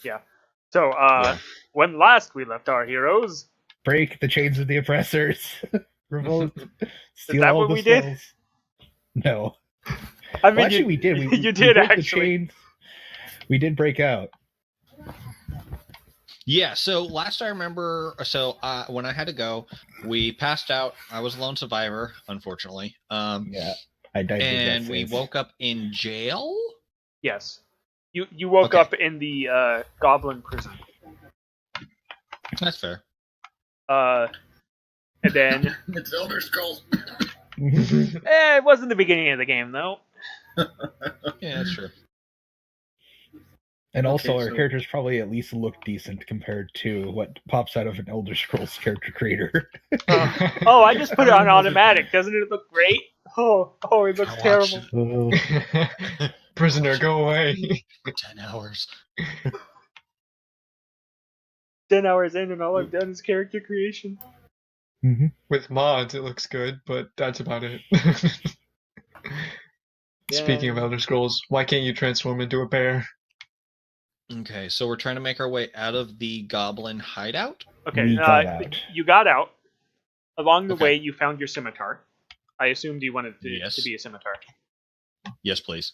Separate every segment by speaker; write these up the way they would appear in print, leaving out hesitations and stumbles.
Speaker 1: Yeah. So, when last we left our heroes...
Speaker 2: Break the chains of the oppressors. Revolt. Steal
Speaker 1: Is that
Speaker 2: all
Speaker 1: what
Speaker 2: the
Speaker 1: we did?
Speaker 2: souls. No.
Speaker 1: I mean,
Speaker 2: Well, actually, we did. We
Speaker 1: you did
Speaker 2: broke
Speaker 1: actually.
Speaker 2: the chains. We did break out.
Speaker 3: Yeah, so last I remember, when I had to go, we passed out. I was a lone survivor, unfortunately.
Speaker 2: Yeah, I died.
Speaker 3: And we woke up in jail?
Speaker 1: Yes. You woke
Speaker 3: Okay.
Speaker 1: up in the goblin prison.
Speaker 3: That's fair.
Speaker 1: And then...
Speaker 4: It's Elder Scrolls.
Speaker 1: it wasn't the beginning of the game, though.
Speaker 3: Yeah, that's true.
Speaker 2: And also,
Speaker 1: Okay,
Speaker 2: our characters probably at least look decent compared to what pops out of an Elder Scrolls character creator.
Speaker 1: Oh, I just put it on automatic. Doesn't it look great? Oh, it looks terrible.
Speaker 5: Prisoner, go away.
Speaker 3: For 10 hours.
Speaker 1: 10 hours in, and all I've done is character creation.
Speaker 2: Mm-hmm.
Speaker 5: With mods, it looks good, but that's about it. Speaking of Elder Scrolls, why can't you transform into a bear?
Speaker 3: Okay, so we're trying to make our way out of the goblin hideout?
Speaker 1: Okay,
Speaker 2: We got out.
Speaker 1: you got out. Along the
Speaker 3: Okay.
Speaker 1: way, you found your scimitar. I assumed you wanted to be a scimitar.
Speaker 3: Yes, please.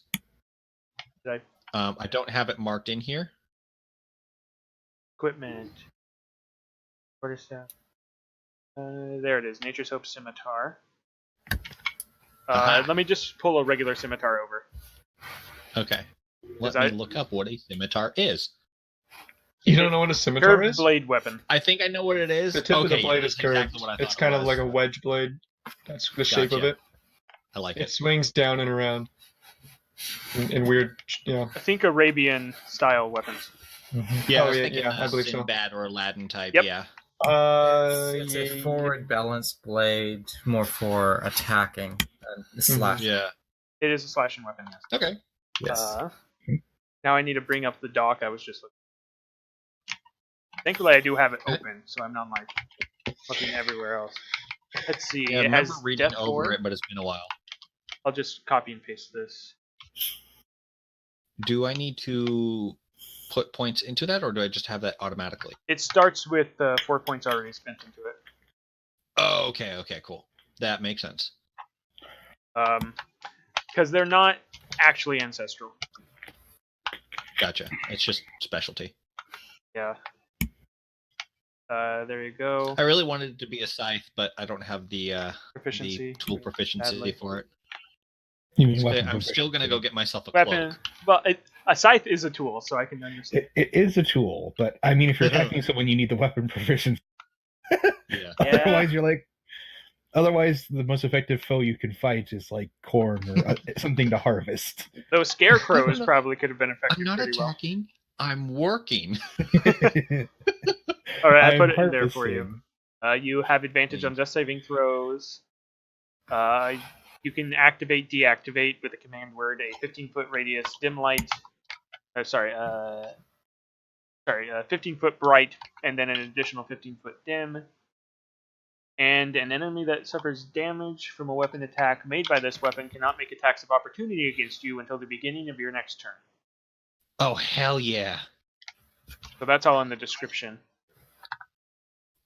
Speaker 1: Did
Speaker 3: I don't have it marked in here.
Speaker 1: Equipment. Quarterstaff. There it is. Nature's Hope Scimitar.
Speaker 3: Aha.
Speaker 1: Let me just pull a regular scimitar over.
Speaker 3: Okay. Let
Speaker 1: Is
Speaker 3: me
Speaker 1: that-
Speaker 3: look up what a scimitar is.
Speaker 5: You don't know what a scimitar
Speaker 1: Curved
Speaker 5: is?
Speaker 1: blade weapon.
Speaker 3: I think I know what it is.
Speaker 5: The tip of the
Speaker 3: Okay,
Speaker 5: blade
Speaker 3: yeah,
Speaker 5: is
Speaker 3: that's
Speaker 5: curved.
Speaker 3: exactly what I
Speaker 5: It's
Speaker 3: thought
Speaker 5: kind
Speaker 3: it
Speaker 5: of
Speaker 3: was.
Speaker 5: like a wedge blade. That's the shape of
Speaker 3: Gotcha.
Speaker 5: it.
Speaker 3: I like
Speaker 5: It
Speaker 3: it.
Speaker 5: swings down and around. In weird, yeah.
Speaker 1: I think Arabian style weapons.
Speaker 2: Mm-hmm.
Speaker 3: Yeah,
Speaker 5: Oh,
Speaker 3: I was
Speaker 5: yeah,
Speaker 3: thinking
Speaker 5: I believe so.
Speaker 3: Sinbad or Aladdin type,
Speaker 1: Yep.
Speaker 3: yeah.
Speaker 6: It's a forward balanced blade, more for attacking and slashing.
Speaker 3: Yeah.
Speaker 1: It is a slashing weapon, yes.
Speaker 3: Okay.
Speaker 6: Yes.
Speaker 1: Now I need to bring up the dock I was just looking. Thankfully, I do have it open, so I'm not like looking everywhere else. Let's see.
Speaker 3: Yeah, I
Speaker 1: it
Speaker 3: remember
Speaker 1: has
Speaker 3: reading
Speaker 1: Death
Speaker 3: over
Speaker 1: Fort.
Speaker 3: it, but it's been a while.
Speaker 1: I'll just copy and paste this.
Speaker 3: Do I need to put points into that, or do I just have that automatically?
Speaker 1: It starts with 4 points already spent into it.
Speaker 3: Oh, okay, cool. That makes sense.
Speaker 1: Because they're not actually ancestral.
Speaker 3: Gotcha. It's just specialty.
Speaker 1: Yeah. There you go.
Speaker 3: I really wanted it to be a scythe, but I don't have the
Speaker 1: Proficiency.
Speaker 3: tool proficiency
Speaker 1: Sadly.
Speaker 3: for it.
Speaker 2: You mean
Speaker 3: So
Speaker 2: weapon
Speaker 3: I'm still gonna go get myself a
Speaker 1: Weapon.
Speaker 3: cloak.
Speaker 1: Well, a scythe is a tool, so I can understand.
Speaker 2: It is a tool, but I mean, if you're attacking someone, you need the weapon proficiency.
Speaker 3: Yeah.
Speaker 2: Otherwise, you're like. Otherwise, the most effective foe you can fight is like corn or something to harvest.
Speaker 1: Those scarecrows probably could have been effective
Speaker 3: I'm not
Speaker 1: pretty
Speaker 3: attacking. I'm working.
Speaker 1: well. All right, I
Speaker 2: I'm
Speaker 1: put it in there for you.
Speaker 2: harvesting.
Speaker 1: You have advantage on death saving throws. You can activate, deactivate with a command word a 15-foot radius dim light. 15-foot bright, and then an additional 15-foot dim. And an enemy that suffers damage from a weapon attack made by this weapon cannot make attacks of opportunity against you until the beginning of your next turn.
Speaker 3: Oh, hell yeah.
Speaker 1: So that's all in the description.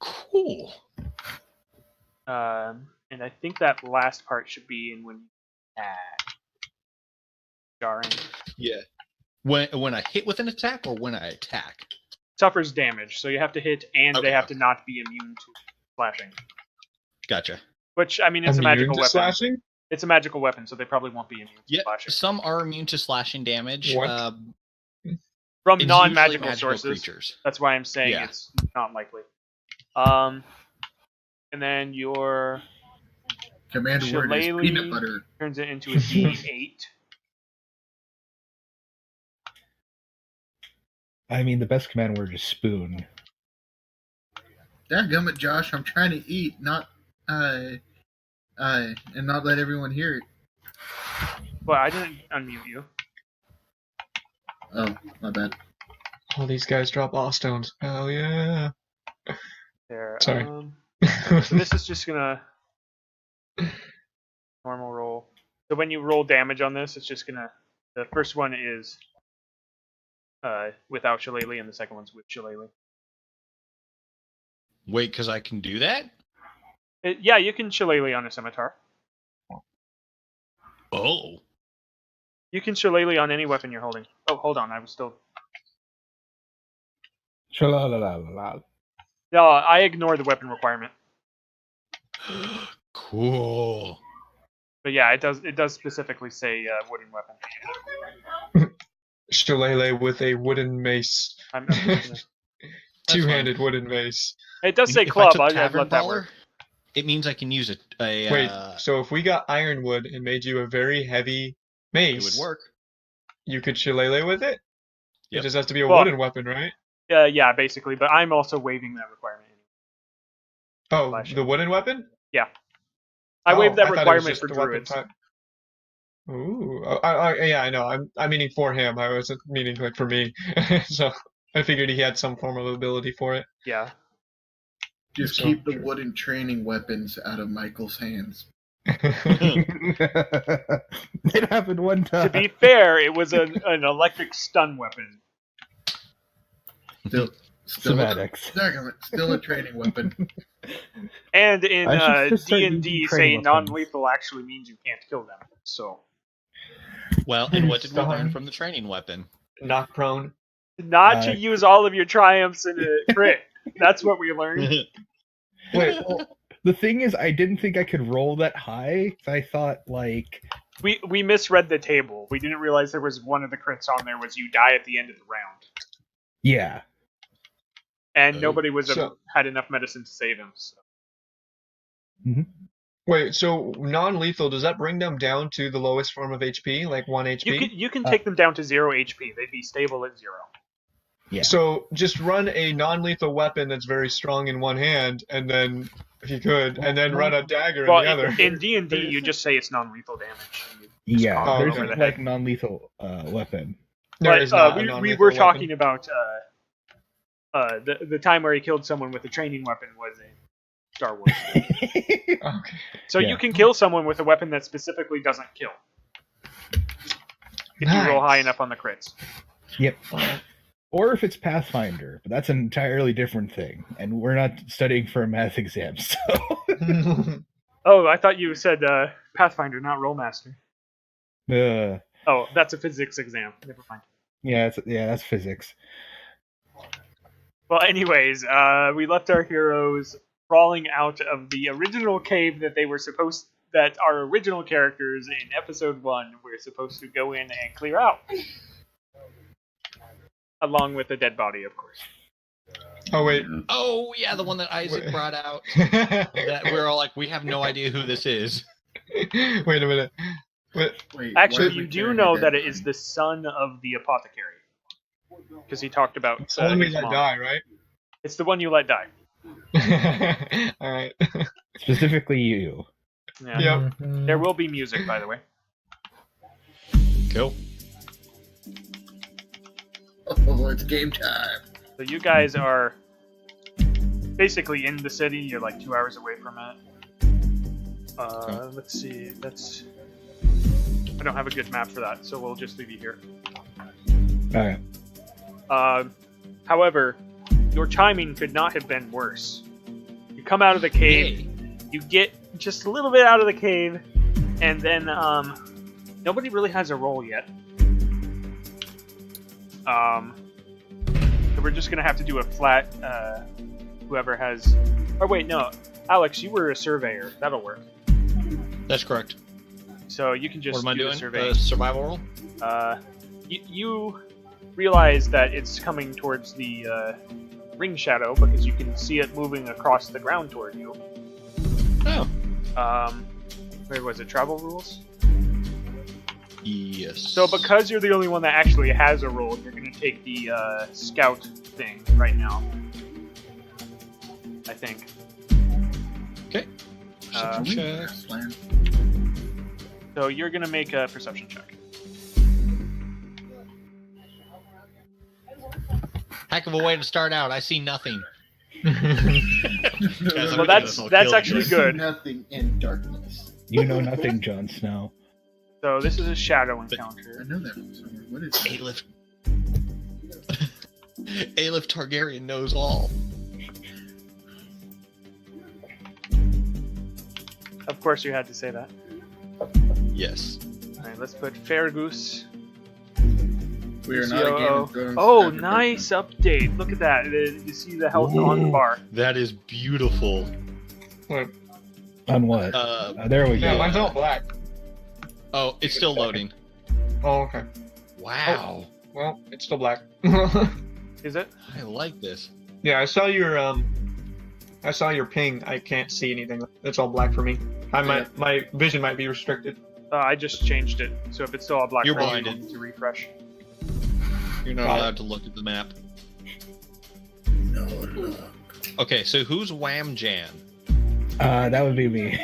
Speaker 3: Cool.
Speaker 1: And I think that last part should be in when you attack. Jarring.
Speaker 3: Yeah. When I hit with an attack or when I attack?
Speaker 1: Suffers damage, so you have to hit, and
Speaker 3: Okay.
Speaker 1: they have to not be immune to slashing.
Speaker 3: Gotcha.
Speaker 1: Which, I mean, it's a
Speaker 5: Immune
Speaker 1: magical
Speaker 5: to
Speaker 1: weapon.
Speaker 5: slashing?
Speaker 1: It's a magical weapon, so they probably won't be immune to
Speaker 3: Yeah,
Speaker 1: slashing.
Speaker 3: some are immune to slashing damage.
Speaker 5: What?
Speaker 1: From
Speaker 3: It's
Speaker 1: non-magical
Speaker 3: usually magical
Speaker 1: sources.
Speaker 3: creatures.
Speaker 1: That's why I'm saying
Speaker 3: Yeah.
Speaker 1: it's not likely. And then your
Speaker 4: Commander word is
Speaker 1: Shillelagh
Speaker 4: peanut butter.
Speaker 1: turns it into a D8.
Speaker 2: I mean, the best command word is spoon.
Speaker 4: Dadgummit, Josh, I'm trying to eat, not and not let everyone hear it.
Speaker 1: Well, I didn't unmute you.
Speaker 4: Oh, my bad.
Speaker 5: All these guys drop all stones. Hell yeah.
Speaker 1: There.
Speaker 5: Sorry.
Speaker 1: So this is just gonna normal roll. So when you roll damage on this, it's just gonna. The first one is without shillelagh, and the second one's with shillelagh.
Speaker 3: Wait, because I can do that?
Speaker 1: Yeah, you can shillelagh on a scimitar.
Speaker 3: Oh.
Speaker 1: You can shillelagh on any weapon you're holding. Oh, hold on, I was still...
Speaker 2: Sha-la-la-la-la-la.
Speaker 1: No, I ignore the weapon requirement.
Speaker 3: Cool.
Speaker 1: But yeah, it does specifically say wooden weapon.
Speaker 5: Shillelagh with a wooden mace.
Speaker 1: I'm
Speaker 5: Two-handed wooden mace.
Speaker 1: It does say
Speaker 3: If
Speaker 1: club.
Speaker 3: took
Speaker 1: I'd
Speaker 3: Tavern
Speaker 1: let that
Speaker 3: Brawler,
Speaker 1: work.
Speaker 3: it means I can use a
Speaker 5: Wait, so if we got ironwood and made you a very heavy mace,
Speaker 3: it would work.
Speaker 5: you could shillelagh with it?
Speaker 3: Yep.
Speaker 5: It just has to be a
Speaker 1: Well,
Speaker 5: wooden weapon, right?
Speaker 1: Yeah, basically. But I'm also waiving that requirement.
Speaker 5: Oh,
Speaker 1: Flashing.
Speaker 5: the wooden weapon?
Speaker 1: Yeah. I waived that
Speaker 5: I thought it was
Speaker 1: requirement
Speaker 5: just
Speaker 1: for
Speaker 5: the weapon
Speaker 1: druids.
Speaker 5: type. Ooh, yeah, I know. I'm meaning for him. I wasn't meaning like for me. So I figured he had some form of ability for it.
Speaker 1: Yeah.
Speaker 4: Just
Speaker 5: So
Speaker 4: keep the
Speaker 5: true.
Speaker 4: wooden training weapons out of Michael's hands.
Speaker 2: It happened one time.
Speaker 1: To be fair, it was an electric stun weapon.
Speaker 4: Still
Speaker 2: Semantics.
Speaker 4: still a training weapon.
Speaker 1: And in
Speaker 2: I should just start
Speaker 1: D&D,
Speaker 2: using
Speaker 1: saying
Speaker 2: training weapons.
Speaker 1: non-lethal actually means you can't kill them. So,
Speaker 3: Well, and what did we learn
Speaker 5: Stun.
Speaker 3: from the training weapon?
Speaker 5: Knock prone.
Speaker 1: not to use all of your triumphs in a crit. That's what we learned.
Speaker 5: Wait,
Speaker 2: The thing is, I didn't think I could roll that high. I thought, like,
Speaker 1: We misread the table. We didn't realize there was one of the crits on there was you die at the end of the round.
Speaker 2: yeah.
Speaker 1: And
Speaker 3: Oh.
Speaker 1: nobody
Speaker 5: So-
Speaker 1: had enough medicine to save him. So.
Speaker 5: wait, so non-lethal, does that bring them down to the lowest form of HP, like 1 HP?
Speaker 1: You can take them down to 0 HP. They'd be stable at 0.
Speaker 2: Yeah.
Speaker 5: So just run a non-lethal weapon that's very strong in one hand, and then, if you could, and then run a dagger in the
Speaker 1: Well,
Speaker 5: other.
Speaker 1: in D&D, you just say it's non-lethal damage. and you
Speaker 2: Yeah,
Speaker 1: just pop it
Speaker 2: there's
Speaker 1: over the
Speaker 2: like
Speaker 1: head.
Speaker 2: non-lethal weapon.
Speaker 5: There
Speaker 1: But
Speaker 5: is not a
Speaker 1: we
Speaker 5: non-lethal
Speaker 1: were
Speaker 5: weapon.
Speaker 1: talking about the time where he killed someone with a training weapon was in Star Wars.
Speaker 5: Okay.
Speaker 1: So
Speaker 2: Yeah.
Speaker 1: you can kill someone with a weapon that specifically doesn't kill. If you roll
Speaker 5: Nice.
Speaker 1: high enough on the crits.
Speaker 2: Yep. Or if it's Pathfinder, but that's an entirely different thing, and we're not studying for a math exam, so.
Speaker 1: Oh, I thought you said Pathfinder, not Rollmaster.
Speaker 2: uh,
Speaker 1: Oh, that's a physics exam. Never mind.
Speaker 2: yeah, that's physics.
Speaker 1: Well, anyways, we left our heroes crawling out of the original cave that our original characters in episode 1 were supposed to go in and clear out. Along with the dead body, of course.
Speaker 5: Oh, wait.
Speaker 3: Oh, yeah, the one that Isaac
Speaker 5: Wait.
Speaker 3: brought out. That we're all like, we have no idea who this is.
Speaker 5: Wait a minute. Wait.
Speaker 4: Wait,
Speaker 1: Actually,
Speaker 4: why are we
Speaker 1: you do
Speaker 4: carrying
Speaker 1: know
Speaker 4: a
Speaker 1: that
Speaker 4: dead
Speaker 1: it is
Speaker 4: body?
Speaker 1: the son of the apothecary. Because he talked about
Speaker 5: It's the one we
Speaker 1: his
Speaker 5: let
Speaker 1: mom.
Speaker 5: die, right?
Speaker 1: It's the one you let die.
Speaker 5: Alright.
Speaker 2: Specifically you.
Speaker 1: Yeah.
Speaker 5: Yep.
Speaker 1: There will be music, by the way.
Speaker 3: Cool.
Speaker 4: Oh, it's game time.
Speaker 1: So you guys are basically in the city. You're like 2 hours away from it. Let's see. I don't have a good map for that, so we'll just leave you here.
Speaker 2: Alright.
Speaker 1: However, your timing could not have been worse. You come out of the cave,
Speaker 3: Yay.
Speaker 1: you get just a little bit out of the cave, and then nobody really has a roll yet. So we're just gonna have to do a flat. Whoever has. Oh wait, no, Alex, you were a surveyor. That'll work.
Speaker 3: That's correct.
Speaker 1: So you can just
Speaker 3: What am I
Speaker 1: do
Speaker 3: doing?
Speaker 1: the survey.
Speaker 3: Survival roll?
Speaker 1: You realize that it's coming towards the ring shadow because you can see it moving across the ground toward you.
Speaker 3: Oh.
Speaker 1: Where was it? Travel rules?
Speaker 3: Yes.
Speaker 1: So because you're the only one that actually has a roll, you're going to take the scout thing right now. I think.
Speaker 3: Okay.
Speaker 1: Uh,
Speaker 3: Check.
Speaker 4: Slam.
Speaker 1: So you're going to make a perception check.
Speaker 3: Heck of a way to start out. I see nothing.
Speaker 1: Well, that's actually
Speaker 4: You see
Speaker 1: good.
Speaker 4: Nothing in darkness.
Speaker 2: You know nothing, Jon Snow.
Speaker 1: So this is a shadow
Speaker 4: I
Speaker 1: encounter.
Speaker 4: know that from somewhere. What is it?
Speaker 3: A lift. Aelif Targaryen knows all.
Speaker 1: Of course, you had to say that.
Speaker 3: Yes.
Speaker 1: All right, let's put Fergus.
Speaker 4: We are not a Game of Thrones.
Speaker 1: Oh, nice update! Look at that. You see the health on the bar.
Speaker 3: That is beautiful.
Speaker 5: Wait,
Speaker 2: On what? There we
Speaker 5: yeah,
Speaker 2: go.
Speaker 5: mine's all black.
Speaker 3: Oh, it's still loading.
Speaker 5: Oh, okay.
Speaker 3: Wow.
Speaker 5: Well, it's still black.
Speaker 1: Is it?
Speaker 3: I like this.
Speaker 5: Yeah, I saw your ping. I can't see anything. It's all black for me. My vision might be restricted.
Speaker 1: I just changed it, so if it's still all black,
Speaker 3: You're
Speaker 1: for you,
Speaker 3: blinded.
Speaker 1: you need to refresh.
Speaker 3: You're not
Speaker 5: Got it.
Speaker 3: allowed to look at the map.
Speaker 4: No, look.
Speaker 3: Okay, so who's Wham Jan?
Speaker 2: That would be me.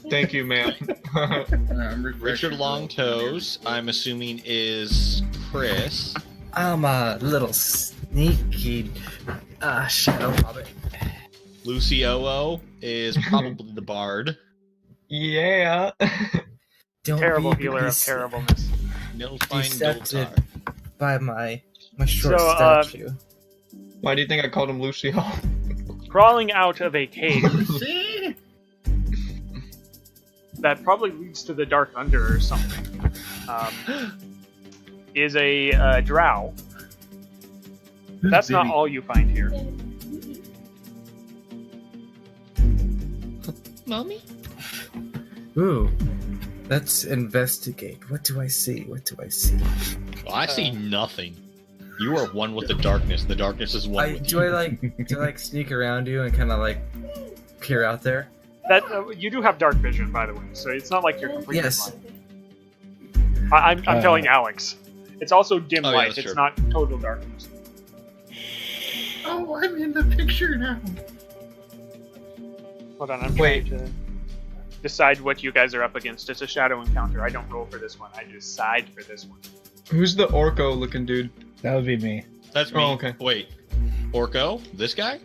Speaker 5: Thank you, ma'am.
Speaker 4: I'm refreshing.
Speaker 3: Richard Longtoes, I'm assuming, is Chris.
Speaker 6: I'm a little sneaky shadow hobbit.
Speaker 3: Lucy Oo is probably the bard.
Speaker 5: Yeah.
Speaker 6: Don't
Speaker 1: Terrible
Speaker 6: be
Speaker 1: healer of terribleness.
Speaker 3: Nilfine
Speaker 6: deceptive
Speaker 3: Doltar.
Speaker 6: by my short
Speaker 1: So,
Speaker 6: statue.
Speaker 5: Why do you think I called him Lucy?
Speaker 1: Crawling out of a cave
Speaker 4: See?
Speaker 1: that probably leads to the Dark Under or something is a drow. That's not all you find here.
Speaker 3: Mommy?
Speaker 6: Ooh. Let's investigate. What do I see? What do I see?
Speaker 3: Well, I see nothing. You are one with the darkness. The darkness is one with
Speaker 6: Do
Speaker 3: you.
Speaker 6: I like sneak around you and kind of like peer out there?
Speaker 1: That you do have dark vision, by the way, so it's not like you're completely
Speaker 6: Yes.
Speaker 1: blind. I'm telling Alex. It's also dim
Speaker 3: Oh, yeah,
Speaker 1: light.
Speaker 3: that's
Speaker 1: It's
Speaker 3: true.
Speaker 1: not total darkness.
Speaker 4: Oh, I'm in the picture now.
Speaker 1: Hold on, I'm
Speaker 5: Wait.
Speaker 1: trying to decide what you guys are up against. It's a shadow encounter. I don't roll for this one. I decide for this one.
Speaker 5: Who's the Orco looking dude?
Speaker 2: That would be me.
Speaker 3: That's me.
Speaker 5: Oh, okay.
Speaker 3: Wait. Orko? This guy?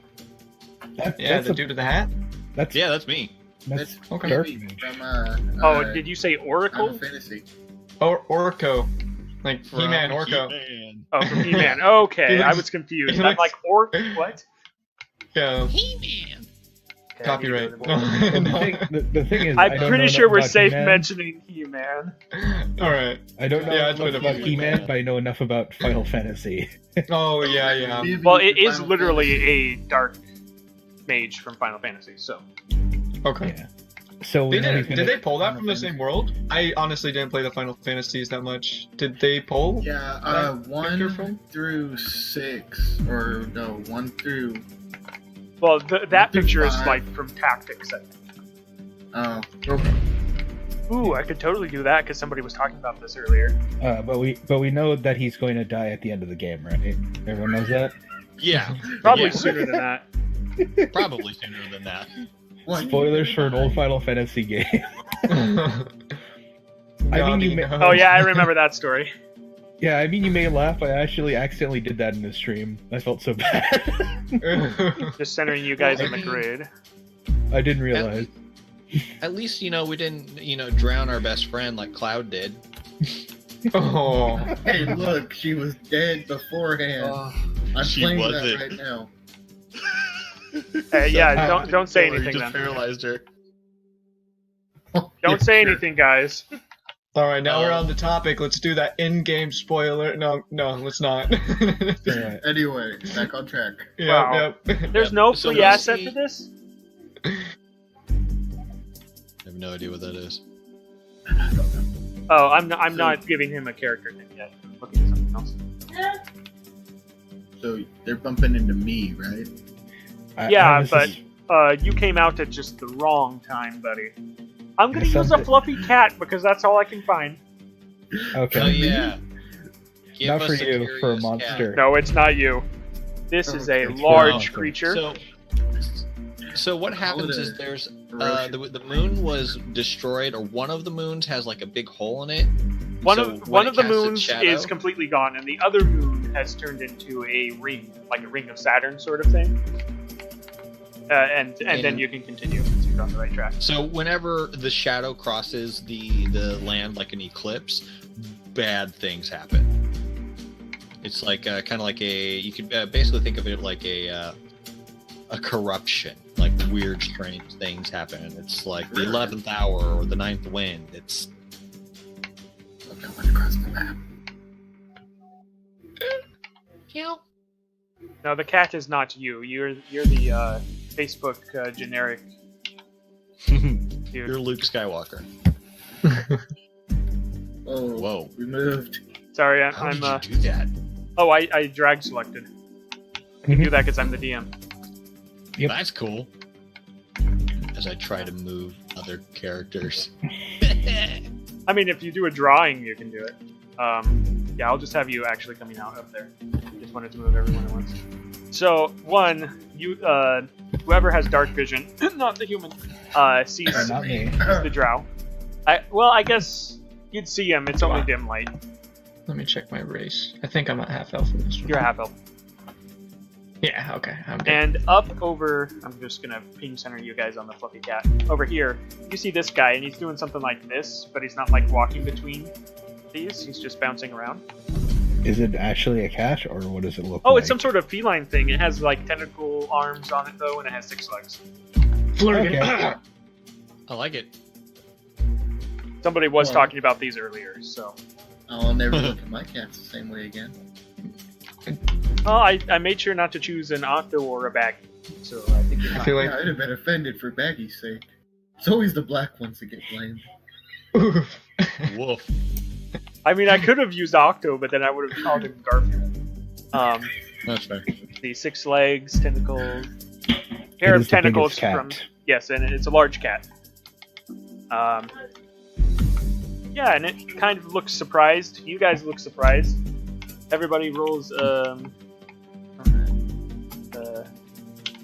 Speaker 5: Yeah, the dude with the hat?
Speaker 2: That's
Speaker 3: Yeah, that's me.
Speaker 2: that's
Speaker 5: Okay.
Speaker 2: dark
Speaker 4: Maybe
Speaker 2: mage.
Speaker 4: from,
Speaker 1: Oh, did you say Oracle?
Speaker 4: Final Fantasy.
Speaker 5: Orco. Like He-Man, Orco.
Speaker 3: He-Man.
Speaker 1: Oh, from He-Man. Okay,
Speaker 5: He
Speaker 1: I
Speaker 5: looks-
Speaker 1: was confused.
Speaker 5: he
Speaker 1: I'm
Speaker 5: looks-
Speaker 1: like, what?
Speaker 5: Yeah.
Speaker 3: He-Man.
Speaker 1: Okay,
Speaker 5: Copyright.
Speaker 1: I need to go to the-
Speaker 2: The thing is,
Speaker 1: I'm
Speaker 2: I don't
Speaker 1: pretty
Speaker 2: know
Speaker 1: sure we're
Speaker 2: about
Speaker 1: safe
Speaker 2: He-Man.
Speaker 1: mentioning He-Man.
Speaker 5: Alright.
Speaker 2: I don't know
Speaker 5: Yeah, it's
Speaker 2: enough
Speaker 5: been a
Speaker 2: about
Speaker 5: few
Speaker 2: He-Man,
Speaker 5: years.
Speaker 2: but I know enough about Final Fantasy.
Speaker 5: Oh, yeah.
Speaker 4: D&D
Speaker 1: Well, it is
Speaker 4: Final
Speaker 1: literally
Speaker 4: Fantasy.
Speaker 1: a dark mage from Final Fantasy, so.
Speaker 5: Okay.
Speaker 2: Yeah. So we know he's
Speaker 5: Did
Speaker 2: gonna-
Speaker 5: they pull that
Speaker 4: Final
Speaker 5: from the
Speaker 4: Fantasy.
Speaker 5: same world? I honestly didn't play the Final Fantasies that much. Did they pull?
Speaker 4: Yeah,
Speaker 5: that
Speaker 4: 1
Speaker 5: picture from?
Speaker 4: through 6, or no, 1 through.
Speaker 1: Well, that picture is
Speaker 4: Five.
Speaker 1: like from Tactics, I think.
Speaker 4: Oh, okay.
Speaker 1: Ooh, I could totally do that because somebody was talking about this earlier.
Speaker 2: but we know that he's going to die at the end of the game, right? Everyone knows that.
Speaker 3: Yeah.
Speaker 1: Probably
Speaker 3: Yeah.
Speaker 1: sooner than that.
Speaker 3: Probably sooner than that.
Speaker 4: What?
Speaker 2: Spoilers for an old Final Fantasy game. I mean, you may-
Speaker 1: Oh yeah, I remember that story.
Speaker 2: Yeah, I mean, you may laugh, but I actually accidentally did that in the stream. I felt so bad.
Speaker 1: Just centering you guys in the grid.
Speaker 2: I didn't realize.
Speaker 3: At least, we didn't, drown our best friend like Cloud did.
Speaker 5: Oh.
Speaker 4: Hey, look, she was dead beforehand. I'm
Speaker 3: she
Speaker 4: playing
Speaker 3: wasn't.
Speaker 4: that right now.
Speaker 1: Yeah, don't say
Speaker 3: You
Speaker 1: anything
Speaker 3: just
Speaker 1: then.
Speaker 3: paralyzed her.
Speaker 1: Don't say anything, guys.
Speaker 5: Alright, now we're on the topic. Let's do that in-game spoiler. No, let's not.
Speaker 2: Alright.
Speaker 4: Anyway, back on track.
Speaker 1: Wow.
Speaker 5: Yep.
Speaker 1: There's no
Speaker 3: So
Speaker 1: free
Speaker 3: we
Speaker 1: asset
Speaker 3: see-
Speaker 1: to this?
Speaker 3: I have no idea what that is.
Speaker 1: Oh, I'm not giving him a character name yet. I'm looking at something else.
Speaker 4: So they're bumping into me, right?
Speaker 1: Yeah,
Speaker 2: this
Speaker 1: but
Speaker 2: is-
Speaker 1: you came out at just the wrong time, buddy. I'm gonna
Speaker 2: There's
Speaker 1: use a
Speaker 2: something-
Speaker 1: fluffy cat because that's all I can find.
Speaker 2: okay.
Speaker 3: Oh, yeah. Give
Speaker 2: Not
Speaker 3: us
Speaker 2: for
Speaker 3: a
Speaker 2: you, for a
Speaker 3: curious
Speaker 2: monster.
Speaker 1: No, it's not you. This is a
Speaker 4: It's
Speaker 1: large
Speaker 2: for-
Speaker 1: creature.
Speaker 3: So what happens is there's the moon was destroyed, or one of the moons has like a big hole in it.
Speaker 1: One
Speaker 3: So
Speaker 1: of
Speaker 3: when it
Speaker 1: the
Speaker 3: casts its
Speaker 1: moons
Speaker 3: shadow-
Speaker 1: is completely gone, and the other moon has turned into a ring, like a ring of Saturn sort of thing. And then you can continue since you're on the right track.
Speaker 3: So whenever the shadow crosses the land like an eclipse, bad things happen. It's like kind of like you could basically think of it like a corruption, like weird, strange things happen. It's like the 11th hour or the 9th wind. It's
Speaker 4: across the map.
Speaker 1: No, the cat is not you. You're the Facebook generic dude.
Speaker 3: You're Luke Skywalker.
Speaker 4: Oh,
Speaker 3: Whoa!
Speaker 4: we moved.
Speaker 1: Sorry,
Speaker 3: How
Speaker 1: I'm.
Speaker 3: did you do that?
Speaker 1: Oh, I drag selected. I can do that because I'm the DM.
Speaker 2: Yep.
Speaker 3: That's cool. As I try to move other characters.
Speaker 1: I mean, if you do a drawing, you can do it. Yeah, I'll just have you actually coming out up there. Just wanted to move everyone at once. So, you, whoever has dark vision, not the human, sees
Speaker 2: Not me.
Speaker 1: the drow. I guess you'd see him. It's only dim light.
Speaker 5: Let me check my race. I think I'm at half elf in this one.
Speaker 1: You're half elf.
Speaker 5: Yeah, okay. I'm good.
Speaker 1: And up over, I'm just gonna ping center you guys on the fluffy cat. Over here, you see this guy, and he's doing something like this, but he's not like walking between these. He's just bouncing around.
Speaker 2: Is it actually a cat, or what does it look like?
Speaker 1: Oh, it's some sort of feline thing. It has like tentacle arms on it though, and it has 6 legs.
Speaker 5: Flurgan.
Speaker 2: Okay.
Speaker 3: I like it.
Speaker 1: Somebody was
Speaker 4: Well-
Speaker 1: talking about these earlier, so.
Speaker 4: I'll never look at my cats the same way again.
Speaker 1: Oh, I made sure not to choose an octo or a baggy, so I think you're
Speaker 5: I
Speaker 1: fine.
Speaker 5: feel
Speaker 4: Yeah,
Speaker 5: like
Speaker 4: I'd have been offended for Baggy's sake. It's always the black ones that get blamed.
Speaker 3: Woof.
Speaker 1: I mean, I could have used octo, but then I would have called him Garfield.
Speaker 3: That's fair.
Speaker 1: The 6 legs, tentacles,
Speaker 2: It
Speaker 1: pair
Speaker 2: is
Speaker 1: of
Speaker 2: the
Speaker 1: tentacles
Speaker 2: biggest cat.
Speaker 1: from. Yes, and it's a large cat. Yeah, and it kind of looks surprised. You guys look surprised. Everybody rolls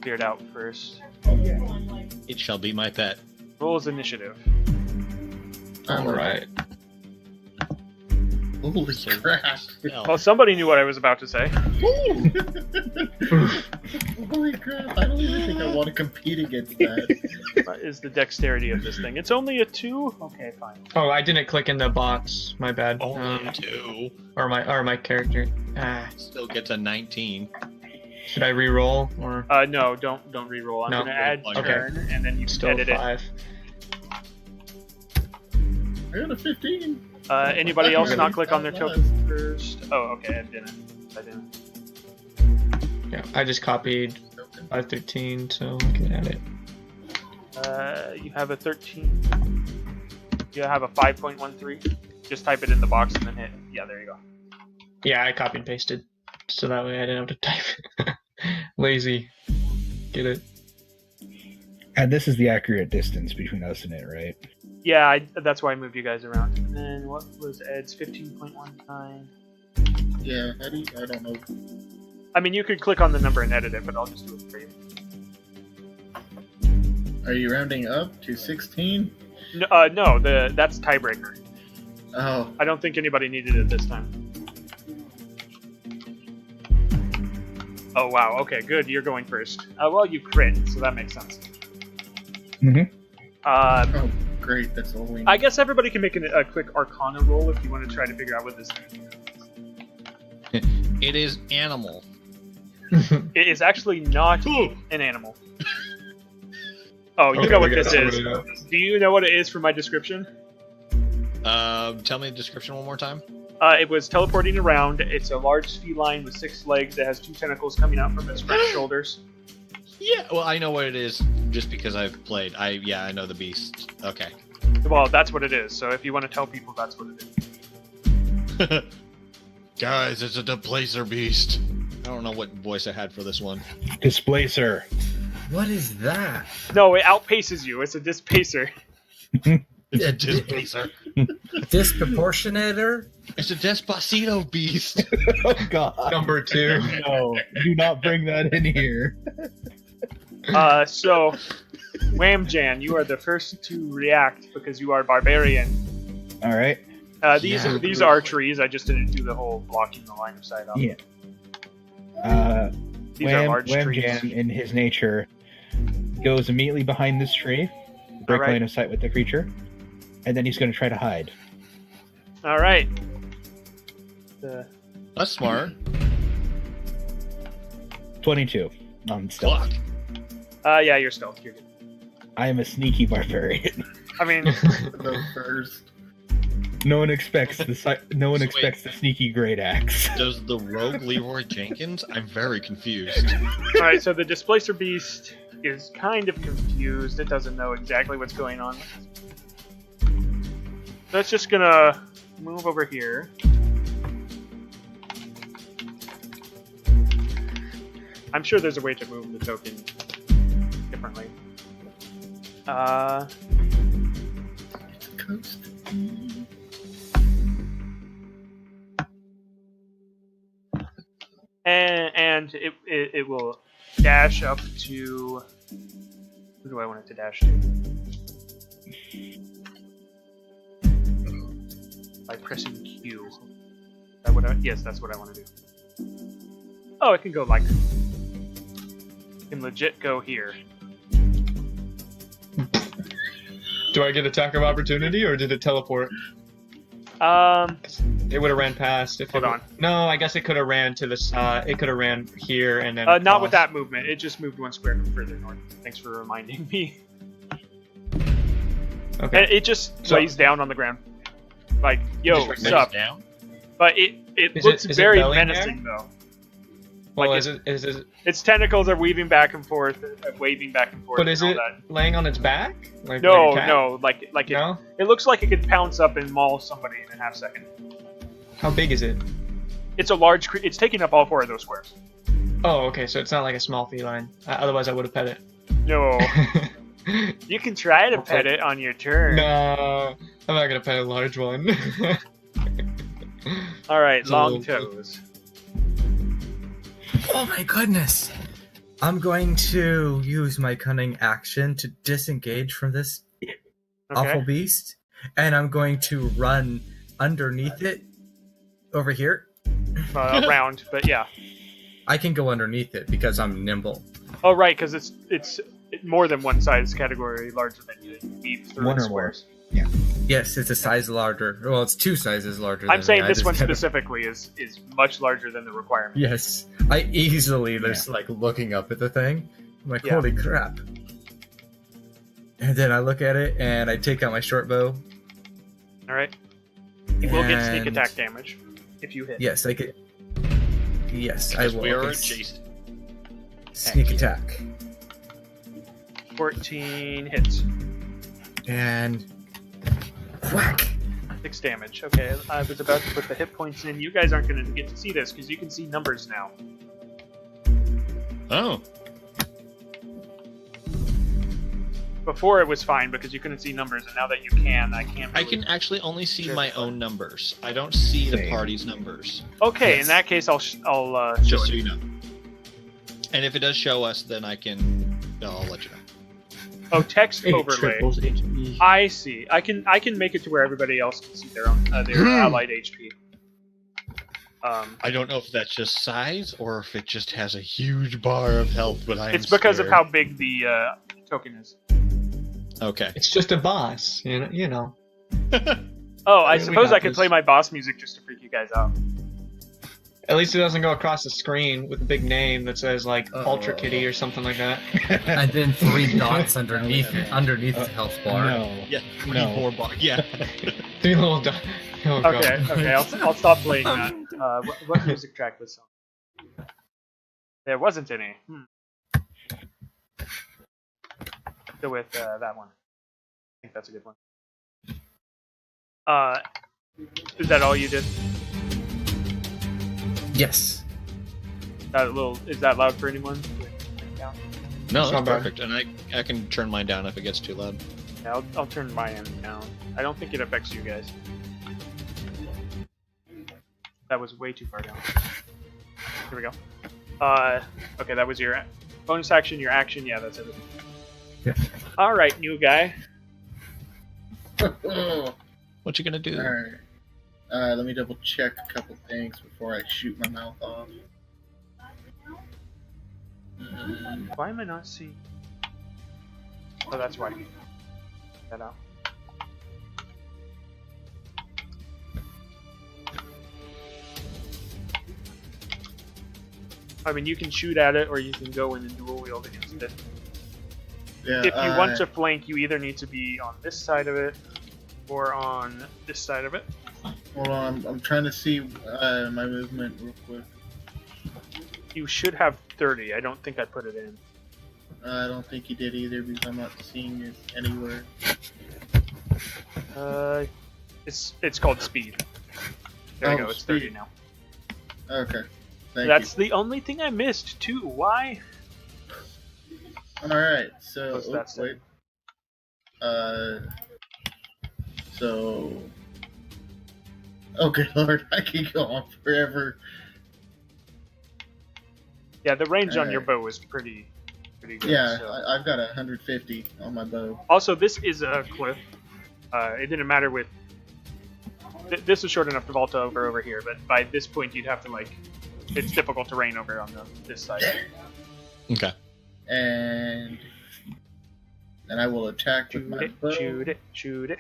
Speaker 1: beard out first.
Speaker 3: It shall be my pet.
Speaker 1: Rolls initiative.
Speaker 5: alright.
Speaker 4: Holy
Speaker 3: So-
Speaker 4: crap!
Speaker 1: Oh, somebody knew what I was about to say.
Speaker 4: Holy crap! I don't even think I want to compete against that.
Speaker 1: What is the dexterity of this thing? It's only a 2? Okay, fine.
Speaker 5: Oh, I didn't click in the box. My bad.
Speaker 3: Only 2.
Speaker 5: Or my character. Ah,
Speaker 3: Still gets a 19.
Speaker 5: should I re-roll or
Speaker 1: No, don't re-roll. I'm
Speaker 5: No.
Speaker 1: gonna add
Speaker 3: Okay.
Speaker 1: turn, and then you can
Speaker 5: still
Speaker 1: edit it.
Speaker 5: 5?
Speaker 4: I got a 15.
Speaker 1: Anybody else not click on their
Speaker 4: Last.
Speaker 1: token first? Oh, okay, I didn't.
Speaker 5: Yeah, I just copied 513, so I can add it.
Speaker 1: You have a 13. You have a 5.13. Just type it in the box and then hit. Yeah, there you go.
Speaker 5: Yeah, I copy and pasted, so that way I didn't have to type. Lazy. Get it?
Speaker 2: And this is the accurate distance between us and it, right?
Speaker 1: Yeah, that's why I moved you guys around. And then what was Ed's 15.19?
Speaker 4: Yeah, how do you, I don't know.
Speaker 1: I mean, you could click on the number and edit it, but I'll just do it for you.
Speaker 4: Are you rounding up to 16?
Speaker 1: No, that's tiebreaker.
Speaker 4: Oh,
Speaker 1: I don't think anybody needed it this time. Oh wow, okay, good, you're going first. Well, you crit, so that makes sense.
Speaker 2: Mm-hmm.
Speaker 4: oh, great. That's all we need.
Speaker 1: I guess everybody can make a quick Arcana roll if you want to try to figure out what this thing is.
Speaker 3: It is animal.
Speaker 1: It is actually not an animal. Oh, you know what this is. Do you know what it is from my description?
Speaker 3: Tell me the description one more time.
Speaker 1: It was teleporting around. It's a large feline with 6 legs that has 2 tentacles coming out from its front shoulders.
Speaker 3: Yeah, well, I know what it is just because I've played. I know the beast. Okay.
Speaker 1: Well, that's what it is. So if you want to tell people, that's what it is.
Speaker 3: Guys, it's a displacer beast. I don't know what voice I had for this one.
Speaker 2: Displacer.
Speaker 6: What is that?
Speaker 1: No, it outpaces you. It's a dispacer.
Speaker 3: It's a displacer.
Speaker 6: Disproportionator?
Speaker 3: It's a Despacito beast.
Speaker 2: Oh God!
Speaker 5: Number 2.
Speaker 2: No, do not bring that in here.
Speaker 1: So, Whamjan, you are the first to react because you are barbarian.
Speaker 2: All right.
Speaker 1: These are trees. I just didn't do the whole blocking the line of sight on.
Speaker 2: Yeah.
Speaker 1: These are large trees.
Speaker 2: Whamjan, in his nature, goes immediately behind this tree, break
Speaker 1: Alright.
Speaker 2: line of sight with the creature, and then he's going to try to hide.
Speaker 1: All right.
Speaker 3: That's smart.
Speaker 2: 22 on stealth.
Speaker 3: Fuck.
Speaker 1: Yeah, you're stealth. You're good.
Speaker 2: I am a sneaky barbarian.
Speaker 1: I mean,
Speaker 4: Go first.
Speaker 2: No one expects the
Speaker 3: wait.
Speaker 2: expects the sneaky great axe.
Speaker 3: Does the rogue Leroy Jenkins? I'm very confused.
Speaker 1: alright, so the Displacer Beast is kind of confused. It doesn't know exactly what's going on. So it's just gonna move over here. I'm sure there's a way to move the token differently.
Speaker 4: Coast.
Speaker 1: And it will dash up to... Who do I want it to dash to? By pressing Q. Yes, that's what I want to do. Oh, it can go like... It can legit go here.
Speaker 5: Do I get attack of opportunity, or did it teleport? It would have ran past. If
Speaker 1: Hold on.
Speaker 5: No, I guess it could have ran to the side. It could have ran here and then.
Speaker 1: Not with
Speaker 5: across.
Speaker 1: that movement. It just moved one square further north. Thanks for reminding me.
Speaker 5: Okay.
Speaker 1: And it just lays down on the ground. Like, yo,
Speaker 3: Just
Speaker 1: sup?
Speaker 3: down?
Speaker 1: But it
Speaker 5: Is
Speaker 1: looks
Speaker 5: it
Speaker 1: very
Speaker 5: belly
Speaker 1: menacing, though.
Speaker 5: Well,
Speaker 1: like
Speaker 5: is it?
Speaker 1: Its tentacles are weaving back and forth, waving back and forth.
Speaker 5: But is
Speaker 1: and
Speaker 5: it
Speaker 1: all that.
Speaker 5: laying on its back? Like
Speaker 1: No,
Speaker 5: a cat?
Speaker 1: no, like it.
Speaker 5: No.
Speaker 1: It looks like it could pounce up and maul somebody in a half second.
Speaker 5: How big is it?
Speaker 1: It's a large. It's taking up all 4 of those squares.
Speaker 5: Oh, okay. So it's not like a small feline. Otherwise, I would have pet it.
Speaker 1: No, you can try to pet it on your turn.
Speaker 5: No, I'm not gonna pet a large one.
Speaker 1: All right,
Speaker 5: It's a
Speaker 1: long
Speaker 5: little-
Speaker 1: toes.
Speaker 6: Oh my goodness! I'm going to use my cunning action to disengage from this awful
Speaker 1: Okay.
Speaker 6: beast, and I'm going to run underneath it over here.
Speaker 1: Around, but yeah.
Speaker 6: I can go underneath it because I'm nimble.
Speaker 1: Oh, right, because it's more than one size category larger than you weave through
Speaker 2: One
Speaker 1: the
Speaker 2: or more.
Speaker 1: squares.
Speaker 6: Yes, it's a size larger. Well, it's 2 sizes larger.
Speaker 1: I'm
Speaker 6: than
Speaker 1: saying
Speaker 6: me. I
Speaker 1: this
Speaker 6: just
Speaker 1: one
Speaker 6: gotta-
Speaker 1: specifically is much larger than the requirement.
Speaker 6: Yes, I easily just like looking up at the thing. I'm like,
Speaker 1: Yeah.
Speaker 6: holy crap! And then I look at it and I take out my short bow.
Speaker 1: All right. You will get sneak
Speaker 6: and-
Speaker 1: attack damage if you hit.
Speaker 6: Yes, I could. Yes,
Speaker 3: Because
Speaker 6: I will.
Speaker 3: we are
Speaker 6: Okay,
Speaker 3: adjacent.
Speaker 6: Sneak attack.
Speaker 1: 14 hits.
Speaker 6: And whack.
Speaker 1: 6 damage. Okay, I was about to put the hit points in. You guys aren't going to get to see this because you can see numbers now.
Speaker 3: Oh.
Speaker 1: Before it was fine because you couldn't see numbers, and now that you can, I can't.
Speaker 3: I
Speaker 1: really-
Speaker 3: can actually only see
Speaker 1: Sure.
Speaker 3: my own numbers. I don't see the
Speaker 2: Same.
Speaker 3: party's numbers.
Speaker 1: Okay,
Speaker 6: Yes.
Speaker 1: in that case, I'll show
Speaker 3: Just so
Speaker 1: it.
Speaker 3: you know. And if it does show us, then I'll let you know.
Speaker 1: Oh, text
Speaker 5: It
Speaker 1: overlay.
Speaker 5: triples HP.
Speaker 1: I see. I can make it to where everybody else can see their own their allied HP.
Speaker 3: I don't know if that's just size or if it just has a huge bar of health, but I'm
Speaker 1: It's because of
Speaker 3: scared.
Speaker 1: how big the token is.
Speaker 3: Okay.
Speaker 5: It's just a boss, you know.
Speaker 1: Oh, I
Speaker 5: We
Speaker 1: suppose
Speaker 5: got
Speaker 1: I could
Speaker 5: this.
Speaker 1: play my boss music just to freak you guys out.
Speaker 5: At least it doesn't go across the screen with a big name that says like Ultra Kitty or something like that.
Speaker 6: And then 3 dots underneath the health bar.
Speaker 2: No.
Speaker 3: Yeah.
Speaker 2: No.
Speaker 3: 4 bar. Yeah.
Speaker 5: 3 little dots. Oh,
Speaker 1: Okay,
Speaker 5: God.
Speaker 1: okay, I'll stop playing that. What music track was on? There wasn't any. Go with that one. I think that's a good one. Is that all you did?
Speaker 6: Yes.
Speaker 1: Is that loud for anyone? Yeah,
Speaker 3: No,
Speaker 5: It's
Speaker 3: that's
Speaker 5: not bad.
Speaker 3: perfect. And I can turn mine down if it gets too loud.
Speaker 1: I'll turn my end down. I don't think it affects you guys. That was way too far down. Here we go. Okay, that was your bonus action, your action. Yeah, that's everything.
Speaker 6: Yeah.
Speaker 1: All right, new guy.
Speaker 3: What you gonna do?
Speaker 4: Alright. Let me double check a couple things before I shoot my mouth off.
Speaker 1: Why am I not seeing? Oh, that's why. Check that out. I mean, you can shoot at it, or you can go in and dual wield against it.
Speaker 4: Yeah,
Speaker 1: If you want to flank, you either need to be on this side of it, or on this side of it.
Speaker 4: Hold on, I'm trying to see my movement real quick.
Speaker 1: You should have 30. I don't think I put it in.
Speaker 4: I don't think you did either because I'm not seeing it anywhere.
Speaker 1: It's called speed. There you go. It's 30
Speaker 4: speed.
Speaker 1: now.
Speaker 4: Okay, thank
Speaker 1: That's the only thing I missed too. Why?
Speaker 4: you. All right, so
Speaker 1: What's that say?
Speaker 4: wait. So. Okay, Lord, I can go on forever.
Speaker 1: Yeah, the range on your
Speaker 4: Alright.
Speaker 1: bow is pretty good.
Speaker 4: Yeah,
Speaker 1: so.
Speaker 4: I've got 150 on my bow.
Speaker 1: Also, this is a cliff. It didn't matter with. This is short enough to vault over here, but by this point you'd have to like. It's difficult to rain over on this side.
Speaker 3: Okay.
Speaker 4: And I will attack with my bow.
Speaker 1: Shoot it.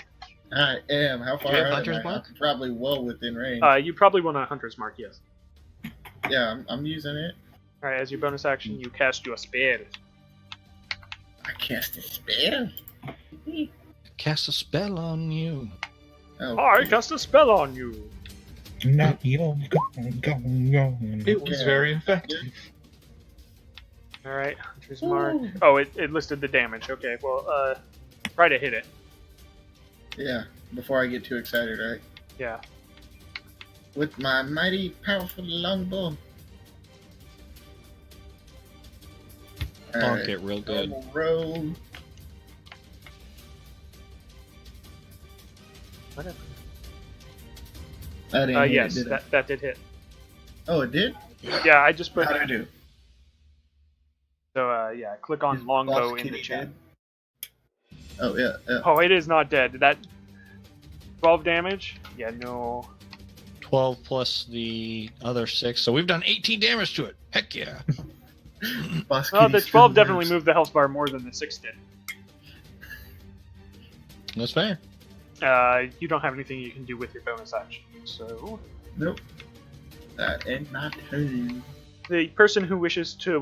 Speaker 4: I am. How far
Speaker 3: Do you have
Speaker 4: out am
Speaker 3: Hunter's
Speaker 4: I?
Speaker 3: Mark?
Speaker 4: I'm probably well within range.
Speaker 1: You probably want a hunter's mark, yes.
Speaker 4: Yeah, I'm using it.
Speaker 1: All right, as your bonus action, you cast your spell.
Speaker 4: I cast a spell.
Speaker 3: Cast a spell on you.
Speaker 4: Oh,
Speaker 1: I cast a spell on you.
Speaker 2: Not you.
Speaker 5: It was
Speaker 4: Yeah.
Speaker 5: very effective.
Speaker 1: All right, hunter's mark. Oh, it listed the damage. Okay, well, try to hit it.
Speaker 4: Yeah, before I get too excited, right?
Speaker 1: Yeah.
Speaker 4: With my mighty powerful longbow.
Speaker 3: Bonk it real good.
Speaker 4: Normal roll.
Speaker 1: Whatever.
Speaker 4: That didn't hit,
Speaker 1: Yes,
Speaker 4: did it?
Speaker 1: that did hit.
Speaker 4: Oh, it did?
Speaker 1: Yeah, I just put.
Speaker 4: How did I do?
Speaker 1: So yeah, click on
Speaker 4: Is
Speaker 1: longbow
Speaker 4: Boss
Speaker 1: in the
Speaker 4: Kitty
Speaker 1: chat.
Speaker 4: dead? Oh, yeah.
Speaker 1: Oh, it is not dead. That 12 damage? Yeah, no.
Speaker 3: 12 plus the other 6. So we've done 18 damage to it. Heck yeah.
Speaker 4: Boss
Speaker 1: Well,
Speaker 4: Kitty
Speaker 1: the
Speaker 4: still
Speaker 1: 12 definitely
Speaker 4: lives.
Speaker 1: moved the health bar more than the 6 did.
Speaker 3: That's fair.
Speaker 1: You don't have anything you can do with your bonus action. So,
Speaker 4: Nope. That ain't my turn.
Speaker 1: the person who wishes to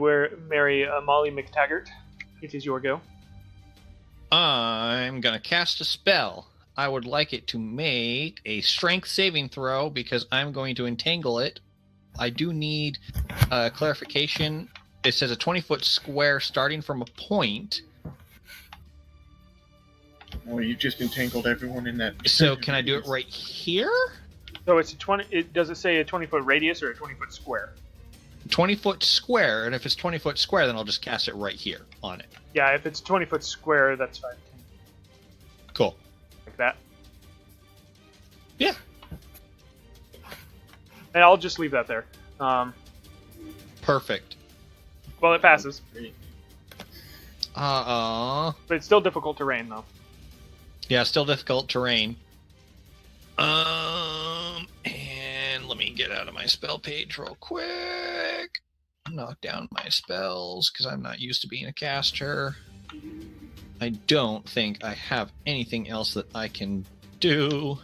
Speaker 1: marry Molly McTaggart, it is your go.
Speaker 3: I'm going to cast a spell. I would like it to make a strength saving throw because I'm going to entangle it. I do need clarification. It says a 20-foot square starting from a point.
Speaker 4: Well, you just entangled everyone in that.
Speaker 3: So can I do it right here?
Speaker 1: So it's a 20. Does it say a 20-foot radius or a 20-foot square?
Speaker 3: 20-foot square, and if it's 20-foot square, then I'll just cast it right here on it.
Speaker 1: Yeah, if it's 20-foot square, that's fine.
Speaker 3: Cool.
Speaker 1: Like that.
Speaker 3: Yeah.
Speaker 1: And I'll just leave that there.
Speaker 3: Perfect.
Speaker 1: Well, it passes,
Speaker 3: Uh-oh.
Speaker 1: but it's still difficult terrain, though.
Speaker 3: Yeah, still difficult terrain. And let me get out of my spell page real quick. Knock down my spells because I'm not used to being a caster. I don't think I have anything else that I can do.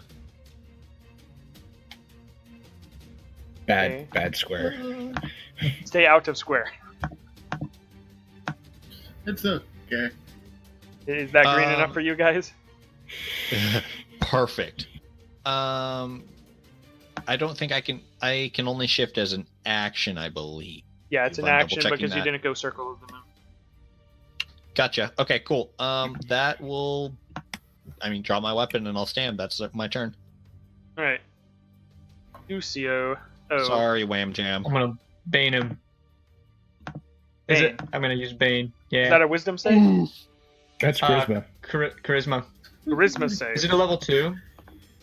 Speaker 1: Okay.
Speaker 2: Bad square.
Speaker 1: Stay out of square.
Speaker 4: It's okay.
Speaker 1: Is that green enough for you guys?
Speaker 3: Perfect. I don't think I can. I can only shift as an action, I believe.
Speaker 1: Yeah, it's
Speaker 3: If
Speaker 1: an
Speaker 3: I'm
Speaker 1: action
Speaker 3: double-checking
Speaker 1: because you
Speaker 3: that.
Speaker 1: didn't go circle of the moon.
Speaker 3: Gotcha. Okay, cool. That will. I mean, draw my weapon and I'll stand. That's my turn.
Speaker 1: All right. Lucio. Oh,
Speaker 3: Sorry, Wham Jam.
Speaker 5: I'm gonna bane him. Is
Speaker 1: Bane.
Speaker 5: it? I'm gonna use bane. Yeah.
Speaker 1: Is that a wisdom save?
Speaker 2: That's charisma.
Speaker 5: Charisma.
Speaker 1: Charisma save.
Speaker 5: Is it a level 2?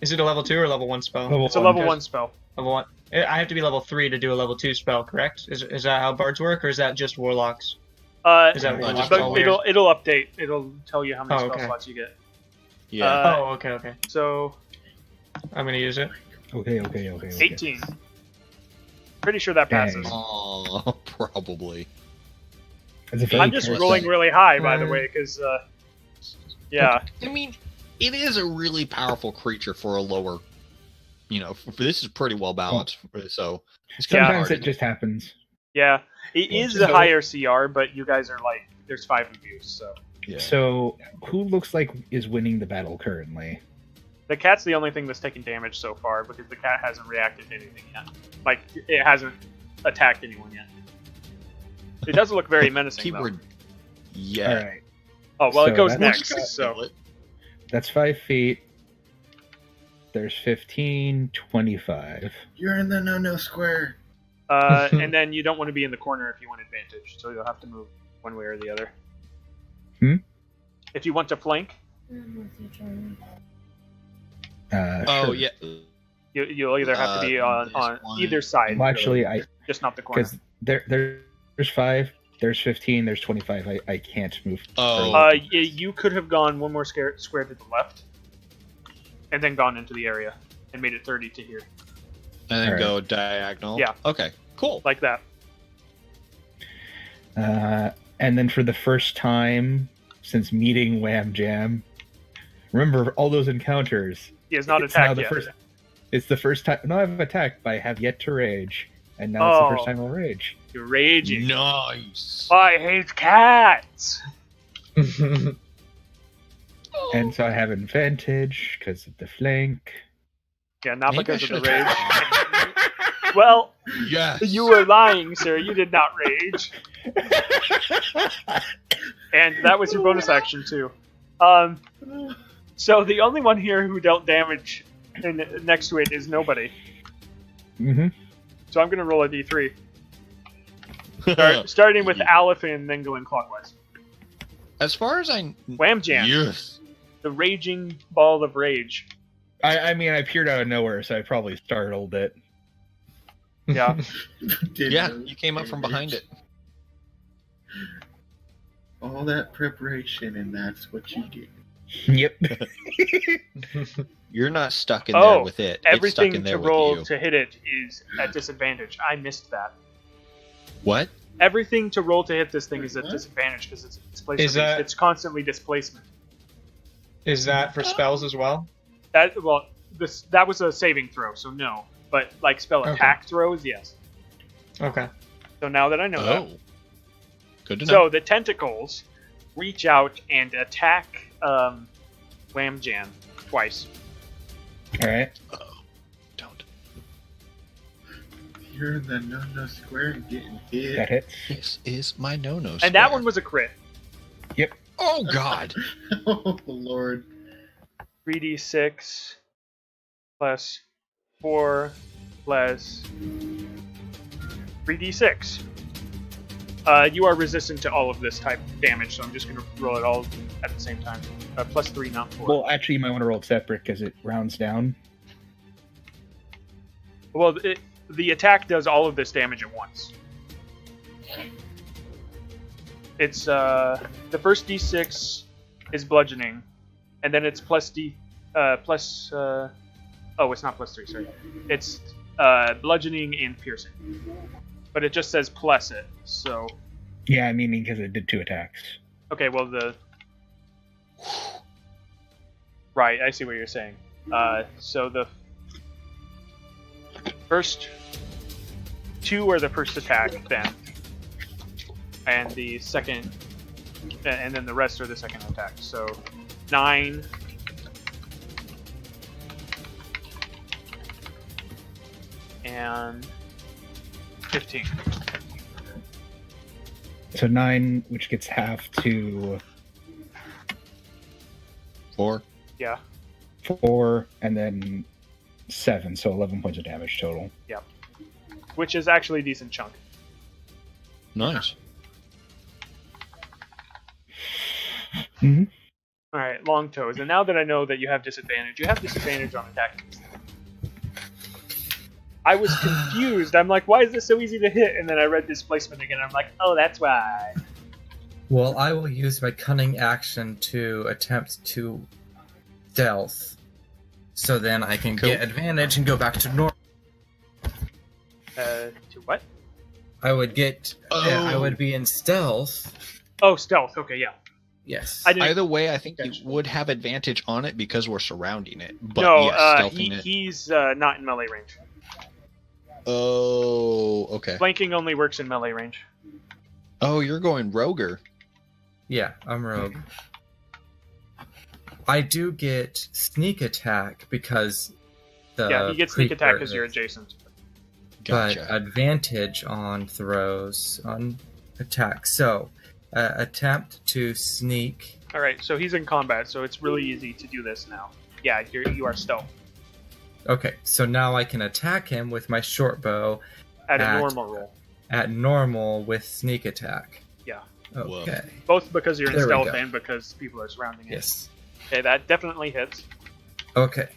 Speaker 5: Is it a level 2 or level 1 spell?
Speaker 2: Level
Speaker 1: It's a
Speaker 2: one.
Speaker 1: level 1 spell.
Speaker 5: Level 1. I have to be level 3 to do a level 2 spell, correct? Is that how bards work, or is that just warlocks? Is that
Speaker 3: just
Speaker 5: warlocks
Speaker 1: but
Speaker 5: all weird?
Speaker 1: it'll update. It'll tell you how many
Speaker 5: Oh,
Speaker 1: spell
Speaker 5: okay.
Speaker 1: slots you get.
Speaker 3: Yeah.
Speaker 5: Oh, okay.
Speaker 1: So
Speaker 5: I'm gonna use it.
Speaker 2: Okay.
Speaker 1: 18. Pretty sure that passes.
Speaker 2: Dang.
Speaker 3: Oh, probably.
Speaker 2: That's a very
Speaker 1: I'm just
Speaker 2: charismatic-
Speaker 1: rolling really high, by the way, because yeah.
Speaker 3: I mean, it is a really powerful creature for a lower. You know, this is pretty well balanced. So it's kind of
Speaker 2: Sometimes
Speaker 3: hard.
Speaker 2: it just happens.
Speaker 1: Yeah, it is
Speaker 2: So-
Speaker 1: a higher CR, but you guys are like, there's 5 of you, so.
Speaker 3: Yeah.
Speaker 2: So, who looks like is winning the battle currently?
Speaker 1: The cat's the only thing that's taken damage so far, because the cat hasn't reacted to anything yet. Like, it hasn't attacked anyone yet. It doesn't look very menacing,
Speaker 3: Keyword.
Speaker 1: though.
Speaker 3: Yeah.
Speaker 2: All right.
Speaker 1: Oh, well,
Speaker 2: So
Speaker 1: it goes
Speaker 2: that's-
Speaker 1: next, so.
Speaker 2: That's 5 feet. There's 15, 25.
Speaker 4: You're in the no square.
Speaker 1: And then you don't want to be in the corner if you want advantage, so you'll have to move one way or the other. If you want to flank,
Speaker 3: Oh
Speaker 2: Sure.
Speaker 3: yeah.
Speaker 1: you'll either have to be on
Speaker 3: this one.
Speaker 1: either side.
Speaker 2: Well, actually, I
Speaker 1: just not the corner.
Speaker 2: because there's 5, there's 15, there's 25. I can't move.
Speaker 3: Oh.
Speaker 1: You could have gone one more square to the left, and then gone into the area, and made it 30 to here,
Speaker 3: And then
Speaker 2: Alright.
Speaker 3: go diagonal.
Speaker 1: Yeah.
Speaker 3: Okay. Cool.
Speaker 1: like that.
Speaker 2: And then for the first time since meeting Wham Jam, remember all those encounters.
Speaker 1: He has not
Speaker 2: It's now
Speaker 1: attacked
Speaker 2: the
Speaker 1: yet.
Speaker 2: first. It's the first time. No, I've attacked, but I have yet to rage, and now it's the
Speaker 1: Oh.
Speaker 2: first time I'll rage.
Speaker 1: You're raging.
Speaker 3: Nice.
Speaker 1: I hate cats.
Speaker 2: And so I have advantage because of the flank.
Speaker 1: Yeah, not
Speaker 3: Maybe
Speaker 1: because
Speaker 3: I
Speaker 1: of the
Speaker 3: should-
Speaker 1: rage. Well,
Speaker 3: Yes.
Speaker 1: you were lying, sir. You did not rage. And that was your bonus action too. So the only one here who dealt damage next to it is nobody.
Speaker 2: Mm-hmm.
Speaker 1: So I'm gonna roll a d3, starting with Aleph and then going clockwise.
Speaker 3: As far as I.
Speaker 1: Wham Jam,
Speaker 3: Yes.
Speaker 1: the raging ball of rage.
Speaker 2: I mean, I appeared out of nowhere, so I probably startled it.
Speaker 1: Yeah.
Speaker 3: Yeah, you came up from behind it.
Speaker 4: All that preparation, and that's what you get.
Speaker 2: Yep.
Speaker 3: You're not stuck in
Speaker 1: Oh,
Speaker 3: there with it. It's stuck
Speaker 1: Everything
Speaker 3: in there
Speaker 1: to
Speaker 3: with
Speaker 1: roll
Speaker 3: you.
Speaker 1: to hit it is at disadvantage. I missed that.
Speaker 3: What?
Speaker 1: Everything to roll to hit this thing is at disadvantage because it's displacement.
Speaker 5: Is that-
Speaker 1: It's constantly displacement.
Speaker 5: Is that for spells as well?
Speaker 1: That was a saving throw, so no. But like spell
Speaker 5: Okay.
Speaker 1: attack throws, yes.
Speaker 5: Okay.
Speaker 1: So now that I know that,
Speaker 3: Oh. Good to know.
Speaker 1: so the tentacles reach out and attack Wham Jam twice.
Speaker 2: All right.
Speaker 3: Uh-oh. Don't.
Speaker 4: You're in the no square and getting hit.
Speaker 2: That hits.
Speaker 3: This is my no-no
Speaker 1: And that
Speaker 3: square.
Speaker 1: one was a crit.
Speaker 3: Oh, God.
Speaker 4: Oh Lord.
Speaker 1: 3d6 plus 4 plus 3d6. You are resistant to all of this type of damage, so I'm just going to roll it all at the same time. Plus 3, not 4.
Speaker 2: Well, actually, you might want to roll it separate because it rounds down.
Speaker 1: Well, the attack does all of this damage at once. It's the first d6 is bludgeoning, and then it's plus it's not plus 3. Sorry, it's bludgeoning and piercing, but it just says plus it. So
Speaker 2: Yeah, I mean because it did 2 attacks.
Speaker 1: okay, well right, I see what you're saying. So the first 2 are the first attack, then, and the second, and then the rest are the second attack. So 9, and 15.
Speaker 2: So 9, which gets half to
Speaker 3: 4.
Speaker 1: Yeah,
Speaker 2: 4, and then 7, so 11 points of damage total.
Speaker 1: which is actually a decent chunk.
Speaker 3: Nice.
Speaker 2: Mm-hmm.
Speaker 1: All right, long toes. And now that I know that you have disadvantage on attacking. I was confused. I'm like, why is this so easy to hit? And then I read displacement again. I'm like, oh, that's why.
Speaker 6: Well, I will use my cunning action to attempt to stealth. So then I can
Speaker 3: Cool.
Speaker 6: get advantage and go back to normal.
Speaker 1: To what?
Speaker 6: I would get.
Speaker 3: Oh.
Speaker 6: I would be in stealth.
Speaker 1: Oh, stealth. Okay, yeah.
Speaker 6: Yes.
Speaker 1: I didn't.
Speaker 3: Either way, I think you would have advantage on it because we're surrounding it. But
Speaker 1: no,
Speaker 3: yes, stealthing it.
Speaker 1: he's not in melee range.
Speaker 3: Oh, okay.
Speaker 1: Flanking only works in melee range.
Speaker 3: Oh, you're going Roger.
Speaker 6: Yeah, I'm rogue. I do get sneak attack because the
Speaker 1: Yeah, you get sneak attack
Speaker 6: creature
Speaker 1: because you're
Speaker 6: is-
Speaker 1: adjacent.
Speaker 3: Gotcha.
Speaker 6: But advantage on throws on attack. So, attempt to sneak.
Speaker 1: All right, so he's in combat, so it's really easy to do this now. Yeah, you are stealth
Speaker 6: Okay, so now I can attack him with my short bow
Speaker 1: at a
Speaker 6: At-
Speaker 1: normal roll.
Speaker 6: at normal with sneak attack.
Speaker 1: Yeah,
Speaker 6: Okay.
Speaker 1: both because you're in
Speaker 6: There we
Speaker 1: stealth
Speaker 6: go.
Speaker 1: and because people are surrounding you.
Speaker 6: Yes.
Speaker 1: Okay, that definitely hits.
Speaker 6: Okay.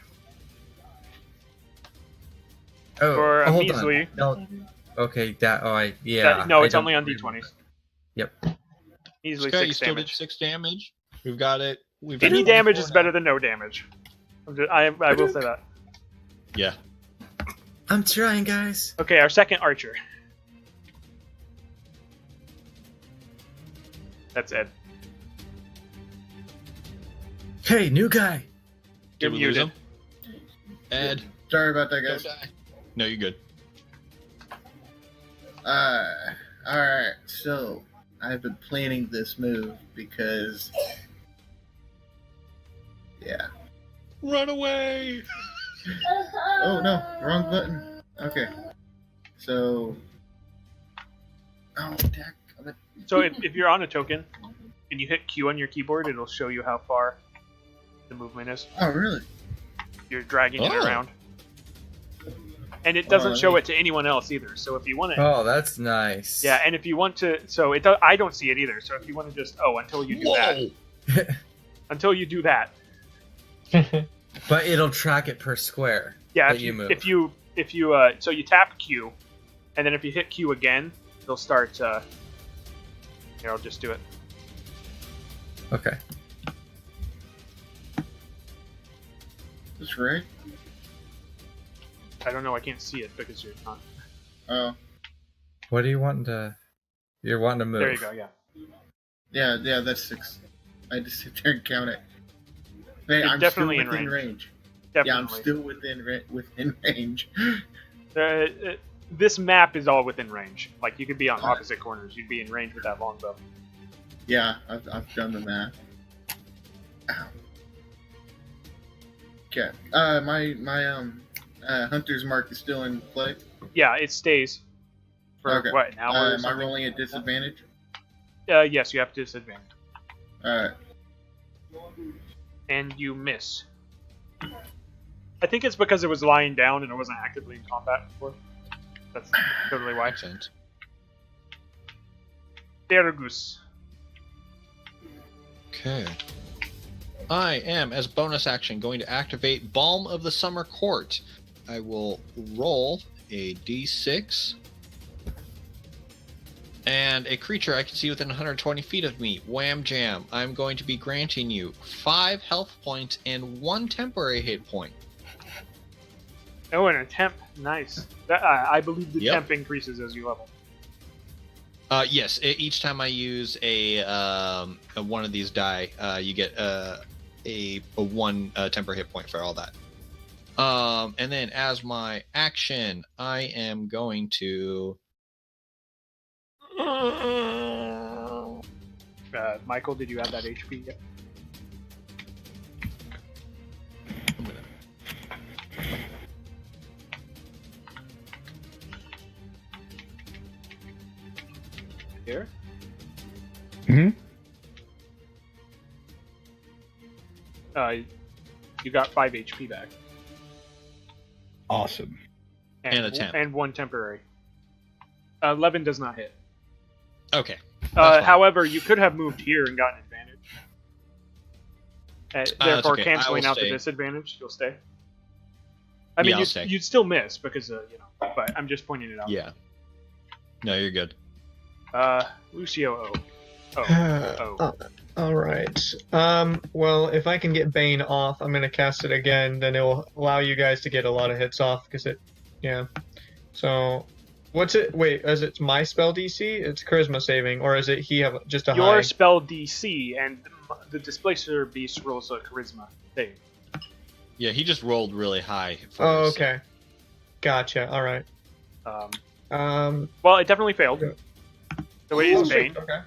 Speaker 6: Oh,
Speaker 1: For a
Speaker 6: hold
Speaker 1: measly-
Speaker 6: on. No. Okay, that. Oh, yeah.
Speaker 1: No,
Speaker 6: I
Speaker 1: it's
Speaker 6: don't
Speaker 1: only on
Speaker 6: remember.
Speaker 1: d20s.
Speaker 6: Yep.
Speaker 1: Easily
Speaker 3: Scott, you
Speaker 1: 6
Speaker 3: still did
Speaker 1: damage.
Speaker 3: 6 damage. We've got it. We've
Speaker 1: Any
Speaker 3: got it
Speaker 1: damage is
Speaker 3: before
Speaker 1: better
Speaker 3: now.
Speaker 1: than no damage. I will say that.
Speaker 3: Yeah.
Speaker 6: I'm trying, guys.
Speaker 1: Okay, our second archer. That's Ed.
Speaker 6: Hey, new guy.
Speaker 1: You're
Speaker 3: Did we lose
Speaker 1: muted.
Speaker 3: him? Ed,
Speaker 4: Sorry about that,
Speaker 3: don't
Speaker 4: guys.
Speaker 3: die. No, you're good.
Speaker 4: Alright, so I've been planning this move because. Yeah.
Speaker 3: Run away!
Speaker 4: Oh no, wrong button. Okay. So. Oh, Dak.
Speaker 1: So if you're on a token and you hit Q on your keyboard, it'll show you how far the movement is.
Speaker 4: Oh, really?
Speaker 1: You're dragging it
Speaker 3: Oh.
Speaker 1: around. And it doesn't
Speaker 4: Oh,
Speaker 1: show
Speaker 4: neat.
Speaker 1: it to anyone else either. So if you want to,
Speaker 6: Oh, that's nice.
Speaker 1: yeah, and if you want to, I don't see it either. So if you want to just, until you do that, until you do that,
Speaker 6: But it'll track it per square.
Speaker 1: yeah.
Speaker 6: that
Speaker 1: If
Speaker 6: you
Speaker 1: you,
Speaker 6: move.
Speaker 1: if you so you tap Q, and then if you hit Q again, it'll start. Here, I'll just do it.
Speaker 6: Okay.
Speaker 4: That's right.
Speaker 1: I don't know. I can't see it because you're not.
Speaker 4: Oh,
Speaker 6: What do you want to? You're wanting to move.
Speaker 1: There you go. Yeah.
Speaker 4: yeah, that's 6. I just sit there and count it. Hey,
Speaker 1: You're
Speaker 4: I'm
Speaker 1: definitely
Speaker 4: still
Speaker 1: in
Speaker 4: within
Speaker 1: range.
Speaker 4: range.
Speaker 1: Definitely.
Speaker 4: Yeah, I'm still within range.
Speaker 1: This map is all within range. Like you could be on opposite corners. You'd be in range with that longbow.
Speaker 4: Yeah, I've done the math. Ow. Okay. My hunter's mark is still in play.
Speaker 1: Yeah, it stays for
Speaker 4: Okay.
Speaker 1: what, an hour? or
Speaker 4: Am I
Speaker 1: something?
Speaker 4: rolling at disadvantage?
Speaker 1: Yes, you have disadvantage,
Speaker 4: Alright.
Speaker 1: and you miss. I think it's because it was lying down and it wasn't actively in combat before. That's totally why.
Speaker 3: Makes sense.
Speaker 1: Dergus.
Speaker 3: Okay. I am, as bonus action, going to activate Balm of the Summer Court. I will roll a d6. And a creature I can see within 120 feet of me. Wham jam. I'm going to be granting you 5 health points and 1 temporary hit point.
Speaker 1: Oh, and a temp. Nice. I believe the
Speaker 3: Yep.
Speaker 1: temp increases as you level.
Speaker 3: Yes, each time I use a one of these die, you get a 1 temporary hit point for all that. And then as my action, I am going to.
Speaker 1: Michael, did you have that HP yet? Here?
Speaker 2: Hmm.
Speaker 1: You got 5 HP back.
Speaker 2: Awesome.
Speaker 3: And a temp.
Speaker 1: And 1 temporary. 11 does not hit.
Speaker 3: Okay. That's fine.
Speaker 1: However, you could have moved here and gotten advantage.
Speaker 3: That's
Speaker 1: Therefore,
Speaker 3: okay. I
Speaker 1: canceling
Speaker 3: will
Speaker 1: out the
Speaker 3: stay.
Speaker 1: disadvantage, you'll stay. I mean,
Speaker 3: Yeah, I'll stay.
Speaker 1: you'd still miss because, but I'm just pointing it out.
Speaker 3: Yeah. No, you're good.
Speaker 1: Lucio O.
Speaker 5: All right. Well, if I can get Bane off, I'm gonna cast it again. Then it will allow you guys to get a lot of hits off because it, yeah. So, what's it? Wait, is it my spell DC? It's Charisma saving, or is it he have just a
Speaker 1: Your
Speaker 5: high?
Speaker 1: spell DC and the Displacer Beast rolls a Charisma save.
Speaker 3: Yeah, he just rolled really high. For
Speaker 5: Oh,
Speaker 3: his-
Speaker 5: okay. Gotcha. All right.
Speaker 1: Well, it definitely failed.
Speaker 5: Okay.
Speaker 1: So it is
Speaker 5: sweet,
Speaker 1: Bane.
Speaker 5: Okay.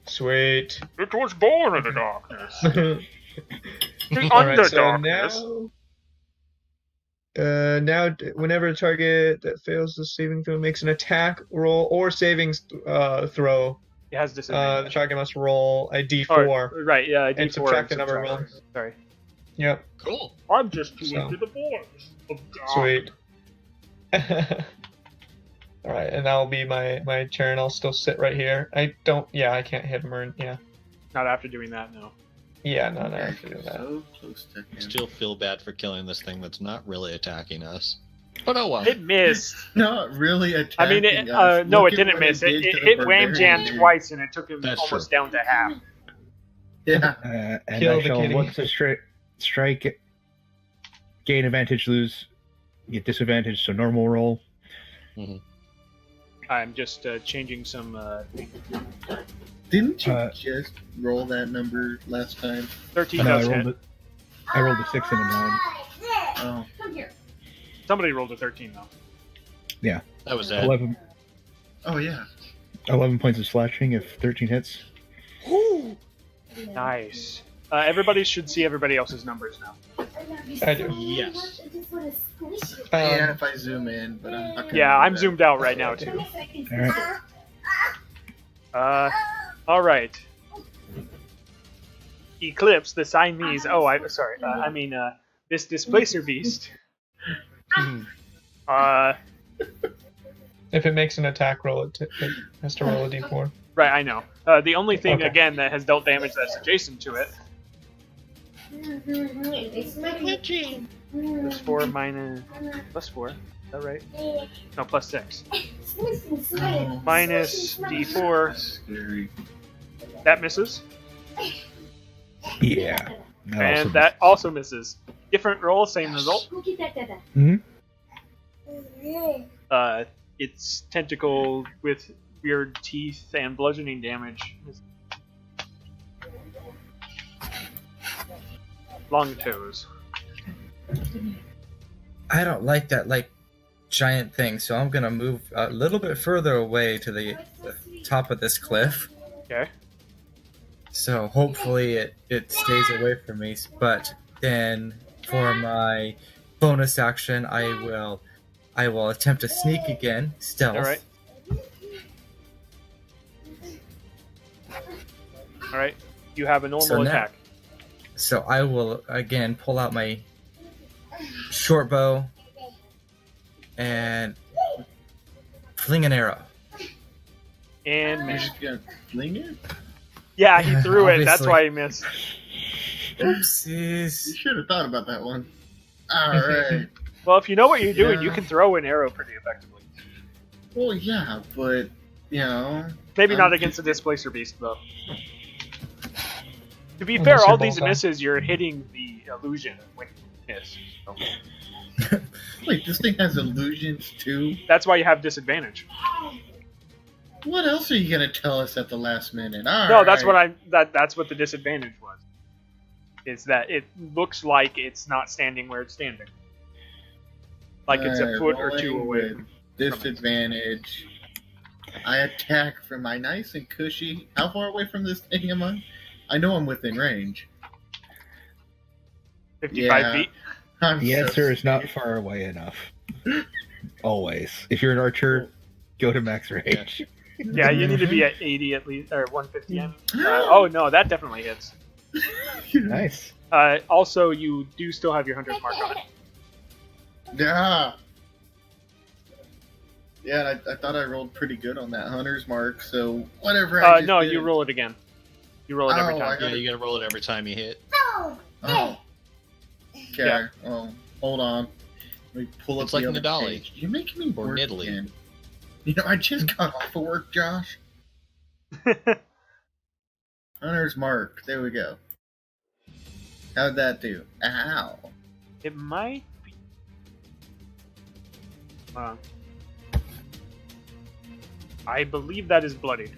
Speaker 5: Sweet.
Speaker 1: It was born in the darkness. The
Speaker 5: Alright, so
Speaker 1: Underdarkness.
Speaker 5: now whenever a target that fails the saving throw makes an attack roll or savings throw,
Speaker 1: It has
Speaker 5: the
Speaker 1: disadvantage.
Speaker 5: target must roll a d4
Speaker 1: Or, right, yeah,
Speaker 5: and
Speaker 1: D4
Speaker 5: subtract the number
Speaker 1: subtract.
Speaker 5: rolled.
Speaker 1: Sorry.
Speaker 5: Yep.
Speaker 3: Cool.
Speaker 1: I'm just too
Speaker 5: So-
Speaker 1: into the boys. of God.
Speaker 5: Sweet. Alright, and that'll be my turn. I'll still sit right here. I can't hit him or, yeah.
Speaker 1: Not after doing that, no.
Speaker 5: Yeah, no, I have to do that.
Speaker 4: So close to him.
Speaker 3: Still feel bad for killing this thing that's not really attacking us. But oh well.
Speaker 1: It missed.
Speaker 4: Not really attacking
Speaker 1: I mean, it,
Speaker 4: us.
Speaker 1: no,
Speaker 4: Look
Speaker 1: it
Speaker 4: at
Speaker 1: didn't
Speaker 4: what
Speaker 1: miss. It
Speaker 4: did to the
Speaker 1: hit Wham
Speaker 4: barbarian,
Speaker 1: Jam
Speaker 4: dude.
Speaker 1: twice, and it took him
Speaker 3: That's
Speaker 1: almost
Speaker 3: true.
Speaker 1: down to half.
Speaker 4: Yeah.
Speaker 2: And
Speaker 5: Kill
Speaker 2: I
Speaker 5: the
Speaker 2: shall
Speaker 5: kitty.
Speaker 2: look to strike, gain advantage, lose, get disadvantage, so normal roll.
Speaker 1: I'm just changing some
Speaker 4: Didn't you
Speaker 2: Uh,
Speaker 4: just roll that number last time?
Speaker 1: 13
Speaker 2: No,
Speaker 1: does hit.
Speaker 2: I rolled a 6 and a 9.
Speaker 4: Oh.
Speaker 1: Somebody rolled a 13 though.
Speaker 3: That was it.
Speaker 2: 11,
Speaker 4: Oh yeah.
Speaker 2: 11 points of slashing if 13 hits.
Speaker 1: Nice. Everybody should see everybody else's numbers now.
Speaker 5: I do.
Speaker 3: Yes.
Speaker 4: Yeah, if I zoom in, but I'm not gonna
Speaker 1: Yeah,
Speaker 4: do
Speaker 1: I'm
Speaker 4: that.
Speaker 1: zoomed out right now too. All right. Eclipse the Siamese. Oh, this displacer beast.
Speaker 5: If it makes an attack roll, it has to roll a d4.
Speaker 1: Right, I know. The only thing
Speaker 5: Okay.
Speaker 1: again that has dealt damage that's adjacent to it is 4 minus plus 4. Is that right? No, plus 6.
Speaker 4: Oh,
Speaker 1: Minus D4.
Speaker 4: scary.
Speaker 1: That misses,
Speaker 2: Yeah.
Speaker 1: and that also misses. Different roll, same result.
Speaker 2: Mhm.
Speaker 1: Its tentacle with weird teeth and bludgeoning damage. Long toes.
Speaker 6: I don't like that giant thing, so I'm gonna move a little bit further away to the top of this cliff.
Speaker 1: Okay.
Speaker 6: So hopefully it stays away from me. But then for my bonus action, I will attempt to sneak again, stealth.
Speaker 1: All right. All right. You have a normal
Speaker 6: So now-
Speaker 1: attack.
Speaker 6: So I will again pull out my short bow and fling an arrow.
Speaker 1: And
Speaker 4: You're
Speaker 1: miss.
Speaker 4: just gonna fling it?
Speaker 1: Yeah, he threw it. That's
Speaker 6: Obviously.
Speaker 1: why he missed.
Speaker 4: You
Speaker 6: Oopsies.
Speaker 4: should have thought about that one. Alright.
Speaker 1: Well, if you know what you're doing, you
Speaker 4: Yeah.
Speaker 1: can throw an arrow pretty effectively.
Speaker 4: Well, yeah, but, you know.
Speaker 1: Maybe not
Speaker 4: I'm
Speaker 1: against the displacer beast, though. To be
Speaker 5: Unless
Speaker 1: fair,
Speaker 5: you're
Speaker 1: all these
Speaker 5: both on.
Speaker 1: misses, you're hitting the illusion when you miss. So
Speaker 4: Wait, this thing has illusions too?
Speaker 1: that's why you have disadvantage.
Speaker 4: What else are you gonna tell us at the last minute?
Speaker 1: No, that's what that's what the disadvantage was. Is that it looks like it's not standing where it's standing. Like it's a
Speaker 4: Alright,
Speaker 1: foot or
Speaker 4: rolling
Speaker 1: two away.
Speaker 4: with Disadvantage. I attack from my nice and cushy. How far away from this thing am I? I know I'm within range.
Speaker 1: 55
Speaker 4: Yeah.
Speaker 1: feet.
Speaker 4: I'm
Speaker 2: The
Speaker 4: so
Speaker 2: answer is not
Speaker 4: scared.
Speaker 2: far away enough. Always. If you're an archer, go to max range.
Speaker 1: Yeah, you need to be at 80 at least, or 150. Oh no, that definitely hits.
Speaker 2: Nice.
Speaker 1: Also, you do still have your 100 mark on it.
Speaker 4: Yeah. Yeah, I thought I rolled pretty good on that hunter's mark, so whatever I just
Speaker 1: No,
Speaker 4: did.
Speaker 1: you roll it again. You roll it every
Speaker 4: Oh,
Speaker 1: time.
Speaker 3: Yeah, you gotta roll it every time you hit.
Speaker 4: Oh. Okay.
Speaker 1: Yeah.
Speaker 4: Oh, hold on. Let me pull up
Speaker 3: It's like
Speaker 4: the other
Speaker 3: Nadali.
Speaker 4: page. You're making me
Speaker 3: Or
Speaker 4: work
Speaker 3: Nidalee.
Speaker 4: again. You know, I just got off of work, Josh. Hunter's mark. There we go. How'd that do? Ow.
Speaker 1: It might be. I believe that is bloodied.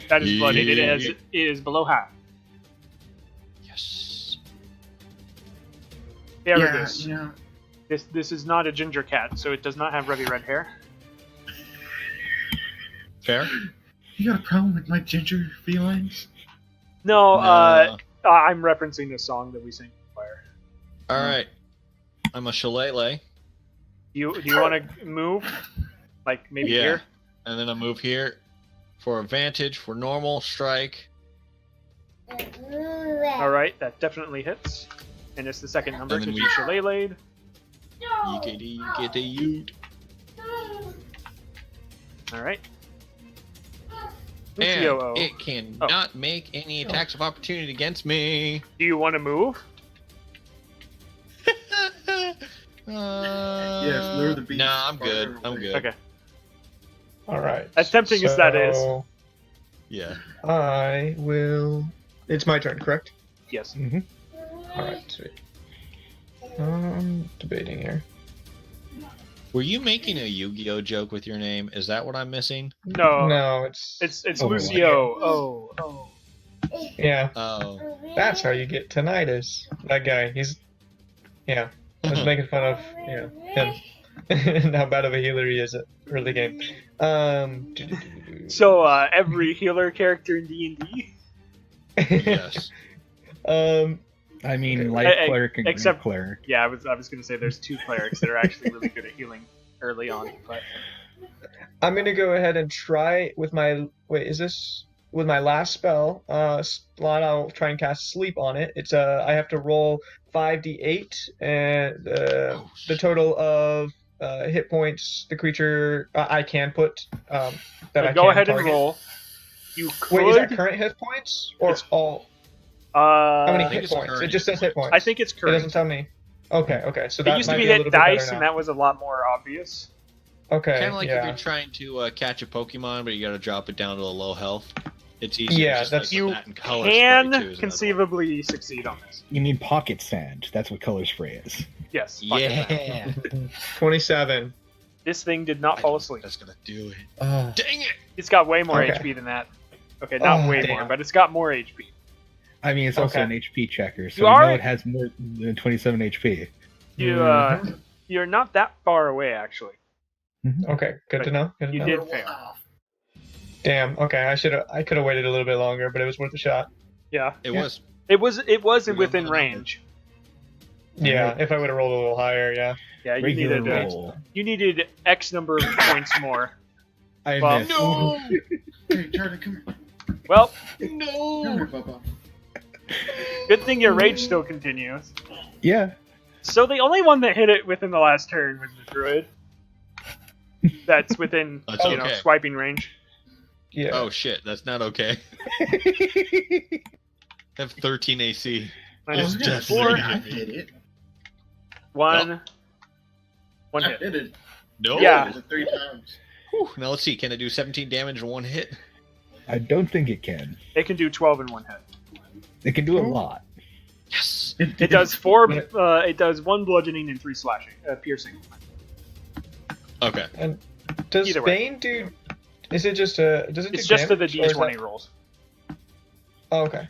Speaker 1: That is bloodied. It is below half.
Speaker 3: Yes.
Speaker 1: There
Speaker 4: yeah,
Speaker 1: it is.
Speaker 4: you know,
Speaker 1: This is not a ginger cat, so it does not have ruddy red hair.
Speaker 3: Fair.
Speaker 4: You got a problem with my ginger felines?
Speaker 1: No,
Speaker 3: No.
Speaker 1: I'm referencing the song that we sing in Fire.
Speaker 3: All right. I'm a shillelagh.
Speaker 1: Do you want to move? Like maybe
Speaker 3: Yeah.
Speaker 1: here?
Speaker 3: And then I move here for advantage for normal strike.
Speaker 1: All right, that definitely hits, and it's the second number
Speaker 3: And then
Speaker 1: because you shillelagh'd.
Speaker 3: Yeet.
Speaker 1: All right.
Speaker 3: And
Speaker 1: Lucio.
Speaker 3: it cannot make any attacks of opportunity against me.
Speaker 1: Do you want to move?
Speaker 4: Yes, lure the beast.
Speaker 3: Nah, I'm good.
Speaker 4: farther
Speaker 3: I'm
Speaker 4: away.
Speaker 3: good.
Speaker 1: Okay.
Speaker 5: All right.
Speaker 1: As tempting as that is.
Speaker 5: So,
Speaker 3: Yeah.
Speaker 5: I will. It's my turn, correct?
Speaker 1: Yes.
Speaker 5: All right. Sweet. I'm debating here.
Speaker 3: Were you making a Yu-Gi-Oh joke with your name? Is that what I'm missing?
Speaker 1: No.
Speaker 5: No, it's
Speaker 1: It's
Speaker 2: Oh,
Speaker 1: Lucio. Oh.
Speaker 5: yeah.
Speaker 3: Oh.
Speaker 5: That's how you get tinnitus. That guy. Yeah. I was making fun of him and how bad of a healer he is at early game.
Speaker 1: So every healer character in D&D,
Speaker 3: Yes.
Speaker 2: I mean,
Speaker 5: Okay.
Speaker 2: light cleric and green
Speaker 1: except-
Speaker 2: cleric.
Speaker 1: yeah, I was gonna say there's 2 clerics that are actually really good at healing early on, but
Speaker 5: I'm gonna go ahead and try with my with my last spell slot. I'll try and cast sleep on it. It's I have to roll 5d8 and the total of hit points the creature I can put that I
Speaker 1: go
Speaker 5: can
Speaker 1: ahead and
Speaker 5: target.
Speaker 1: roll. You could.
Speaker 5: Wait, is that current hit points or
Speaker 1: It's-
Speaker 5: all? How many
Speaker 3: I think
Speaker 5: hit
Speaker 3: it's
Speaker 5: points?
Speaker 3: current
Speaker 5: It just says hit points.
Speaker 1: I think it's
Speaker 5: It doesn't
Speaker 1: current.
Speaker 5: tell me. Okay. So that
Speaker 1: It used to
Speaker 5: might
Speaker 1: be
Speaker 5: be a
Speaker 1: hit
Speaker 5: little bit better
Speaker 1: dice,
Speaker 5: now.
Speaker 1: and that was a lot more obvious.
Speaker 5: Okay.
Speaker 3: Kind of like if
Speaker 5: yeah.
Speaker 3: you're trying to catch a Pokemon, but you got to drop it down to a low health. It's easier.
Speaker 5: Yeah,
Speaker 3: just
Speaker 5: that's-
Speaker 3: like
Speaker 1: You
Speaker 3: with that in color spray,
Speaker 1: can
Speaker 3: too, is another one.
Speaker 1: conceivably succeed on this.
Speaker 2: You mean pocket sand. That's what color spray is.
Speaker 1: Yes. fuck it.
Speaker 3: Yeah.
Speaker 5: 27.
Speaker 1: This thing did not fall asleep.
Speaker 3: That's gonna do it.
Speaker 6: Oh,
Speaker 3: Dang it!
Speaker 1: It's got way more
Speaker 5: Okay.
Speaker 1: HP than that. Okay, not
Speaker 5: Oh,
Speaker 1: way
Speaker 5: damn.
Speaker 1: more, but it's got more HP.
Speaker 2: I mean, it's also
Speaker 5: Okay.
Speaker 2: an HP checker, so
Speaker 1: You
Speaker 2: you
Speaker 1: are-
Speaker 2: know it has more than 27 HP.
Speaker 1: You're not that far away actually.
Speaker 5: Okay, good to know. Good to
Speaker 1: You
Speaker 5: know.
Speaker 1: did
Speaker 4: Roll
Speaker 1: fail.
Speaker 4: off.
Speaker 5: Damn. Okay, I could have waited a little bit longer, but it was worth a shot.
Speaker 1: Yeah.
Speaker 3: It
Speaker 2: Yeah.
Speaker 3: was.
Speaker 1: It was
Speaker 3: We're
Speaker 1: within
Speaker 3: going for the
Speaker 1: range.
Speaker 5: Yeah, if I would have rolled a little higher, yeah.
Speaker 1: Yeah, you
Speaker 2: Regular
Speaker 1: needed
Speaker 2: roll.
Speaker 1: you needed X number of points more.
Speaker 2: I
Speaker 1: Well,
Speaker 2: missed.
Speaker 3: No!
Speaker 4: Hey, Charlie, come here.
Speaker 1: Well,
Speaker 4: Come here,
Speaker 3: No!
Speaker 4: Bubba.
Speaker 1: good thing your rage still continues.
Speaker 2: Yeah.
Speaker 1: So the only one that hit it within the last turn was the druid. That's within
Speaker 3: That's okay.
Speaker 1: swiping range.
Speaker 5: Yeah.
Speaker 3: Oh shit, that's not okay. I have 13 AC.
Speaker 1: Minus
Speaker 3: Oh,
Speaker 1: two,
Speaker 3: yes.
Speaker 1: four,
Speaker 4: I did it.
Speaker 1: one
Speaker 4: I
Speaker 1: hit.
Speaker 4: did it.
Speaker 3: No.
Speaker 1: Yeah.
Speaker 4: I did it 3 times.
Speaker 3: Whew. Now let's see. Can it do 17 damage in one hit?
Speaker 2: I don't think it can.
Speaker 1: It can do 12 in one hit.
Speaker 2: It can do a lot.
Speaker 3: Yes.
Speaker 1: It does 4. It does 1 bludgeoning and 3 slashing, piercing.
Speaker 3: Okay.
Speaker 5: Does
Speaker 1: either way.
Speaker 5: Bane do? Is it just a? Does it
Speaker 1: It's
Speaker 5: do
Speaker 1: just to the
Speaker 5: damage, or is
Speaker 1: D20
Speaker 5: that-
Speaker 1: rolls.
Speaker 5: Oh, okay.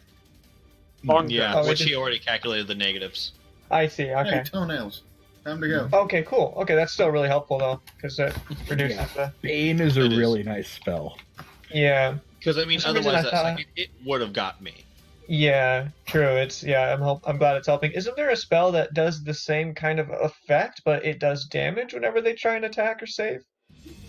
Speaker 1: Long
Speaker 3: Yeah,
Speaker 5: Oh, it
Speaker 3: which
Speaker 5: just-
Speaker 3: he already calculated the negatives.
Speaker 5: I see. Okay.
Speaker 4: Hey, toenails. Time to go.
Speaker 5: Okay. Cool. Okay, that's still really helpful though, because it reduces
Speaker 2: Yeah.
Speaker 5: the.
Speaker 2: Bane is a
Speaker 3: It is.
Speaker 2: really nice spell.
Speaker 5: Yeah.
Speaker 3: Because I mean,
Speaker 5: For some reason,
Speaker 3: otherwise
Speaker 5: I
Speaker 3: that
Speaker 5: thought-
Speaker 3: second hit would have got me.
Speaker 5: Yeah. True. It's I'm glad it's helping. Isn't there a spell that does the same kind of effect, but it does damage whenever they try and attack or save?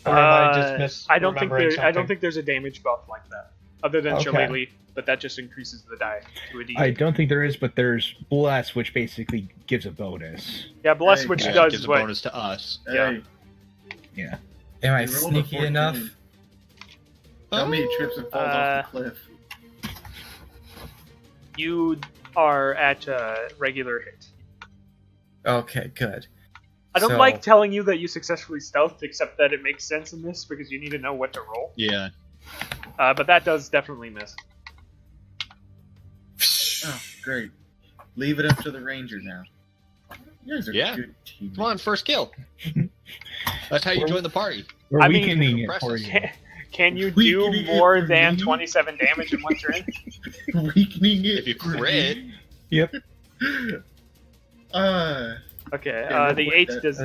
Speaker 5: Or am I just
Speaker 1: I don't think
Speaker 5: misremembering
Speaker 1: I don't
Speaker 5: something?
Speaker 1: think there's a damage buff like that, other than
Speaker 5: Okay.
Speaker 1: Shillelagh, but that just increases the die to a D.
Speaker 2: I don't think there is, but there's Bless, which basically gives a bonus.
Speaker 1: Yeah, Bless,
Speaker 4: Hey,
Speaker 1: which
Speaker 4: yeah,
Speaker 3: It
Speaker 1: does
Speaker 3: gives a
Speaker 1: what?
Speaker 3: bonus to us.
Speaker 4: Hey,
Speaker 1: Yeah.
Speaker 6: am I
Speaker 4: you rolled a
Speaker 6: sneaky
Speaker 4: 14.
Speaker 6: enough?
Speaker 4: Tell me he trips and falls off the cliff.
Speaker 1: You are at regular hit.
Speaker 6: Okay, good.
Speaker 1: I don't
Speaker 6: So-
Speaker 1: like telling you that you successfully stealthed, except that it makes sense in this because you need to know what to roll.
Speaker 3: Yeah.
Speaker 1: But that does definitely miss.
Speaker 4: Oh, great. Leave it up to the ranger now. You guys are
Speaker 3: Yeah.
Speaker 4: good team.
Speaker 3: Come on, first kill. That's how you join the party.
Speaker 2: We're
Speaker 1: I mean,
Speaker 2: weakening it
Speaker 3: impress
Speaker 2: for
Speaker 3: us.
Speaker 2: you.
Speaker 1: Can you
Speaker 4: We
Speaker 1: do
Speaker 4: can get
Speaker 1: more
Speaker 4: for
Speaker 1: than
Speaker 4: me.
Speaker 1: 27 damage in one turn?
Speaker 4: Weakening it.
Speaker 3: If you
Speaker 4: for
Speaker 3: crit,
Speaker 4: me.
Speaker 2: Yep.
Speaker 1: Okay,
Speaker 4: Yeah,
Speaker 1: the
Speaker 4: real
Speaker 1: 8
Speaker 4: quick,
Speaker 1: does...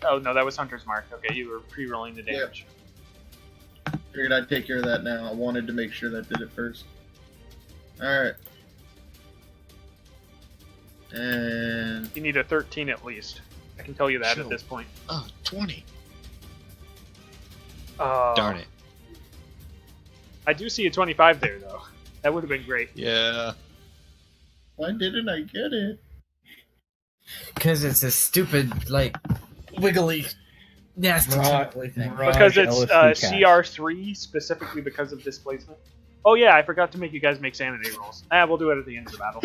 Speaker 1: Oh, no, that was Hunter's Mark. Okay, you were pre-rolling the damage.
Speaker 4: Figured I'd take care of that now. I wanted to make sure that did it first. Alright. And...
Speaker 1: You need a 13 at least. I can tell you that
Speaker 3: Sure.
Speaker 1: at this point.
Speaker 3: Oh, 20.
Speaker 1: Darn
Speaker 3: it.
Speaker 1: I do see a 25 there, though. That would have been great.
Speaker 3: Yeah.
Speaker 4: why didn't I get it?
Speaker 6: Because it's a stupid, like, wiggly, nasty tentacly thing.
Speaker 1: Because it's
Speaker 2: LSD cast.
Speaker 1: CR3, specifically because of displacement. Oh yeah, I forgot to make you guys make sanity rolls. We'll do it at the end of the battle.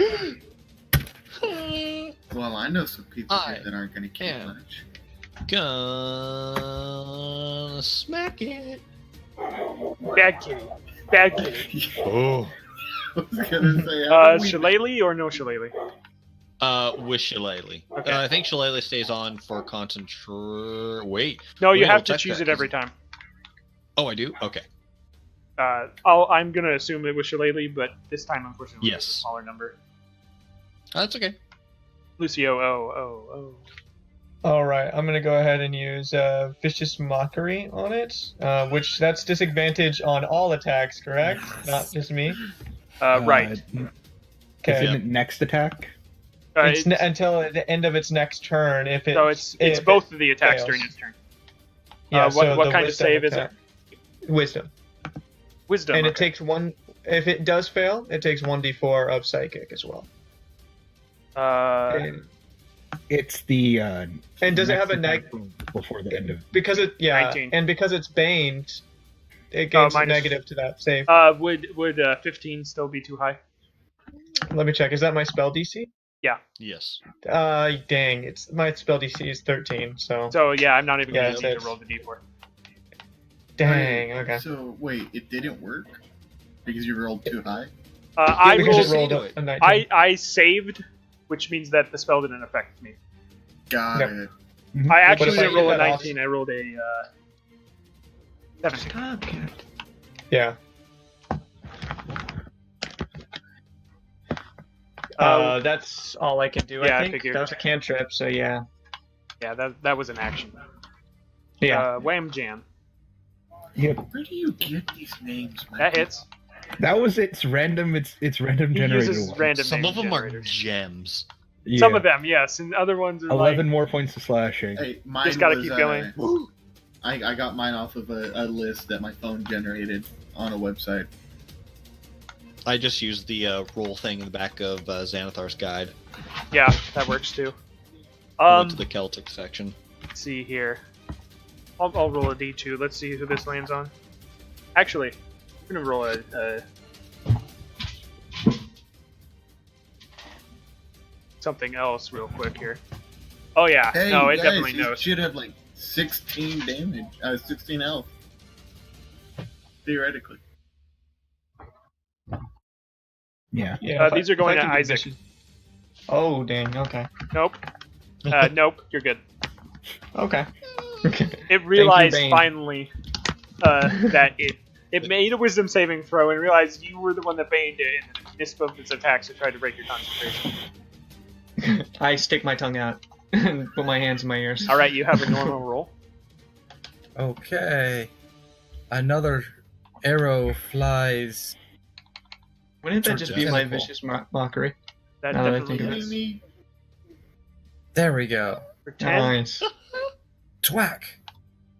Speaker 4: Well, I know some people
Speaker 3: I
Speaker 4: here that aren't going to keep
Speaker 3: am.
Speaker 4: much.
Speaker 3: Gonna smack it.
Speaker 1: Bad kitty. Bad kitty.
Speaker 3: Oh.
Speaker 4: I was going to say, how do we-
Speaker 1: Shillelagh or no Shillelagh?
Speaker 3: With Shillelagh.
Speaker 1: Okay.
Speaker 3: I think Shillelagh stays on for concentration. Wait.
Speaker 1: No, you
Speaker 3: Wait,
Speaker 1: have
Speaker 3: we'll
Speaker 1: to
Speaker 3: check
Speaker 1: choose
Speaker 3: that,
Speaker 1: it every
Speaker 3: 'cause-
Speaker 1: time.
Speaker 3: Oh, I do? Okay.
Speaker 1: I'm gonna assume it was Shillelagh, but this time, unfortunately, it's a
Speaker 3: Yes.
Speaker 1: smaller number.
Speaker 3: That's okay.
Speaker 1: Lucio, oh.
Speaker 5: Alright, I'm gonna go ahead and use Vicious Mockery on it, which that's disadvantage on all attacks, correct? Not just me?
Speaker 1: Right.
Speaker 5: Okay.
Speaker 2: Isn't it next attack?
Speaker 5: It's until the end of its next turn. If it,
Speaker 1: So it's
Speaker 5: if
Speaker 1: both of the attacks
Speaker 5: fails.
Speaker 1: during its turn.
Speaker 5: Yeah,
Speaker 1: what
Speaker 5: so the
Speaker 1: kind of
Speaker 5: wisdom
Speaker 1: save is
Speaker 5: attack. Wisdom.
Speaker 1: Wisdom.
Speaker 5: And it
Speaker 1: okay.
Speaker 5: takes one. If it does fail, it takes 1d4 of psychic as well. And,
Speaker 2: It's the.
Speaker 5: and does it
Speaker 2: next
Speaker 5: have a
Speaker 2: attack
Speaker 5: neg?
Speaker 2: before the end of?
Speaker 5: Because it
Speaker 1: 19.
Speaker 5: and because it's baned, it gains a
Speaker 1: minus-
Speaker 5: negative to that save.
Speaker 1: Would 15 still be too high?
Speaker 5: Let me check. Is that my spell DC?
Speaker 3: Yes.
Speaker 5: Dang, it's my spell DC is 13. So
Speaker 1: So yeah, I'm not even
Speaker 5: Yeah,
Speaker 1: gonna need to
Speaker 5: it's-
Speaker 1: roll the d4.
Speaker 5: dang.
Speaker 4: Wait,
Speaker 5: Okay.
Speaker 4: So, wait, it didn't work? Because you rolled too high?
Speaker 1: I
Speaker 5: because
Speaker 3: rolled-
Speaker 5: it rolled
Speaker 3: do it.
Speaker 5: a 19.
Speaker 1: I saved, which means that the spell didn't affect me.
Speaker 4: Got
Speaker 5: Yep.
Speaker 4: it.
Speaker 1: I actually
Speaker 5: if I
Speaker 1: didn't roll a
Speaker 5: hit that
Speaker 1: 19. I rolled a 17.
Speaker 5: Yeah. That's all I can do.
Speaker 1: yeah, I
Speaker 5: I think
Speaker 1: figured.
Speaker 5: that was a cantrip. So yeah.
Speaker 1: Yeah, that was an action.
Speaker 5: Yeah.
Speaker 1: Wham jam.
Speaker 2: Yep,
Speaker 4: Where do you get these names, man?
Speaker 1: That hits.
Speaker 2: that was its random. It's random
Speaker 1: He
Speaker 2: generator.
Speaker 1: uses
Speaker 2: one.
Speaker 1: random
Speaker 3: Some
Speaker 1: name
Speaker 3: of them are
Speaker 1: generators.
Speaker 3: gems.
Speaker 2: Yeah.
Speaker 1: Some of them, yes, and other ones are
Speaker 2: 11
Speaker 1: like.
Speaker 2: more points of slashing.
Speaker 4: Hey, mine
Speaker 1: Just gotta
Speaker 4: was,
Speaker 1: keep going.
Speaker 4: I got mine off of a list that my phone generated on a website.
Speaker 3: I just used the roll thing in the back of Xanathar's guide.
Speaker 1: Yeah, that works too.
Speaker 3: I went to the Celtic section.
Speaker 1: Let's see here. I'll roll a d2. Let's see who this lands on. Actually, I'm gonna roll a something else real quick here. Oh yeah,
Speaker 4: Hey,
Speaker 1: no, it
Speaker 4: guys,
Speaker 1: definitely
Speaker 4: he
Speaker 1: knows.
Speaker 4: should have like 16 damage, 16 health. Theoretically.
Speaker 2: Yeah.
Speaker 5: Yeah.
Speaker 1: These are going
Speaker 5: if I
Speaker 1: to
Speaker 5: can do
Speaker 1: Isaac.
Speaker 5: vicious- Oh dang. Okay.
Speaker 1: Nope. Nope. You're good.
Speaker 5: Okay.
Speaker 1: It realized
Speaker 5: Bane.
Speaker 1: finally that it made a wisdom saving throw and realized you were the one that baned it, and then it missed both its attacks to try to break your concentration.
Speaker 5: I stick my tongue out and put my hands in my ears.
Speaker 1: All right, you have a normal roll.
Speaker 6: Okay. Another arrow flies.
Speaker 5: Wouldn't that just be my
Speaker 6: Tentacle.
Speaker 5: vicious mockery?
Speaker 1: That
Speaker 5: Now that I
Speaker 1: definitely
Speaker 5: think of
Speaker 1: hits.
Speaker 4: Me?
Speaker 6: There we go.
Speaker 1: For 10,
Speaker 5: Nice.
Speaker 6: Twack.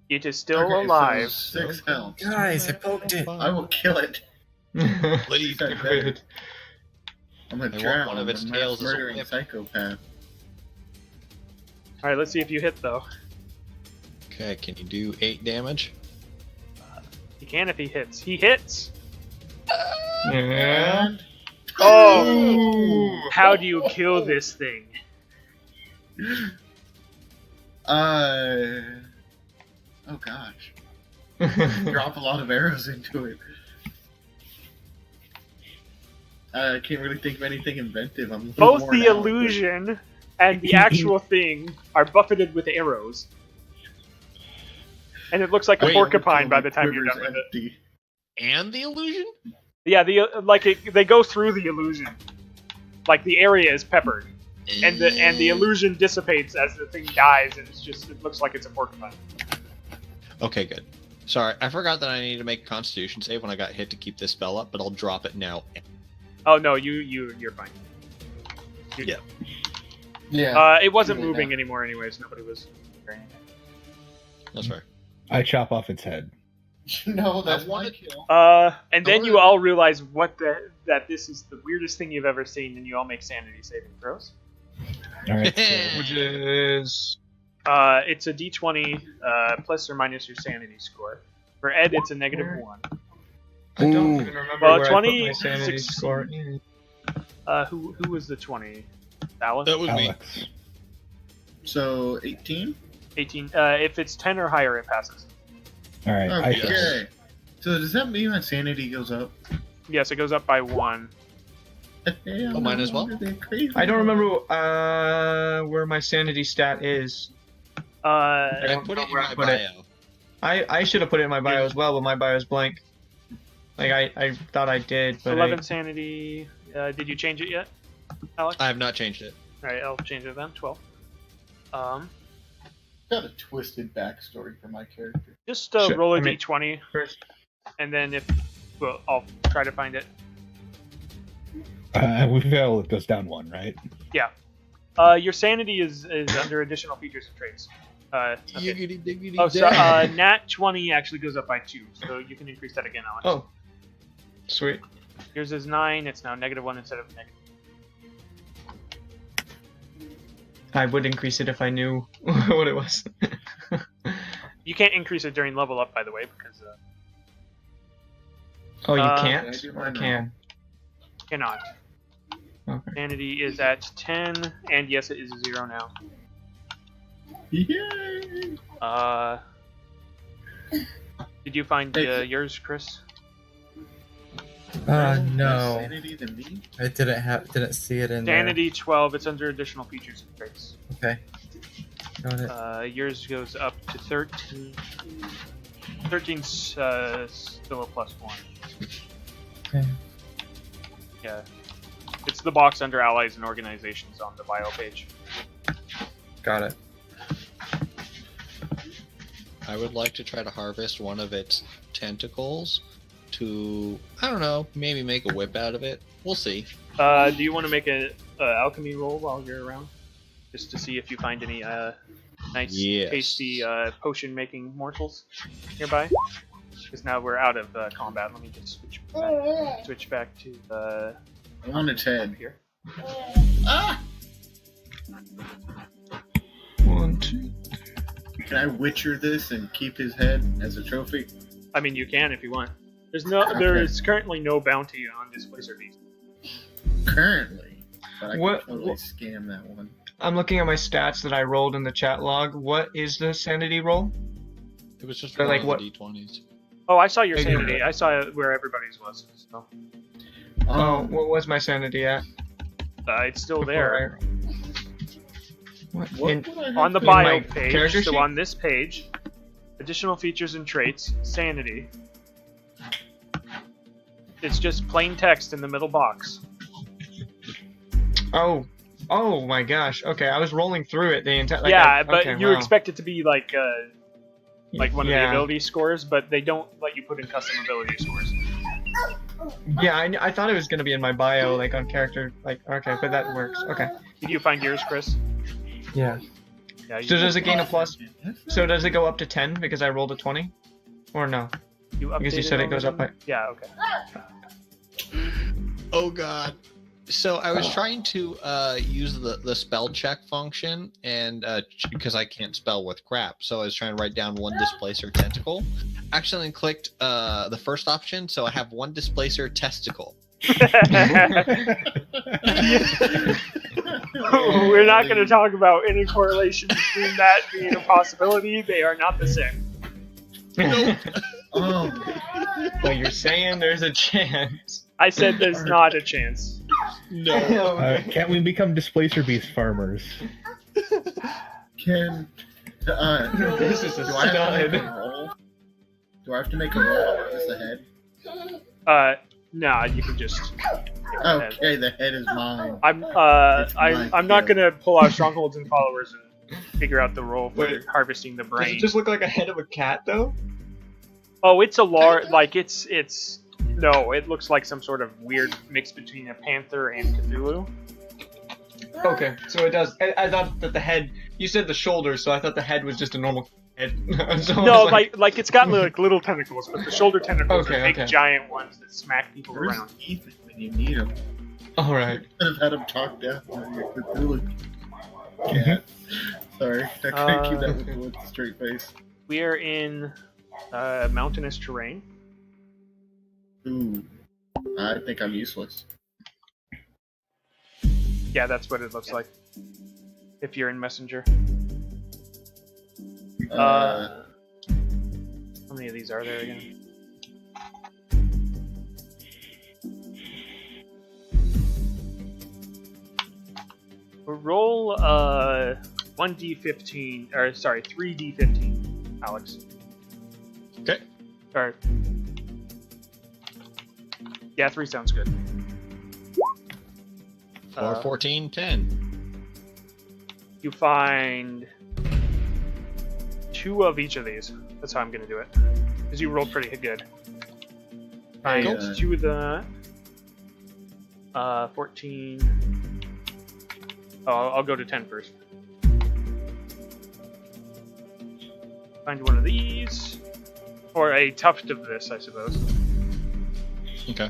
Speaker 1: it is still
Speaker 4: Okay, so
Speaker 1: alive.
Speaker 4: 6 health.
Speaker 6: Guys, I poked it.
Speaker 4: I will kill it.
Speaker 3: Please.
Speaker 5: Good.
Speaker 4: I'm a
Speaker 3: I want
Speaker 4: drow.
Speaker 3: one of
Speaker 4: I'm
Speaker 3: its
Speaker 4: a
Speaker 3: tails as a
Speaker 4: murdering
Speaker 3: whip.
Speaker 4: psychopath.
Speaker 1: All right, let's see if you hit though.
Speaker 3: Okay, can you do 8 damage?
Speaker 1: He can if he hits. He hits.
Speaker 5: Yeah.
Speaker 4: And...
Speaker 1: Oh! How do you kill this thing?
Speaker 4: Oh gosh. Drop a lot of arrows into it. I can't really think of anything inventive. I'm a little
Speaker 1: Both
Speaker 4: worn
Speaker 1: the
Speaker 4: out, but-
Speaker 1: illusion and the actual thing are buffeted with arrows. And it looks like a
Speaker 3: Wait,
Speaker 1: porcupine by the
Speaker 4: My
Speaker 1: time you're
Speaker 4: quiver's
Speaker 1: done with it.
Speaker 4: empty.
Speaker 3: And the illusion?
Speaker 1: Yeah, they go through the illusion. Like the area is peppered. and the illusion dissipates as the thing dies, and it looks like it's a porcupine.
Speaker 3: Okay, good. Sorry, I forgot that I needed to make a Constitution save when I got hit to keep this spell up, but I'll drop it now.
Speaker 1: Oh no, you're fine.
Speaker 3: Yeah.
Speaker 4: Yeah.
Speaker 1: It wasn't moving anymore, anyways. Nobody was.
Speaker 3: That's fair.
Speaker 2: I chop off its head.
Speaker 4: No, that's my kill.
Speaker 1: And then you all realize that this is the weirdest thing you've ever seen, and you all make sanity saving throws.
Speaker 2: All right.
Speaker 5: Which is
Speaker 1: It's a d20 plus or minus your sanity score. For Ed, it's a -1.
Speaker 5: I don't even remember
Speaker 1: Well,
Speaker 5: where
Speaker 1: 20,
Speaker 5: I put my sanity
Speaker 1: 16.
Speaker 5: score.
Speaker 1: Who was the 20? Alice?
Speaker 3: That was me.
Speaker 2: Alex.
Speaker 4: So 18.
Speaker 1: 18. If it's 10 or higher, it passes.
Speaker 2: All right. I
Speaker 4: Okay.
Speaker 2: failed.
Speaker 4: So does that mean my sanity goes up?
Speaker 1: Yes, it goes up by 1.
Speaker 4: Hey, I'm
Speaker 3: Oh, mine
Speaker 4: no
Speaker 3: as well?
Speaker 4: longer that crazy.
Speaker 5: I don't remember where my sanity stat is.
Speaker 3: I
Speaker 5: don't
Speaker 3: put
Speaker 5: know
Speaker 3: it in
Speaker 5: where I
Speaker 3: my
Speaker 5: put it.
Speaker 3: bio.
Speaker 5: I should have put it in my bio as well, but my bio is blank. Like I thought I did, but
Speaker 1: 11 sanity. Did you change it yet, Alex?
Speaker 3: I have not changed it.
Speaker 1: Alright, I'll change it then. 12.
Speaker 4: Got a twisted backstory for my character.
Speaker 1: Just
Speaker 5: Sure,
Speaker 1: roll a
Speaker 5: I mean-
Speaker 1: d20,
Speaker 5: first.
Speaker 1: and then I'll try to find it.
Speaker 2: We fail. It goes down 1, right?
Speaker 1: Your sanity is under additional features and traits. Okay.
Speaker 3: Yiggity diggity
Speaker 1: Oh, so
Speaker 3: dang.
Speaker 1: nat 20 actually goes up by 2, so you can increase that again, Alex.
Speaker 5: Oh, sweet.
Speaker 1: Yours is 9, it's now -1 instead of negative.
Speaker 5: I would increase it if I knew what it was.
Speaker 1: You can't increase it during level up, by the way, because
Speaker 5: Oh, you
Speaker 1: Uh,
Speaker 5: can't?
Speaker 4: I do
Speaker 5: Or
Speaker 4: mine
Speaker 5: can?
Speaker 1: cannot.
Speaker 5: Okay.
Speaker 1: Sanity is at 10, and yes, it is 0 now.
Speaker 4: Yay!
Speaker 1: Did you find
Speaker 4: Hey.
Speaker 1: yours, Chris?
Speaker 4: Less
Speaker 6: No.
Speaker 4: sanity than me?
Speaker 6: I didn't see it in
Speaker 1: Sanity 12, it's under additional features and traits.
Speaker 6: there. Okay. Got it.
Speaker 1: Yours goes up to 13. 13's still a +1.
Speaker 6: Okay.
Speaker 1: Yeah. It's the box under allies and organizations on the bio page.
Speaker 6: Got it.
Speaker 3: I would like to try to harvest one of its tentacles to, I don't know, maybe make a whip out of it. We'll see.
Speaker 1: Do you want to make a alchemy roll while you're around? Just to see if you find any nice,
Speaker 3: Yes.
Speaker 1: tasty potion-making morsels nearby? Because now we're out of combat. Let me just switch back to
Speaker 4: I want its head.
Speaker 1: here.
Speaker 4: Ah!
Speaker 5: 1, 2.
Speaker 4: Can I Witcher this and keep his head as a trophy?
Speaker 1: I mean, you can if you want. There is currently no bounty on Displacer Beast.
Speaker 4: Currently. But I
Speaker 5: What-
Speaker 4: can totally
Speaker 5: what-
Speaker 4: scam that one.
Speaker 5: I'm looking at my stats that I rolled in the chat log. What is the sanity roll?
Speaker 3: It was just
Speaker 5: But,
Speaker 3: one
Speaker 5: like,
Speaker 3: of
Speaker 5: what-
Speaker 3: the D20s.
Speaker 1: Oh, I saw your
Speaker 5: Maybe-
Speaker 1: sanity. I saw where everybody's was. So,
Speaker 5: Oh, what was my sanity at?
Speaker 1: it's still
Speaker 5: Before
Speaker 1: there.
Speaker 5: What?
Speaker 4: What
Speaker 5: In-
Speaker 4: would I have
Speaker 1: On the
Speaker 4: to-
Speaker 1: bio
Speaker 5: my
Speaker 1: page,
Speaker 5: character
Speaker 1: so
Speaker 5: sheet?
Speaker 1: on this page, additional features and traits, sanity. It's just plain text in the middle box.
Speaker 5: Oh my gosh. Okay, I was rolling through it the entire.
Speaker 1: Yeah, but
Speaker 5: okay,
Speaker 1: you
Speaker 5: wow.
Speaker 1: expect it to be like one of the
Speaker 5: Yeah.
Speaker 1: ability scores, but they don't let you put in custom ability scores.
Speaker 5: Yeah, I thought it was gonna be in my bio, like on character. Like, okay, but that works. Okay.
Speaker 1: Did you find yours, Chris?
Speaker 6: Yeah.
Speaker 1: Yeah,
Speaker 5: So does it gain a plus?
Speaker 4: Yes,
Speaker 5: So does it go up to 10 because I rolled a 20? Or no?
Speaker 1: you
Speaker 5: Because you
Speaker 1: updated
Speaker 5: said it
Speaker 1: all
Speaker 5: goes
Speaker 1: of
Speaker 5: up by.
Speaker 1: them? Yeah, okay.
Speaker 3: Oh god. So I was trying to use the spell check function, and because I can't spell with crap, so I was trying to write down one displacer tentacle. Accidentally clicked the first option, so I have one displacer testicle.
Speaker 1: We're not going to talk about any correlation between that being a possibility. They are not the same.
Speaker 3: Nope.
Speaker 4: Oh,
Speaker 5: Well, you're saying there's a chance.
Speaker 1: I said there's not a chance.
Speaker 3: No.
Speaker 2: Can't we become Displacer Beast farmers?
Speaker 4: can
Speaker 5: This is a
Speaker 4: do I have to make a
Speaker 5: stud.
Speaker 4: roll? Do I have to make a roll? Is this a head?
Speaker 1: Nah, you can just
Speaker 4: Okay, the head is mine.
Speaker 1: I'm not gonna pull out strongholds and followers and figure out the role for
Speaker 5: Wait.
Speaker 1: harvesting the
Speaker 5: Does
Speaker 1: brain.
Speaker 5: it just look like a head of a cat, though?
Speaker 1: Oh, it's a large, like it's no, it looks like some sort of weird mix between a panther and Cthulhu.
Speaker 5: Okay, so it does. I thought that the head. You said the shoulders, so I thought the head was just a normal head. So I
Speaker 1: No,
Speaker 5: was
Speaker 1: like it's got like little tentacles, but the shoulder tentacles
Speaker 5: Okay,
Speaker 1: are big
Speaker 5: okay.
Speaker 1: giant ones that smack people
Speaker 4: Where's
Speaker 1: around.
Speaker 4: Ethan when you need him?
Speaker 5: All right.
Speaker 4: I've had him talk down on your Cthulhu cat. Sorry, I couldn't keep that with a straight face.
Speaker 1: We are in mountainous terrain.
Speaker 4: Ooh, I think I'm useless.
Speaker 1: Yeah, that's what it looks like. If you're in Messenger. How many of these are there again? Roll 1d15, or sorry, 3d15, Alex.
Speaker 3: Okay.
Speaker 1: Or, yeah, 3 sounds good.
Speaker 3: 4, 14, 10.
Speaker 1: You find 2 of each of these. That's how I'm going to do it. Because you rolled pretty good. Find
Speaker 4: Cool.
Speaker 1: 2 of the 14. Oh, I'll go to 10 first. Find one of these. Or a tuft of this, I suppose.
Speaker 3: Okay.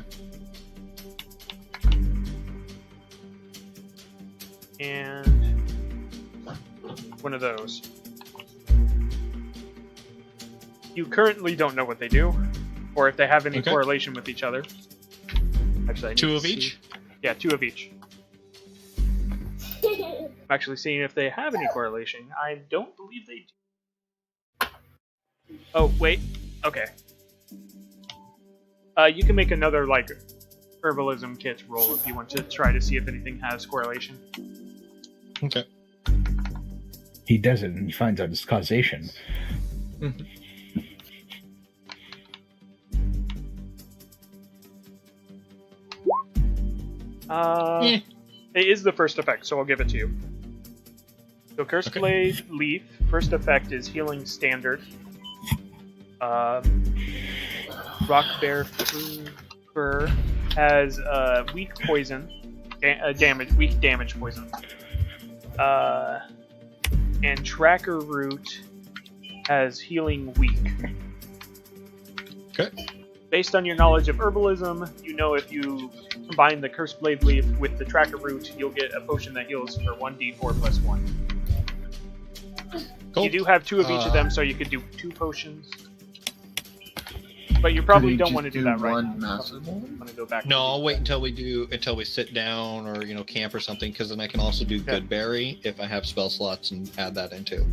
Speaker 1: And one of those. You currently don't know what they do, or if they have any
Speaker 3: Okay.
Speaker 1: correlation with each other. Actually, I need
Speaker 3: 2
Speaker 1: to
Speaker 3: of
Speaker 1: see.
Speaker 3: each?
Speaker 1: Yeah, 2 of each. I'm actually seeing if they have any correlation. I don't believe they do. Oh, wait. Okay. You can make another, like, herbalism kit roll if you want to try to see if anything has correlation.
Speaker 3: Okay.
Speaker 2: He does it and he finds out its causation.
Speaker 1: It is the first effect, so I'll give it to you. So Cursed
Speaker 3: Okay.
Speaker 1: Blade Leaf, first effect is healing standard. Rock Bear Fur has weak poison, weak damage poison. And Tracker Root has healing weak.
Speaker 3: Okay.
Speaker 1: Based on your knowledge of herbalism, you know if you combine the Cursed Blade Leaf with the Tracker Root, you'll get a potion that heals for 1d4 plus 1.
Speaker 3: Cool.
Speaker 1: You do have 2 of each of them, so you could do 2 potions. But you probably don't want to do that right
Speaker 4: one
Speaker 1: now.
Speaker 4: massive one?
Speaker 1: Want to go back?
Speaker 3: No,
Speaker 1: to
Speaker 3: I'll wait until we sit down or camp or something, because then I can also do Good Berry if I have spell slots and add that in too.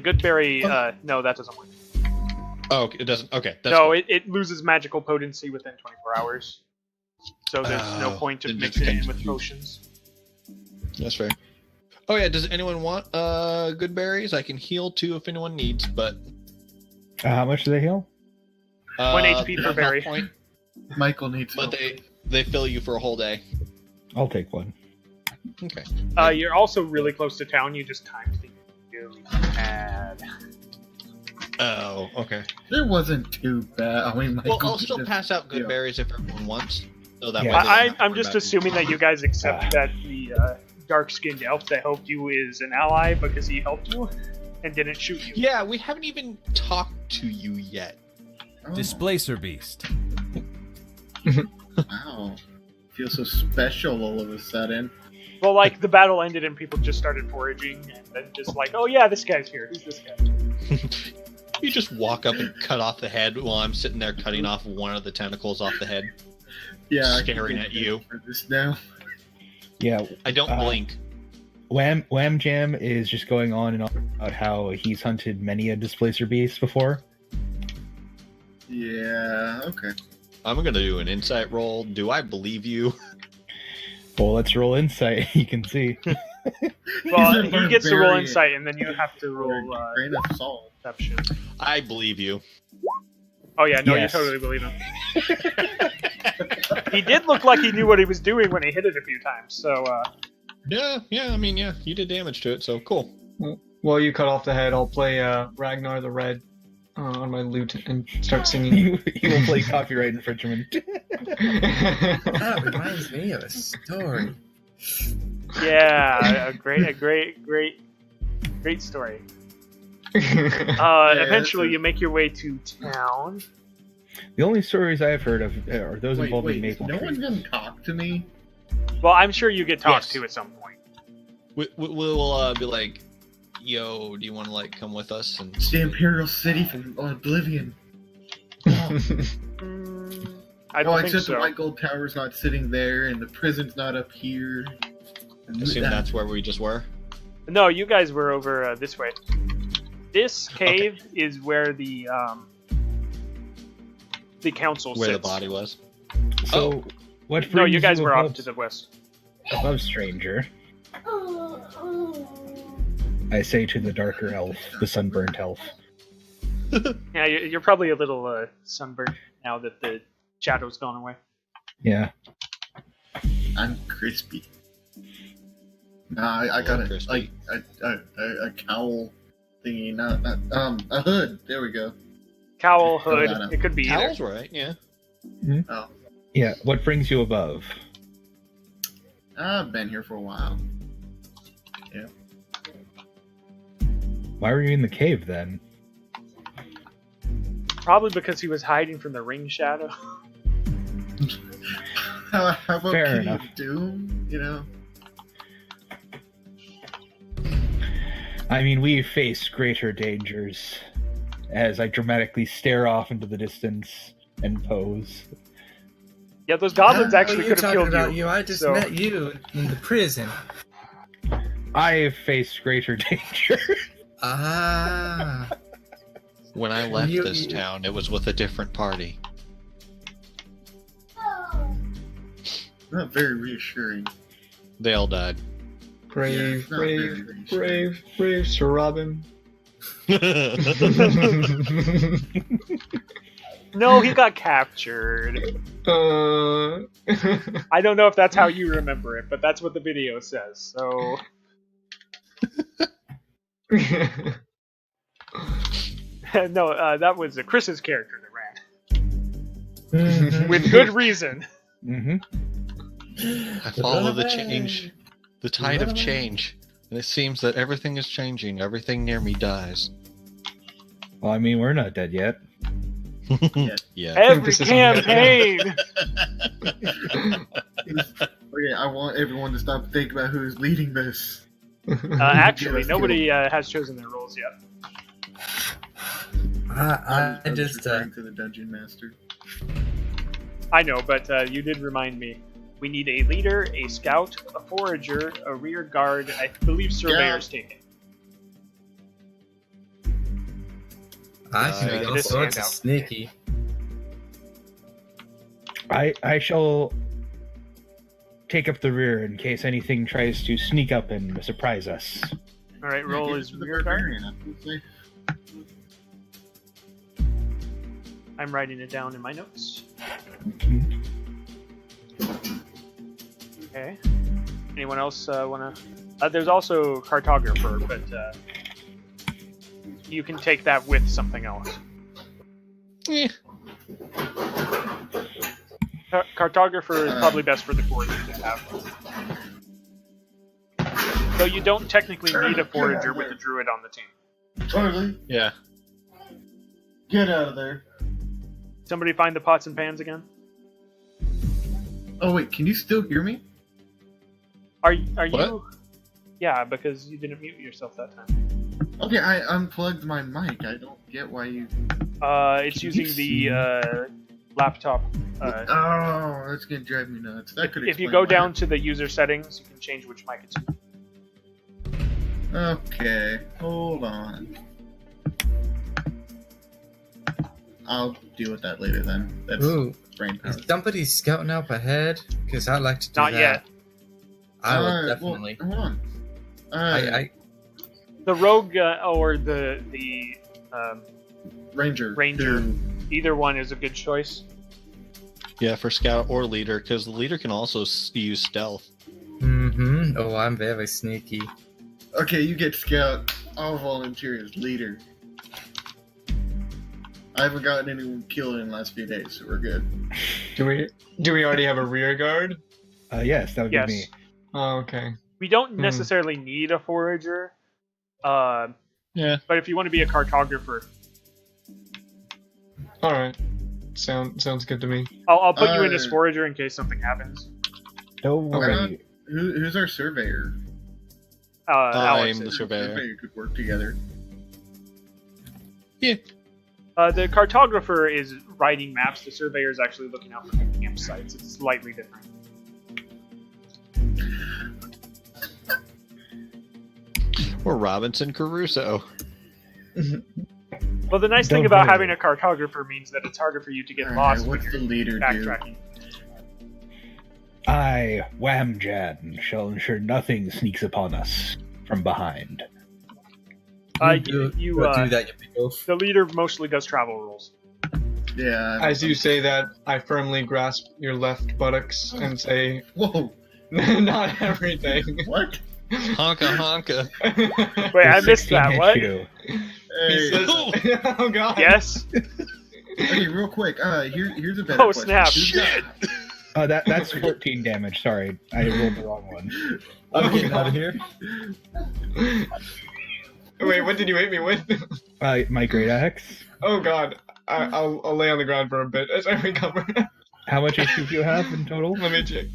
Speaker 1: Good Berry. No, that doesn't work.
Speaker 3: Oh, it doesn't. Okay. That's
Speaker 1: No,
Speaker 3: cool.
Speaker 1: it loses magical potency within 24 hours. So there's no
Speaker 3: Oh,
Speaker 1: point of
Speaker 3: it just
Speaker 1: mixing it in
Speaker 3: becomes
Speaker 1: with
Speaker 3: huge.
Speaker 1: potions.
Speaker 3: That's fair. Oh yeah, does anyone want good berries? I can heal too if anyone needs, but
Speaker 2: How much do they heal?
Speaker 1: 1 HP per
Speaker 3: health
Speaker 1: berry.
Speaker 3: point,
Speaker 4: Michael needs
Speaker 3: but
Speaker 4: help.
Speaker 3: they fill you for a whole day.
Speaker 2: I'll take one.
Speaker 3: Okay.
Speaker 1: You're also really close to town. You just timed things really bad.
Speaker 3: Oh, okay.
Speaker 4: It wasn't too bad. I mean, Michael
Speaker 3: Well, I'll still
Speaker 4: just-
Speaker 3: pass out good
Speaker 4: yeah.
Speaker 3: berries if everyone wants. So that
Speaker 2: Yeah.
Speaker 3: way they don't have to
Speaker 1: I'm
Speaker 3: worry
Speaker 1: just
Speaker 3: about it.
Speaker 1: assuming that you guys accept that the dark-skinned elf that helped you is an ally because he helped you and didn't shoot you.
Speaker 3: Yeah, we haven't even talked to you yet.
Speaker 4: Oh,
Speaker 7: Displacer Beast.
Speaker 4: wow. Feel so special all of a sudden.
Speaker 1: Well, like, the battle ended and people just started foraging and then just like, oh yeah, this guy's here. Who's this guy?
Speaker 3: You just walk up and cut off the head while I'm sitting there cutting off one of the tentacles off the head.
Speaker 4: Yeah, I can
Speaker 3: Staring
Speaker 4: get
Speaker 3: at you.
Speaker 4: for this now.
Speaker 2: Yeah,
Speaker 3: I don't blink.
Speaker 2: Wham Jam is just going on and on about how he's hunted many a displacer beast before.
Speaker 4: Yeah, okay.
Speaker 3: I'm gonna do an insight roll. Do I believe you?
Speaker 2: Well, let's roll insight. You can see.
Speaker 1: Well,
Speaker 4: He's a
Speaker 1: he gets to roll
Speaker 4: barbarian.
Speaker 1: insight and then you have to roll
Speaker 4: Grain of salt.
Speaker 1: perception.
Speaker 3: I believe you.
Speaker 1: Oh yeah, no,
Speaker 2: Yes.
Speaker 1: you totally believe him. He did look like he knew what he was doing when he hit it a few times. So
Speaker 3: Yeah, I mean, yeah, you did damage to it, so cool.
Speaker 5: While you cut off the head, I'll play Ragnar the Red on my lute and start singing.
Speaker 2: He will play copyright infringement.
Speaker 6: That reminds me of a story.
Speaker 1: yeah, a great story. Eventually, you make your way to town.
Speaker 2: The only stories I've heard of are those involving Maple
Speaker 4: no
Speaker 2: Tree.
Speaker 4: one's gonna talk to me.
Speaker 1: Well, I'm sure you get talked
Speaker 3: Yes.
Speaker 1: to at some point.
Speaker 3: We'll be like, yo, do you want to like come with us? And
Speaker 4: It's the Imperial City from Oblivion.
Speaker 1: I don't think
Speaker 4: except
Speaker 1: so.
Speaker 4: the White Gold Tower's not sitting there, and the prison's not up here. And
Speaker 3: assume that's where we just were.
Speaker 1: No, you guys were over this way. This cave is where the council
Speaker 3: Where
Speaker 1: sits.
Speaker 3: the body was.
Speaker 2: So, what
Speaker 1: No, you
Speaker 2: brings
Speaker 1: guys were off
Speaker 2: above,
Speaker 1: to the west.
Speaker 2: above stranger? I say to the darker elf, the sunburnt elf.
Speaker 1: Yeah, you're probably a little sunburned now that the shadow's gone away.
Speaker 2: Yeah.
Speaker 4: I'm crispy. Nah, I got a
Speaker 3: Crispy.
Speaker 4: a cowl thingy, not a hood. There we go.
Speaker 1: Cowl,
Speaker 4: Throw
Speaker 1: hood,
Speaker 4: that up.
Speaker 1: it could be either.
Speaker 3: Cowl's right, yeah.
Speaker 4: Oh,
Speaker 2: Yeah, what brings you above?
Speaker 4: I've been here for a while.
Speaker 2: Why were you in the cave then?
Speaker 1: Probably because he was hiding from the ring shadow.
Speaker 4: How about
Speaker 2: Fair
Speaker 4: King
Speaker 2: enough.
Speaker 4: of Doom? You know.
Speaker 2: I mean, we face greater dangers. As I dramatically stare off into the distance and pose.
Speaker 1: Yeah, those goblins
Speaker 6: What
Speaker 1: actually
Speaker 6: are you
Speaker 1: could have
Speaker 6: talking
Speaker 1: killed
Speaker 6: about
Speaker 1: you.
Speaker 6: I just
Speaker 1: so-
Speaker 6: met you in the prison.
Speaker 2: I have faced greater danger.
Speaker 6: Ah.
Speaker 3: When I left
Speaker 6: You-
Speaker 3: this
Speaker 6: you-
Speaker 3: town, it was with a different party.
Speaker 4: Not very reassuring.
Speaker 3: They all died.
Speaker 5: Brave,
Speaker 4: it's not very
Speaker 5: brave,
Speaker 4: reassuring.
Speaker 5: brave, Sir Robin.
Speaker 1: No, he got captured. I don't know if that's how you remember it, but that's what the video says. So no, that was Chris's character that ran with good reason.
Speaker 2: Mm-hmm.
Speaker 3: I follow the change, the tide of change, and it seems that everything is changing. Everything near me dies.
Speaker 2: Well, I mean, we're not dead yet.
Speaker 3: Yeah.
Speaker 1: Every
Speaker 5: Emphasis on
Speaker 1: campaign.
Speaker 4: Okay, I want everyone to stop and think about who's leading this.
Speaker 1: Actually,
Speaker 4: Yes,
Speaker 1: nobody has chosen their roles yet.
Speaker 6: I
Speaker 4: was
Speaker 6: just
Speaker 4: referring to the dungeon master.
Speaker 1: I know, but you did remind me. We need a leader, a scout, a forager, a rear guard. I believe surveyor's taken.
Speaker 6: I can be all
Speaker 1: this
Speaker 6: sorts of
Speaker 1: handout.
Speaker 6: sneaky.
Speaker 2: I shall take up the rear in case anything tries to sneak up and surprise us.
Speaker 1: All right, roll
Speaker 4: Yeah,
Speaker 1: is
Speaker 4: give it to the
Speaker 1: rear guard.
Speaker 4: barbarian, I would say.
Speaker 1: I'm writing it down in my notes. Okay. Anyone else want to? There's also cartographer, but you can take that with something else.
Speaker 3: Eh.
Speaker 1: Cartographer is probably best for the forager to have. Though you don't technically need a forager with a druid on the team.
Speaker 4: Charlie,
Speaker 3: Yeah.
Speaker 4: get out of there.
Speaker 1: Somebody find the pots and pans again.
Speaker 4: Oh wait, can you still hear me?
Speaker 1: Are
Speaker 3: What?
Speaker 1: you? Yeah, because you didn't mute yourself that time.
Speaker 4: Okay, I unplugged my mic. I don't get why you.
Speaker 1: It's
Speaker 4: Can
Speaker 1: using
Speaker 4: you
Speaker 1: the laptop.
Speaker 4: Oh, that's gonna drive me nuts. That could
Speaker 1: If you
Speaker 4: explain
Speaker 1: go
Speaker 4: why.
Speaker 1: down to the user settings, you can change which mic it's in.
Speaker 4: Okay, hold on. I'll deal with that later then. That's
Speaker 6: Ooh,
Speaker 4: brain power.
Speaker 6: is somebody scouting up ahead? Because I'd like to do
Speaker 1: Not
Speaker 6: that.
Speaker 1: yet.
Speaker 6: I will
Speaker 4: Well,
Speaker 6: definitely.
Speaker 4: hold on.
Speaker 6: I
Speaker 1: The rogue or the
Speaker 4: Ranger.
Speaker 1: Ranger.
Speaker 4: who-
Speaker 1: either one is a good choice.
Speaker 3: Yeah, for scout or leader, because the leader can also use stealth.
Speaker 6: Mm-hmm. Oh, I'm very sneaky.
Speaker 4: Okay, you get scout. I'll volunteer as leader. I haven't gotten anyone killed in the last few days, so we're good.
Speaker 5: Do we already have a rear guard?
Speaker 2: Yes, that would
Speaker 1: Yes.
Speaker 2: be me.
Speaker 5: Oh, okay.
Speaker 1: We don't necessarily need a forager.
Speaker 3: Yeah.
Speaker 1: But if you want to be a cartographer,
Speaker 5: All right. Sounds good to me.
Speaker 1: I'll put you in as forager in case something happens.
Speaker 2: Don't worry.
Speaker 4: Who's our surveyor?
Speaker 1: Alex
Speaker 3: I'm the
Speaker 1: is.
Speaker 3: surveyor.
Speaker 4: Could work together.
Speaker 3: Yeah.
Speaker 1: The cartographer is writing maps. The surveyor is actually looking out for campsites. It's slightly different.
Speaker 3: Or Robinson Crusoe.
Speaker 1: Well, the nice thing
Speaker 2: Don't
Speaker 1: about
Speaker 2: worry.
Speaker 1: having a cartographer means that it's harder for you to get
Speaker 4: Alright,
Speaker 1: lost when
Speaker 4: what's
Speaker 1: you're
Speaker 4: the leader do?
Speaker 1: backtracking.
Speaker 2: I, Whamjan, shall ensure nothing sneaks upon us from behind.
Speaker 1: You,
Speaker 6: do that, you big oaf.
Speaker 1: the leader mostly does travel rules.
Speaker 4: Yeah.
Speaker 5: As you say that, I firmly grasp your left buttocks and say,
Speaker 4: Whoa!
Speaker 5: "Not everything."
Speaker 4: What?
Speaker 3: Honka honka.
Speaker 1: Wait, I
Speaker 2: The
Speaker 1: missed
Speaker 2: 16
Speaker 1: that.
Speaker 2: hit
Speaker 1: What?
Speaker 2: you.
Speaker 5: He
Speaker 4: Hey,
Speaker 5: says, "Oh God."
Speaker 1: Yes.
Speaker 4: okay, real quick. Here's a better
Speaker 1: Oh
Speaker 4: question.
Speaker 1: snap!
Speaker 4: Who's got-
Speaker 2: That's 14 damage. Sorry, I rolled the wrong one.
Speaker 6: I'm getting out of here.
Speaker 5: Wait, what did you hit me with?
Speaker 2: My great axe.
Speaker 5: Oh God. I'll lay on the ground for a bit as I recover.
Speaker 2: How much HP do you have in total?
Speaker 5: Let me check.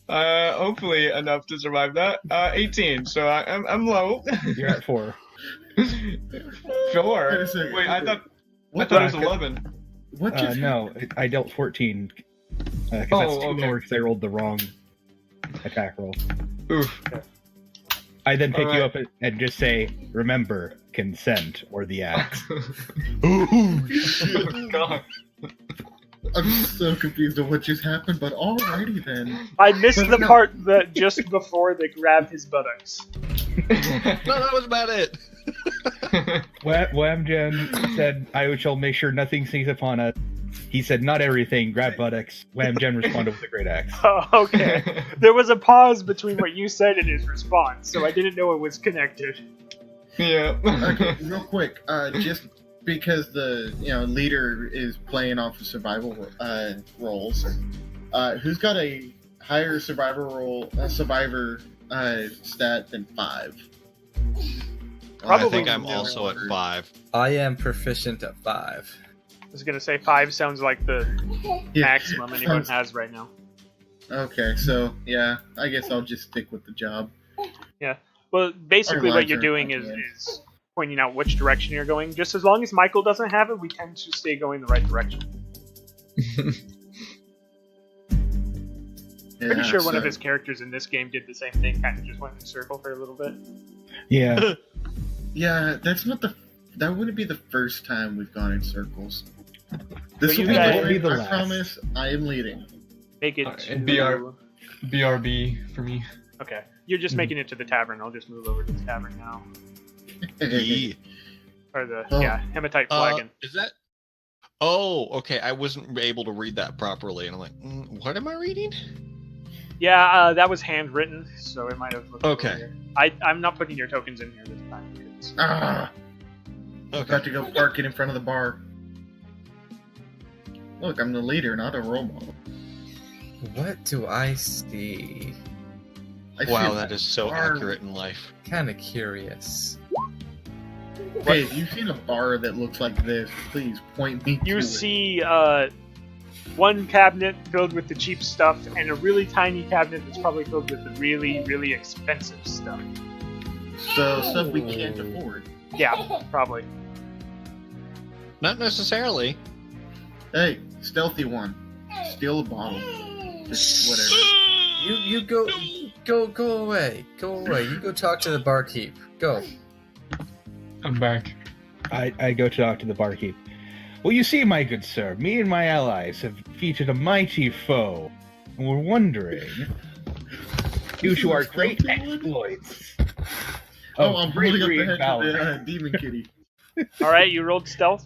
Speaker 5: Hopefully enough to survive that. 18. So I'm low.
Speaker 2: You're at 4.
Speaker 5: Sure.
Speaker 4: Wait a second.
Speaker 5: Wait, I thought
Speaker 4: What
Speaker 5: it was
Speaker 2: the-
Speaker 5: 11.
Speaker 4: What just
Speaker 2: No, I dealt 14. Because
Speaker 5: Oh,
Speaker 2: that's 2
Speaker 5: okay.
Speaker 2: more because I rolled the wrong attack roll.
Speaker 5: Oof.
Speaker 2: I then pick you
Speaker 5: Alright.
Speaker 2: up and just say, remember, consent, or the axe.
Speaker 5: Oh God.
Speaker 4: I'm so confused of what just happened, but alrighty then.
Speaker 1: I missed
Speaker 4: But
Speaker 1: the
Speaker 4: no.
Speaker 1: part that just before they grabbed his buttocks.
Speaker 3: No, that was about it.
Speaker 2: Whamjan said, I shall make sure nothing sneaks upon us. He said, not everything, grab buttocks. Whamjan responded with a great axe.
Speaker 1: Oh, okay. There was a pause between what you said and his response, so I didn't know it was connected.
Speaker 5: Yeah.
Speaker 4: Okay, real quick. Just because the leader is playing off of survival roles, who's got a higher survivor stat than 5?
Speaker 1: Probably
Speaker 3: I think I'm
Speaker 1: no.
Speaker 3: also at 5.
Speaker 6: I am proficient at 5.
Speaker 1: I was gonna say 5 sounds like the
Speaker 4: Yeah.
Speaker 1: maximum anyone has right now.
Speaker 4: Okay, so yeah, I guess I'll just stick with the job.
Speaker 1: Well, basically what you're
Speaker 4: Alright,
Speaker 1: doing
Speaker 4: yeah.
Speaker 1: is pointing out which direction you're going. Just as long as Michael doesn't have it, we tend to stay going the right direction. Pretty sure one of his characters in this game did the same thing, kind of just went in a circle for a little bit.
Speaker 2: Yeah.
Speaker 4: Yeah, that wouldn't be the first time we've gone in circles. This
Speaker 1: So
Speaker 4: will
Speaker 1: you
Speaker 4: be,
Speaker 1: guys-
Speaker 2: Won't be the
Speaker 4: I
Speaker 2: last.
Speaker 4: promise. I am leading.
Speaker 1: Make it
Speaker 5: Alright,
Speaker 1: to...
Speaker 5: and BRB for me.
Speaker 1: Okay. You're just making it to the tavern. I'll just move over to the tavern now.
Speaker 3: Yeah.
Speaker 1: Or the,
Speaker 4: Oh.
Speaker 1: Hematite flagon.
Speaker 3: Is that? Oh, okay. I wasn't able to read that properly, and I'm like, what am I reading?
Speaker 1: Yeah, that was handwritten, so it might have looked
Speaker 3: Okay.
Speaker 1: over here. I'm not putting your tokens in here this time. Because...
Speaker 4: Ah,
Speaker 3: Okay.
Speaker 4: about to go park it in front of the bar. Look, I'm the leader, not a role model.
Speaker 6: What do I see?
Speaker 4: I
Speaker 3: Wow,
Speaker 4: see
Speaker 3: that is so
Speaker 4: bar-
Speaker 3: accurate in life.
Speaker 6: Kind of curious.
Speaker 4: Hey, if you've seen a bar that looks like this, please point me to
Speaker 1: You
Speaker 4: it.
Speaker 1: see one cabinet filled with the cheap stuff, and a really tiny cabinet that's probably filled with the really, really expensive stuff.
Speaker 4: So, stuff we can't afford.
Speaker 1: Yeah, probably.
Speaker 3: Not necessarily.
Speaker 4: Hey, stealthy one. Steal a bottle. Just whatever.
Speaker 6: You go away. Go away. You go talk to the barkeep. Go.
Speaker 5: I'm back.
Speaker 2: I go to talk to the barkeep. Well, you see, my good sir, me and my allies have defeated a mighty foe, and we're wondering, due to our great exploits
Speaker 4: Oh,
Speaker 2: of
Speaker 4: I'm pulling up
Speaker 2: bravery
Speaker 4: the
Speaker 2: and
Speaker 4: head
Speaker 2: valor.
Speaker 4: of the demon kitty.
Speaker 1: Alright, you rolled stealth.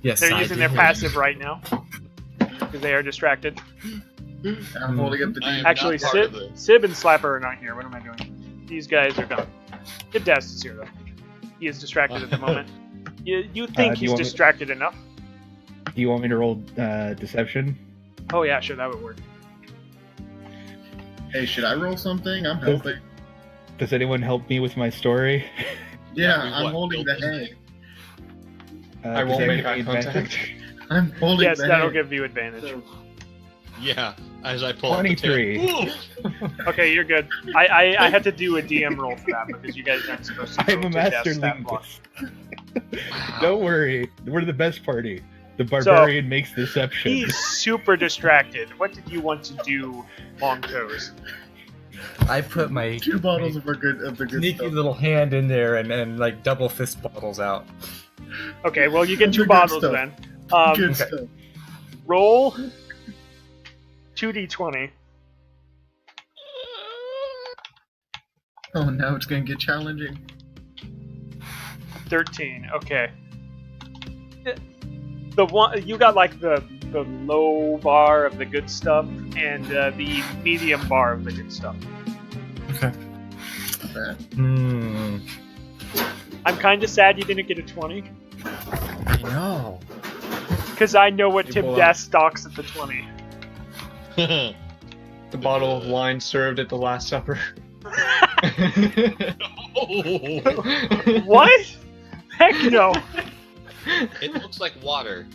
Speaker 6: Yes,
Speaker 1: They're
Speaker 6: I
Speaker 1: using their
Speaker 6: did.
Speaker 1: passive right now. because they are distracted.
Speaker 4: I'm holding up the
Speaker 3: I am
Speaker 4: DM.
Speaker 1: Actually,
Speaker 3: not part of it.
Speaker 1: Sib and Slapper are not here. What am I doing? These guys are gone. Dibdash is here though. He is distracted at the moment. You think
Speaker 2: do you
Speaker 1: he's
Speaker 2: want me-
Speaker 1: distracted enough?
Speaker 2: Do you want me to roll deception?
Speaker 1: Oh yeah, sure, that would work.
Speaker 4: Hey, should I roll something? I'm helping.
Speaker 2: Does anyone help me with my story?
Speaker 4: Yeah,
Speaker 3: What,
Speaker 4: I'm holding the
Speaker 3: build this
Speaker 4: hay.
Speaker 5: I
Speaker 2: does
Speaker 5: won't
Speaker 2: anyone
Speaker 5: make
Speaker 2: give
Speaker 5: eye
Speaker 2: me advantage?
Speaker 5: contact.
Speaker 4: I'm holding
Speaker 1: Yes,
Speaker 4: the
Speaker 1: that'll
Speaker 4: hay.
Speaker 1: give you advantage.
Speaker 4: So,
Speaker 3: Yeah, as I pull out the
Speaker 2: 23.
Speaker 3: tail.
Speaker 1: Okay, you're good. I had to do a DM roll for that because you guys aren't supposed to.
Speaker 2: I'm
Speaker 1: go
Speaker 2: a
Speaker 1: to
Speaker 2: master
Speaker 1: death that long.
Speaker 2: linguist.
Speaker 3: Wow.
Speaker 2: Don't worry, we're the best party. The barbarian makes deception.
Speaker 1: He's super distracted. What did you want to do, Long Toes?
Speaker 6: I put my
Speaker 4: 2 bottles of the good
Speaker 6: sneaky
Speaker 4: stuff.
Speaker 6: little hand in there and like double fist bottles out.
Speaker 1: Okay, well you get
Speaker 4: Good
Speaker 1: 2 bottles
Speaker 4: stuff.
Speaker 1: then.
Speaker 4: Good
Speaker 6: okay.
Speaker 4: stuff.
Speaker 1: Roll 2d20.
Speaker 4: Oh, now it's gonna get challenging.
Speaker 1: 13. Okay. The one you got like the low bar of the good stuff and the medium bar of the good stuff.
Speaker 4: Not bad.
Speaker 1: I'm kind of sad you didn't get a 20
Speaker 6: I know.
Speaker 1: because I know what
Speaker 5: You
Speaker 1: Tim
Speaker 5: pull
Speaker 1: Das stocks at the 20.
Speaker 5: The bottle of wine served at the Last Supper.
Speaker 1: What? Heck no.
Speaker 3: It looks like water.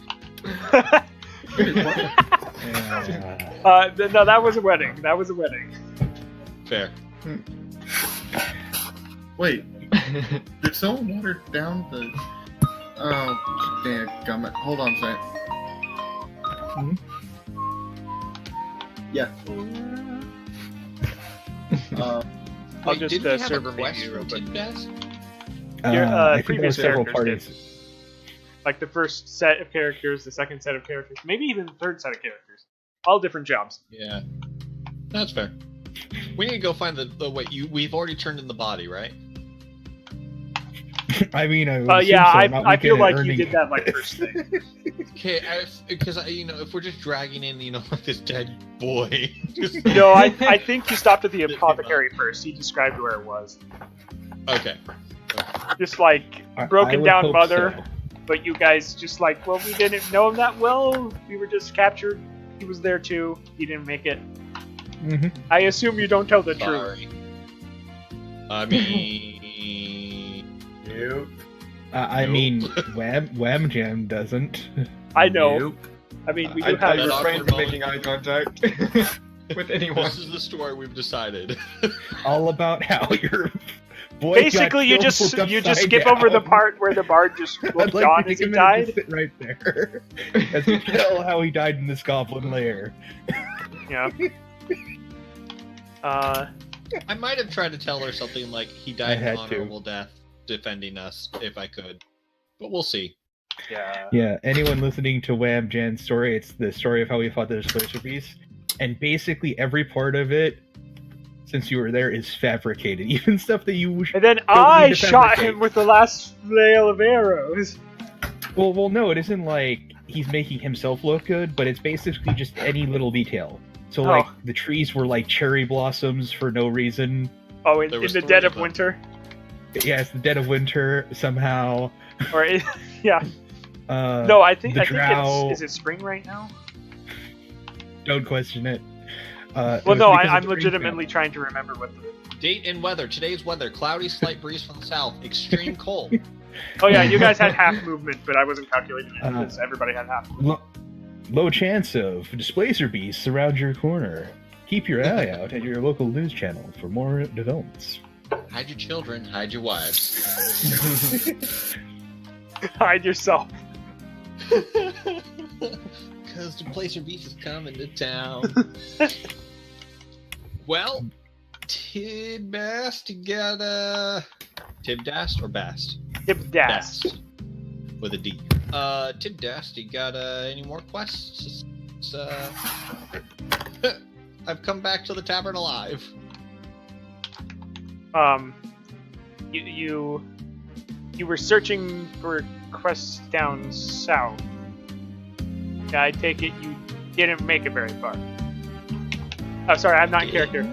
Speaker 4: Wait, what?
Speaker 1: No, that was a wedding. That was a wedding.
Speaker 3: Fair.
Speaker 4: Wait, did someone water down the... Oh, damn gummit. Hold on a second. Yeah.
Speaker 1: I'll
Speaker 3: Wait,
Speaker 1: just
Speaker 3: did we have
Speaker 1: server
Speaker 3: a
Speaker 1: menu
Speaker 3: quest
Speaker 1: real
Speaker 3: from
Speaker 1: quick.
Speaker 3: Tim Das?
Speaker 1: Your,
Speaker 2: I think
Speaker 1: previous
Speaker 2: there were several
Speaker 1: characters
Speaker 2: parties.
Speaker 1: Like the first set of characters, the second set of characters, maybe even the third set of characters. All different jobs.
Speaker 3: Yeah. That's fair. We need to go find the wait, we've already turned in the body, right?
Speaker 2: I mean, I would
Speaker 1: Yeah,
Speaker 2: assume so, not
Speaker 1: I feel
Speaker 2: weekend
Speaker 1: like you
Speaker 2: earning-
Speaker 1: did that like first thing.
Speaker 3: Okay, because if we're just dragging in, like this dead boy. just-
Speaker 1: No, I think you stopped at the apothecary first. He described where it was.
Speaker 3: Okay.
Speaker 1: Just like
Speaker 2: I
Speaker 1: broken
Speaker 2: would
Speaker 1: down
Speaker 2: hope
Speaker 1: mother,
Speaker 2: so.
Speaker 1: but you guys just like, well, we didn't know him that well. We were just captured. He was there too. He didn't make it.
Speaker 2: Mhm.
Speaker 1: I assume you don't tell the truth.
Speaker 3: Sorry. I mean,
Speaker 4: Nope.
Speaker 2: I
Speaker 3: Nope.
Speaker 2: mean, Wham Jam doesn't.
Speaker 1: I know.
Speaker 6: Nope.
Speaker 1: I mean, we
Speaker 5: I
Speaker 1: do have.
Speaker 3: that
Speaker 5: refrain
Speaker 3: awkward
Speaker 5: from making eye contact with anyone.
Speaker 3: this is the story we've decided.
Speaker 2: All about how your boy
Speaker 1: Basically, you
Speaker 2: got
Speaker 1: just
Speaker 2: killed
Speaker 1: skip over the part where the bard just
Speaker 2: I'd
Speaker 1: looked
Speaker 2: like
Speaker 1: on
Speaker 2: to
Speaker 1: as
Speaker 2: take
Speaker 1: he
Speaker 2: a minute to
Speaker 1: died.
Speaker 2: sit right there as we tell how he died in this goblin lair.
Speaker 1: Yeah.
Speaker 3: I might have tried to tell her something like he
Speaker 2: I
Speaker 3: died
Speaker 2: had
Speaker 3: an
Speaker 2: to.
Speaker 3: honorable death defending us, if I could. But we'll see.
Speaker 1: Yeah.
Speaker 2: Yeah, anyone listening to Wham Jan's story, it's the story of how we fought the Displacer Beast. And basically every part of it, since you were there, is fabricated. Even stuff that you...
Speaker 1: And then
Speaker 2: need
Speaker 1: I
Speaker 2: to
Speaker 1: shot
Speaker 2: fabricate.
Speaker 1: him with the last flail of arrows.
Speaker 2: Well, no, it isn't like he's making himself look good, but it's basically just any little detail. So, like,
Speaker 1: Oh.
Speaker 2: the trees were like cherry blossoms for no reason.
Speaker 1: Oh, in
Speaker 3: There
Speaker 1: the
Speaker 3: was
Speaker 1: dead
Speaker 3: three
Speaker 1: of
Speaker 3: of them.
Speaker 1: winter.
Speaker 2: Yeah, it's the dead of winter somehow.
Speaker 1: Or yeah.
Speaker 2: No,
Speaker 1: No, I think
Speaker 2: the
Speaker 1: it's
Speaker 2: drow-
Speaker 1: is it spring right now?
Speaker 2: don't question it.
Speaker 1: Well,
Speaker 2: It was
Speaker 1: no,
Speaker 2: because of
Speaker 1: I'm
Speaker 2: the rain
Speaker 1: legitimately trying to remember what the.
Speaker 3: Date and weather. Today's weather. Cloudy, slight breeze from the south. Extreme cold.
Speaker 1: Oh yeah, you guys had half movement, but I wasn't calculating it
Speaker 2: Uh-huh.
Speaker 1: because everybody had half.
Speaker 2: Low chance of displacer beasts around your corner. Keep your eye out at your local news channel for more developments.
Speaker 3: Hide your children. Hide your wives.
Speaker 1: Hide yourself.
Speaker 3: Because the Placer Beast is coming to town. Well, Tibast, you got Tibdast or Bast?
Speaker 1: Hip das.
Speaker 3: Bast. With a D. Tibdast, you got any more quests? I've come back to the tavern alive.
Speaker 1: You were searching for quests down south. Yeah, I take it you didn't make it very far. Oh, sorry, I'm not in character.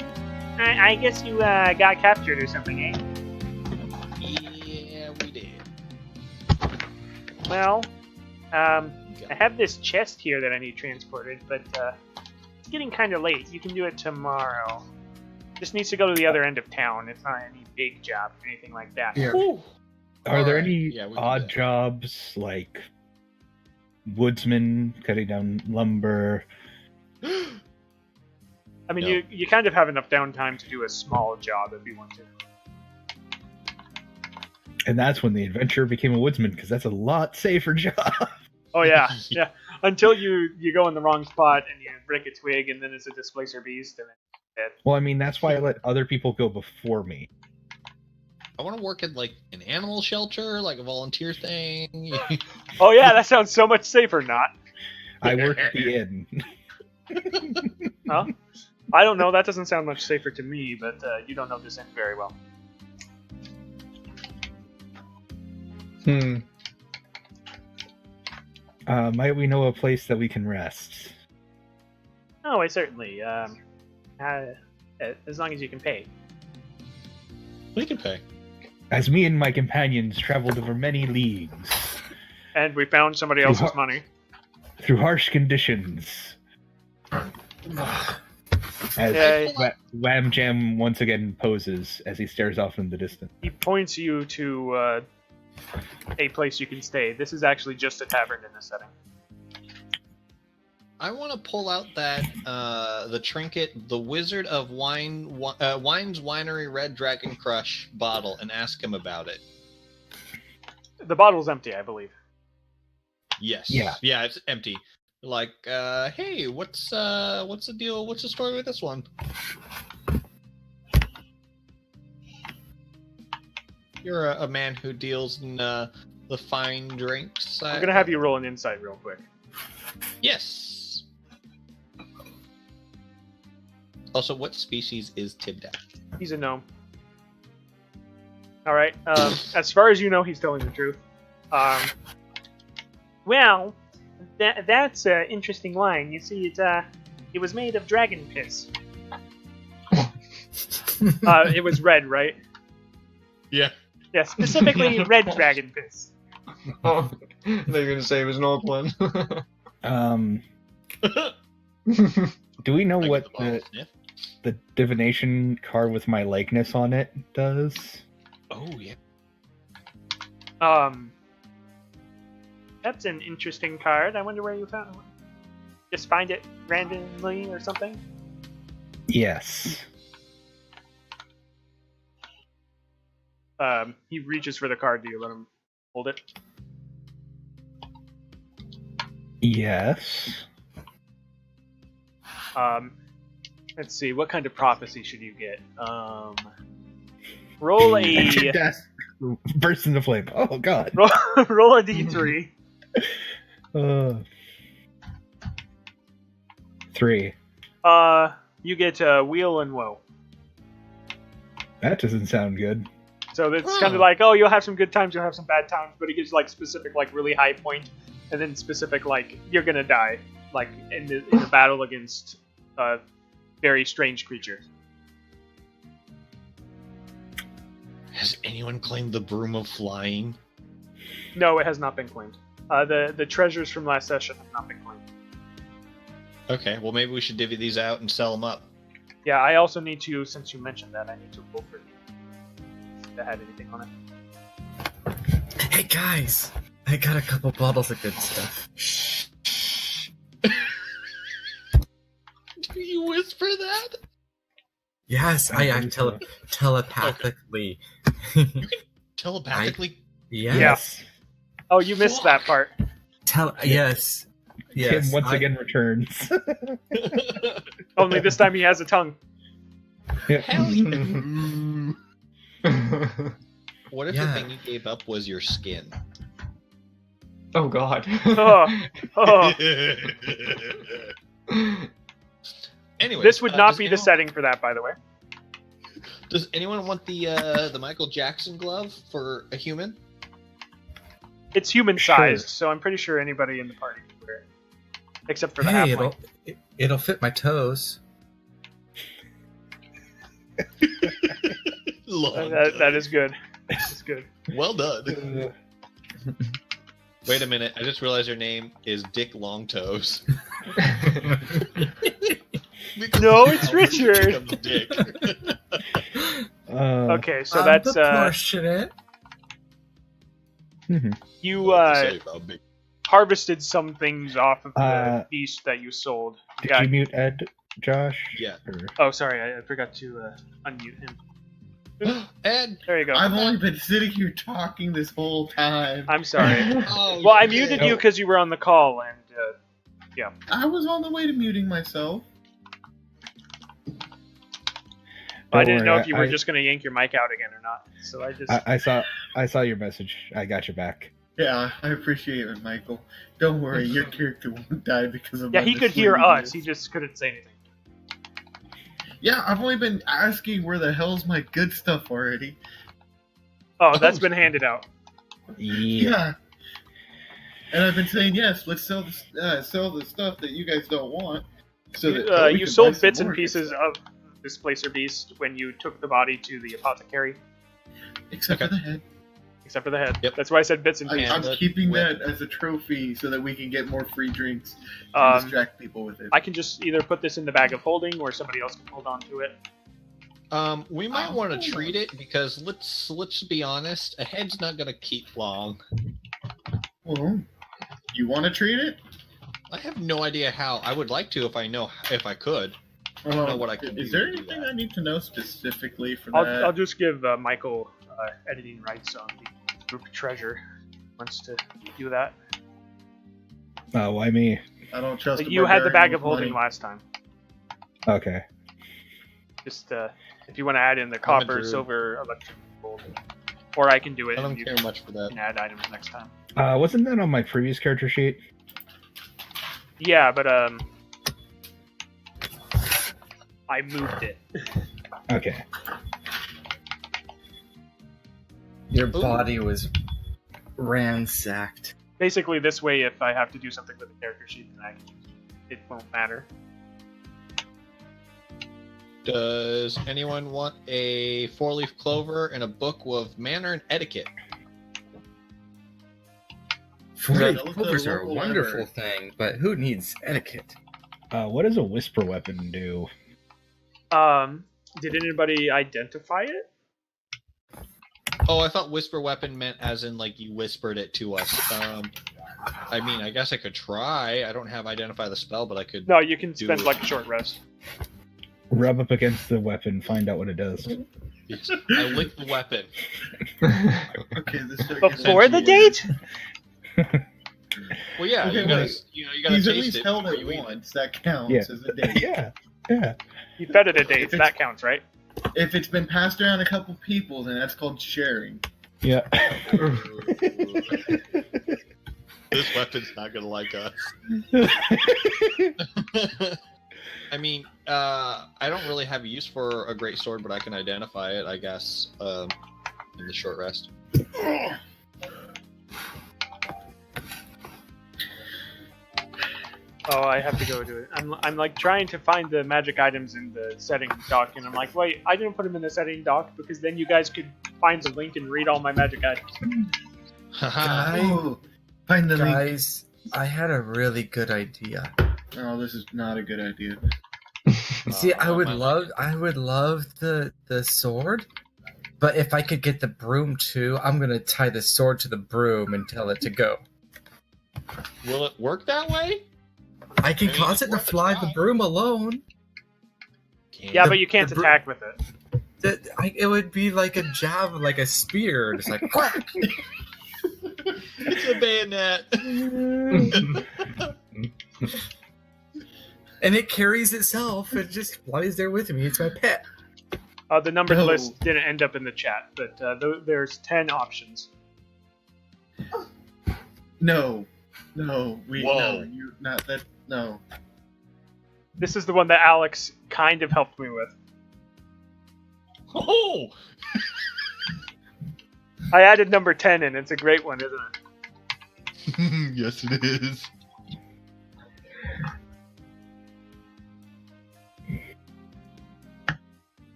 Speaker 1: I guess you got captured or something, eh?
Speaker 3: Yeah, we did.
Speaker 1: Well, I have this chest here that I need transported, but it's getting kind of late. You can do it tomorrow. Just needs to go to the other end of town. It's not any big job or anything like that.
Speaker 4: Yeah.
Speaker 1: Whew.
Speaker 2: Are there
Speaker 3: Alright,
Speaker 2: any
Speaker 3: yeah, we can do
Speaker 2: odd
Speaker 3: that.
Speaker 2: jobs like woodsman cutting down lumber?
Speaker 1: I mean,
Speaker 3: No.
Speaker 1: you kind of have enough downtime to do a small job if you want to.
Speaker 2: And that's when the adventurer became a woodsman, because that's a lot safer job.
Speaker 1: Oh yeah, yeah. Until you go in the wrong spot and you break a twig, and then it's a displacer beast, and it's dead.
Speaker 2: Well, I mean, that's why I let other people go before me.
Speaker 3: I want to work at like an animal shelter, like a volunteer thing.
Speaker 1: Oh yeah, that sounds so much safer. Not.
Speaker 2: I work at the inn.
Speaker 1: Huh? I don't know. That doesn't sound much safer to me, but you don't know this inn very well.
Speaker 2: Might we know a place that we can rest?
Speaker 1: Oh, I certainly. As long as you can pay.
Speaker 3: We can pay.
Speaker 2: As me and my companions traveled over many leagues,
Speaker 1: And we found somebody else's money.
Speaker 2: through harsh conditions, as
Speaker 1: Yeah.
Speaker 2: Wham Jam once again poses as he stares off in the distance.
Speaker 1: He points you to a place you can stay. This is actually just a tavern in this setting.
Speaker 3: I want to pull out that the trinket, the Wizard of Wine's Winery Red Dragon Crush bottle, and ask him about it.
Speaker 1: The bottle's empty, I believe.
Speaker 3: Yes.
Speaker 2: Yeah.
Speaker 3: Yeah, it's empty. Like, hey, what's the deal? What's the story with this one? You're a man who deals in the fine drinks.
Speaker 1: I'm gonna have you roll an insight real quick.
Speaker 3: Yes. Also, what species is Tibdak?
Speaker 1: He's a gnome. Alright, as far as you know, he's telling the truth. Well, that's an interesting line. You see, it was made of dragon piss. It was red, right?
Speaker 3: Yeah.
Speaker 1: Yeah, specifically red dragon piss.
Speaker 5: Oh, they're gonna say it was an old one.
Speaker 2: Do we know
Speaker 3: I
Speaker 2: what
Speaker 3: get the bottle sniff.
Speaker 2: the divination card with my likeness on it does?
Speaker 3: Oh yeah.
Speaker 1: That's an interesting card. I wonder where you found it. Just find it randomly or something?
Speaker 2: Yes.
Speaker 1: He reaches for the card. Do you let him hold it?
Speaker 2: Yes.
Speaker 1: Let's see. What kind of prophecy should you get? Roll a
Speaker 2: Death bursts into flame. Oh god.
Speaker 1: roll a d3.
Speaker 2: 3.
Speaker 1: You get wheel and woe.
Speaker 2: That doesn't sound good.
Speaker 1: So it's kind of like, oh, you'll have some good times, you'll have some bad times, but it gives like specific, like really high point, and then specific, like you're gonna die, like in the battle against a very strange creature.
Speaker 3: Has anyone claimed the broom of flying?
Speaker 1: No, it has not been claimed. The treasures from last session have not been claimed.
Speaker 3: Okay, well maybe we should divvy these out and sell them up.
Speaker 1: Yeah, I also need to, since you mentioned that, I need to roll for that had anything on it.
Speaker 6: Hey guys, I got a couple bottles of good stuff.
Speaker 3: Do you whisper that?
Speaker 6: Yes, I telepathically.
Speaker 3: Telepathically?
Speaker 6: Yes.
Speaker 1: Oh, you missed that part.
Speaker 6: Yes. Yes.
Speaker 2: Tim once again returns.
Speaker 1: Only this time he has a tongue.
Speaker 3: Hell yeah. What if
Speaker 6: Yeah.
Speaker 3: the thing you gave up was your skin?
Speaker 5: Oh god.
Speaker 1: Oh,
Speaker 3: Anyway,
Speaker 1: this would not
Speaker 3: does
Speaker 1: be the
Speaker 3: anyone-
Speaker 1: setting for that, by the way.
Speaker 3: Does anyone want the Michael Jackson glove for a human?
Speaker 1: It's human sized,
Speaker 2: Sure.
Speaker 1: so I'm pretty sure anybody in the party can wear it. except for the
Speaker 6: Hey,
Speaker 1: halfling.
Speaker 6: it'll fit my toes.
Speaker 1: That is good. That's good.
Speaker 3: Well done. Wait a minute. I just realized your name is Dick Longtoes.
Speaker 1: No, it's Richard.
Speaker 3: Dick.
Speaker 1: Okay, so
Speaker 6: I'm
Speaker 1: that's
Speaker 6: proportionate.
Speaker 1: you
Speaker 3: Say about big.
Speaker 1: harvested some things off of the beast that you sold. You
Speaker 2: Did
Speaker 1: got-
Speaker 2: you mute Ed, Josh?
Speaker 3: Yeah.
Speaker 2: Or-
Speaker 1: Oh, sorry, I forgot to unmute him.
Speaker 3: Ed.
Speaker 1: There you go.
Speaker 4: I've only been sitting here talking this whole time.
Speaker 1: I'm sorry.
Speaker 3: Oh,
Speaker 1: Well, I
Speaker 3: shit.
Speaker 1: muted you because you were on the call, and
Speaker 4: I was on the way to muting myself.
Speaker 1: I
Speaker 2: Don't
Speaker 1: didn't know
Speaker 2: worry,
Speaker 1: if you were just going to yank your mic out again or not. So I just
Speaker 2: I saw your message. I got your back.
Speaker 4: Yeah, I appreciate it, Michael. Don't worry, your character won't die because of
Speaker 1: yeah,
Speaker 4: my
Speaker 1: he could hear
Speaker 4: misleading
Speaker 1: us.
Speaker 4: you.
Speaker 1: He just couldn't say anything.
Speaker 4: Yeah, I've only been asking where the hell's my good stuff already.
Speaker 1: Oh, that's been handed out.
Speaker 4: Yeah. And I've been saying yes. Let's sell the stuff that you guys don't want. So that we
Speaker 1: You
Speaker 4: can
Speaker 1: sold
Speaker 4: buy some
Speaker 1: bits and
Speaker 4: more good
Speaker 1: pieces
Speaker 4: stuff.
Speaker 1: of Displacer Beast when you took the body to the apothecary,
Speaker 4: Except for the head.
Speaker 1: except for the head.
Speaker 3: Yep.
Speaker 1: That's why I said bits and pieces.
Speaker 4: I'm
Speaker 3: the
Speaker 4: keeping
Speaker 3: whip.
Speaker 4: that as a trophy so that we can get more free drinks and distract people with it.
Speaker 1: I can just either put this in the bag of holding, or somebody else can hold on to it.
Speaker 3: We might want to treat it because let's be honest, a head's not gonna keep long.
Speaker 4: Well, you want to treat it?
Speaker 3: I have no idea how. I would like to if I could. I don't know what I can do
Speaker 4: Is there
Speaker 3: to do
Speaker 4: anything
Speaker 3: that.
Speaker 4: I need to know specifically for
Speaker 1: I'll
Speaker 4: that?
Speaker 1: just give Michael editing rights on the group treasure. Wants to do that?
Speaker 2: Why me?
Speaker 4: I don't trust. a
Speaker 1: You had the bag
Speaker 4: barbarian
Speaker 1: of
Speaker 4: with
Speaker 1: holding
Speaker 4: money.
Speaker 1: last time.
Speaker 2: Okay.
Speaker 1: Just if you want to add in the
Speaker 3: I'm a
Speaker 1: copper,
Speaker 3: druid.
Speaker 1: silver, electrum, gold, or I can do it.
Speaker 3: I don't
Speaker 1: and you
Speaker 3: care much for that.
Speaker 1: can add items next time.
Speaker 2: Wasn't that on my previous character sheet?
Speaker 1: Yeah, but I moved it.
Speaker 2: Okay.
Speaker 6: Your body was ransacked.
Speaker 1: Basically, this way, if I have to do something with the character sheet, then it won't matter.
Speaker 3: Does anyone want a 4-leaf clover and a book of manner and etiquette?
Speaker 6: Four-leaf
Speaker 4: Yeah,
Speaker 6: clovers are a
Speaker 4: local
Speaker 6: wonderful
Speaker 4: library.
Speaker 6: thing, but who needs etiquette?
Speaker 2: What does a whisper weapon do?
Speaker 1: Did anybody identify it?
Speaker 3: Oh, I thought whisper weapon meant as in like you whispered it to us. I mean, I guess I could try. I don't have identify the spell, but I could.
Speaker 1: No, you can
Speaker 3: Do
Speaker 1: spend
Speaker 3: it.
Speaker 1: like a short rest.
Speaker 2: Rub up against the weapon, find out what it does.
Speaker 3: I lick the weapon.
Speaker 4: Okay, this
Speaker 1: Before the date?
Speaker 3: Well, yeah,
Speaker 4: Okay,
Speaker 3: you gotta,
Speaker 4: wait.
Speaker 3: you gotta
Speaker 4: He's at
Speaker 3: taste
Speaker 4: least
Speaker 3: it
Speaker 4: held
Speaker 3: before
Speaker 4: it
Speaker 3: you eat it.
Speaker 4: once. That counts
Speaker 2: Yeah.
Speaker 4: as a date.
Speaker 2: Yeah.
Speaker 1: You fed it a date,
Speaker 4: If
Speaker 1: so
Speaker 4: it's-
Speaker 1: that counts, right?
Speaker 4: If it's been passed around a couple people, then that's called sharing.
Speaker 2: Yeah.
Speaker 3: This weapon's not gonna like us. I mean, I don't really have a use for a great sword, but I can identify it, I guess, in the short rest.
Speaker 1: Oh, I have to go do it. I'm like trying to find the magic items in the setting doc, and I'm like, wait, I didn't put them in the setting doc because then you guys could find the link and read all my magic items.
Speaker 6: Guy-
Speaker 4: Oh, find the link.
Speaker 6: Guys, I had a really good idea.
Speaker 4: Oh, this is not a good idea.
Speaker 6: See, I would
Speaker 3: my-
Speaker 6: love the sword, but if I could get the broom too, I'm gonna tie the sword to the broom and tell it to go.
Speaker 3: Will it work that way?
Speaker 6: I can
Speaker 3: I mean,
Speaker 6: cause
Speaker 3: it's
Speaker 6: it to
Speaker 3: worth a
Speaker 6: fly
Speaker 3: try.
Speaker 6: the broom alone.
Speaker 1: Yeah,
Speaker 6: The-
Speaker 1: but you can't
Speaker 6: the br-
Speaker 1: attack with it.
Speaker 6: It would be like a jab, like a spear. It's like quack.
Speaker 3: It's a bayonet.
Speaker 6: And it carries itself. It just flies there with me. It's my pet.
Speaker 1: The numbered
Speaker 4: No.
Speaker 1: list didn't end up in the chat, but there's 10 options.
Speaker 4: No,
Speaker 3: Whoa.
Speaker 4: you not that. No,
Speaker 1: This is the one that Alex kind of helped me with.
Speaker 3: Oh!
Speaker 1: I added number 10 in. It's a great one, isn't it?
Speaker 3: Yes, it is.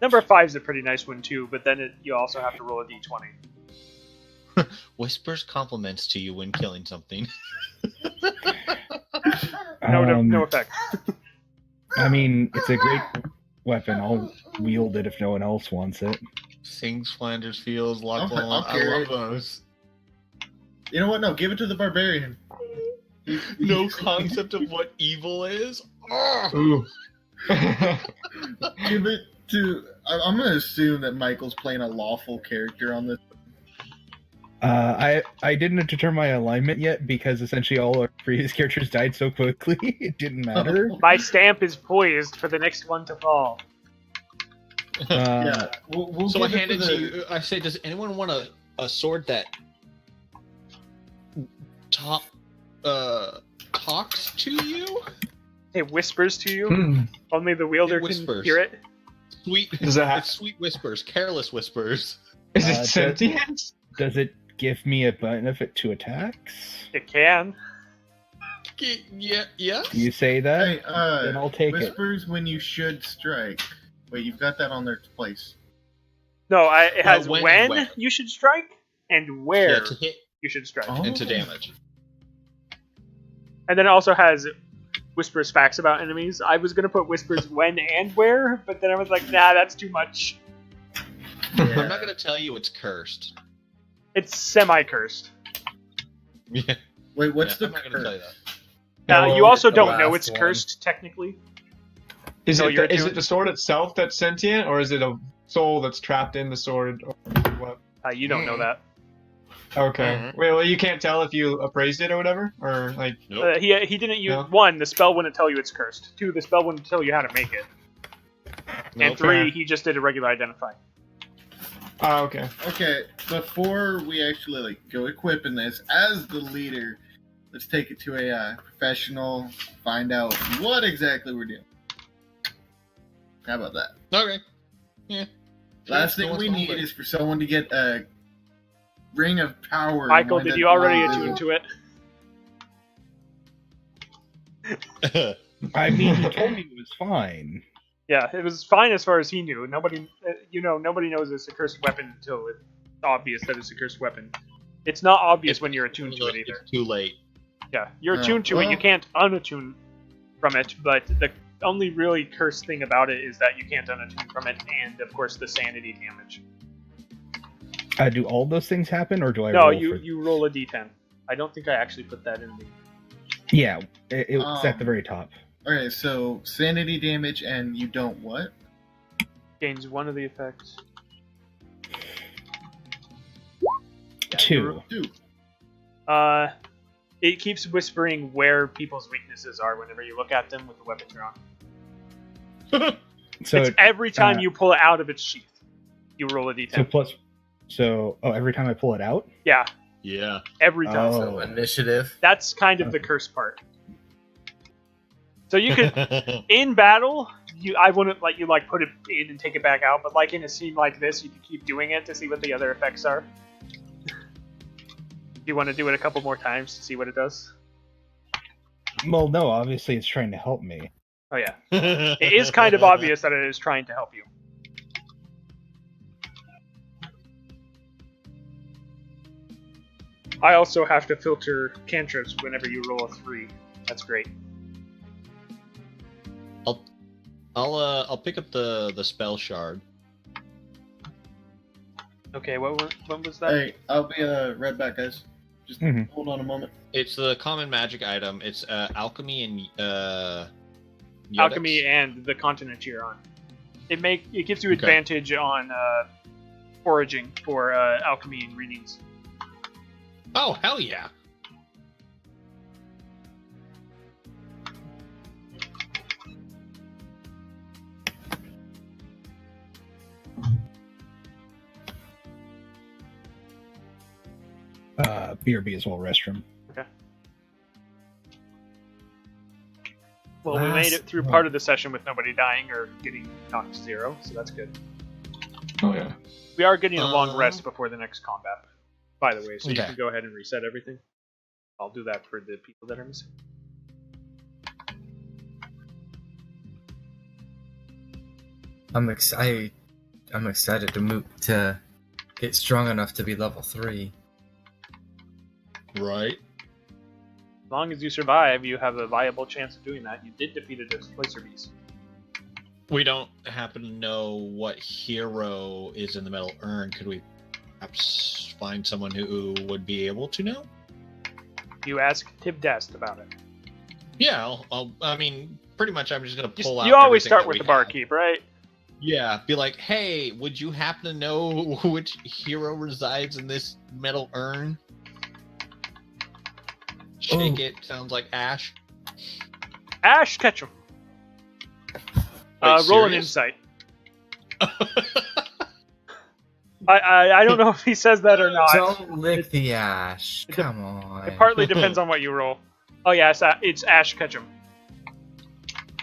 Speaker 1: Number 5 is a pretty nice one too, but then you also have to roll a d20.
Speaker 3: Whispers compliments to you when killing something.
Speaker 1: No effect.
Speaker 2: I mean, it's a great weapon. I'll wield it if no one else wants it.
Speaker 3: Sings Flanders Fields, Lock
Speaker 4: I'll
Speaker 3: I
Speaker 4: carry
Speaker 3: love those.
Speaker 4: You know what? No, give it to the barbarian.
Speaker 3: No concept of what evil is. Oh!
Speaker 5: Ooh.
Speaker 4: Give it to. I'm going to assume that Michael's playing a lawful character on this.
Speaker 2: I didn't determine my alignment yet because essentially all our previous characters died so quickly it didn't matter.
Speaker 1: My stamp is poised for the next one to fall.
Speaker 4: Yeah, we'll
Speaker 3: So I
Speaker 4: give it
Speaker 3: hand it
Speaker 4: the-
Speaker 3: to you. I say, does anyone want a sword that talks to you?
Speaker 1: It whispers to you.
Speaker 5: Hmm.
Speaker 1: Only the wielder
Speaker 3: It
Speaker 1: can
Speaker 3: whispers.
Speaker 1: hear it.
Speaker 3: Sweet.
Speaker 5: Does that have-
Speaker 3: It's sweet whispers, careless whispers.
Speaker 5: Is it
Speaker 2: does-
Speaker 5: sentient?
Speaker 2: Does it give me a benefit to attacks?
Speaker 1: It can.
Speaker 3: Yeah. Yes.
Speaker 2: You say that?
Speaker 4: Hey,
Speaker 2: then I'll take it.
Speaker 4: whispers when you should strike. Wait, you've got that on their place.
Speaker 1: No, it has
Speaker 3: when
Speaker 1: when,
Speaker 3: and where.
Speaker 1: you should strike and where
Speaker 3: Yeah, to hit
Speaker 1: you should strike.
Speaker 4: Oh.
Speaker 3: and to damage.
Speaker 1: And then it also has whispers facts about enemies. I was gonna put whispers when and where, but then I was like, nah, that's too much.
Speaker 3: I'm not gonna tell you it's cursed.
Speaker 1: It's semi-cursed.
Speaker 3: Yeah.
Speaker 4: Wait, what's
Speaker 3: I'm
Speaker 4: the
Speaker 3: not gonna tell you
Speaker 4: curse?
Speaker 3: that.
Speaker 1: You also
Speaker 6: the
Speaker 1: don't know
Speaker 6: last
Speaker 1: it's
Speaker 6: one.
Speaker 1: cursed technically.
Speaker 5: Is
Speaker 1: No,
Speaker 5: it
Speaker 1: you're
Speaker 5: is
Speaker 1: doing-
Speaker 5: it the sword itself that's sentient, or is it a soul that's trapped in the sword? Or what?
Speaker 1: You don't know that.
Speaker 5: Okay.
Speaker 3: Mhm.
Speaker 5: Well, you can't tell if you appraised it or whatever, or like.
Speaker 3: Nope.
Speaker 1: He didn't use
Speaker 5: No.
Speaker 1: 1. The spell wouldn't tell you it's cursed. 2. The spell wouldn't tell you how to make it. And
Speaker 3: Nope.
Speaker 1: 3. He just did a regular identify.
Speaker 5: Oh, okay.
Speaker 4: Okay, before we actually go equipping this, as the leader, let's take it to a professional, find out what exactly we're doing. How about that?
Speaker 3: Okay. Yeah.
Speaker 4: Last
Speaker 3: Sure,
Speaker 4: thing
Speaker 3: no
Speaker 4: we
Speaker 3: one's
Speaker 4: need
Speaker 3: gonna
Speaker 4: is for someone to get a ring of power.
Speaker 1: Michael,
Speaker 4: one
Speaker 1: did
Speaker 4: that
Speaker 1: you already
Speaker 4: blows
Speaker 1: attune to it?
Speaker 3: win.
Speaker 2: I mean, he told me it was fine.
Speaker 1: Yeah, it was fine as far as he knew. Nobody knows it's a cursed weapon until it's obvious that it's a cursed weapon. It's not obvious when you're attuned to it either.
Speaker 3: It's too late.
Speaker 1: Yeah, you're
Speaker 4: Oh,
Speaker 1: attuned to it. You
Speaker 4: well.
Speaker 1: can't unattune from it, but the only really cursed thing about it is that you can't unattune from it, and of course the sanity damage.
Speaker 2: Do all those things happen, or do I
Speaker 1: No,
Speaker 2: roll
Speaker 1: you
Speaker 2: for...
Speaker 1: you roll a d10. I don't think I actually put that in the.
Speaker 2: Yeah, it's at the very top.
Speaker 4: Okay, so sanity damage, and you don't what?
Speaker 1: Gains one of the effects. Yeah,
Speaker 2: 2.
Speaker 4: Dude,
Speaker 1: It keeps whispering where people's weaknesses are whenever you look at them with the weapon drawn.
Speaker 2: So,
Speaker 1: It's every time
Speaker 2: uh,
Speaker 1: you pull it out of its sheath, you roll a d10.
Speaker 2: every time I pull it out?
Speaker 1: Yeah,
Speaker 3: Yeah.
Speaker 1: every time.
Speaker 2: Oh.
Speaker 6: So initiative.
Speaker 1: That's kind of the curse part. So you could, in battle, I wouldn't let you put it in and take it back out, but in a scene like this, you can keep doing it to see what the other effects are. Do you want to do it a couple more times to see what it does?
Speaker 2: Well, no, obviously it's trying to help me.
Speaker 1: Oh yeah, it is kind of obvious that it is trying to help you. I also have to filter cantrips whenever you roll a 3. That's great.
Speaker 3: I'll pick up the spell shard.
Speaker 1: Okay, what was that?
Speaker 4: hey, I'll be right back, guys. Just
Speaker 2: Mhm.
Speaker 4: hold on a moment.
Speaker 3: It's the common magic item. It's alchemy and Yeodiax.
Speaker 1: Alchemy and the continent you're on. It gives you
Speaker 3: Okay.
Speaker 1: advantage on foraging for alchemy and readings.
Speaker 3: Oh hell yeah!
Speaker 2: BRB as well, restroom.
Speaker 1: Well, we made it through part of the session with nobody dying or getting knocked to 0, so that's good.
Speaker 5: Oh yeah.
Speaker 1: We are getting a long
Speaker 3: Uh,
Speaker 1: rest before the next combat, by the way, so you
Speaker 3: Okay.
Speaker 1: can go ahead and reset everything. I'll do that for the people that are missing.
Speaker 6: I'm excited. I'm excited to move to get strong enough to be level 3.
Speaker 3: Right.
Speaker 1: As long as you survive, you have a viable chance of doing that. You did defeat a displacer beast.
Speaker 3: We don't happen to know what hero is in the metal urn. Could we perhaps find someone who would be able to know?
Speaker 1: You ask Tibdest about it.
Speaker 3: Yeah, I mean, pretty much I'm just going to pull out.
Speaker 1: You always
Speaker 3: everything
Speaker 1: start
Speaker 3: that
Speaker 1: with
Speaker 3: we
Speaker 1: the
Speaker 3: have.
Speaker 1: barkeep, right?
Speaker 3: Yeah, be like, hey, would you happen to know which hero resides in this metal urn? Shake it. Sounds like Ash.
Speaker 1: Ash Ketchum.
Speaker 3: Wait,
Speaker 1: Roll an
Speaker 3: serious?
Speaker 1: insight. I don't know if he says that or not.
Speaker 6: Don't lick the ash. Come on.
Speaker 1: It partly depends on what you roll. Oh yeah, it's Ash Ketchum.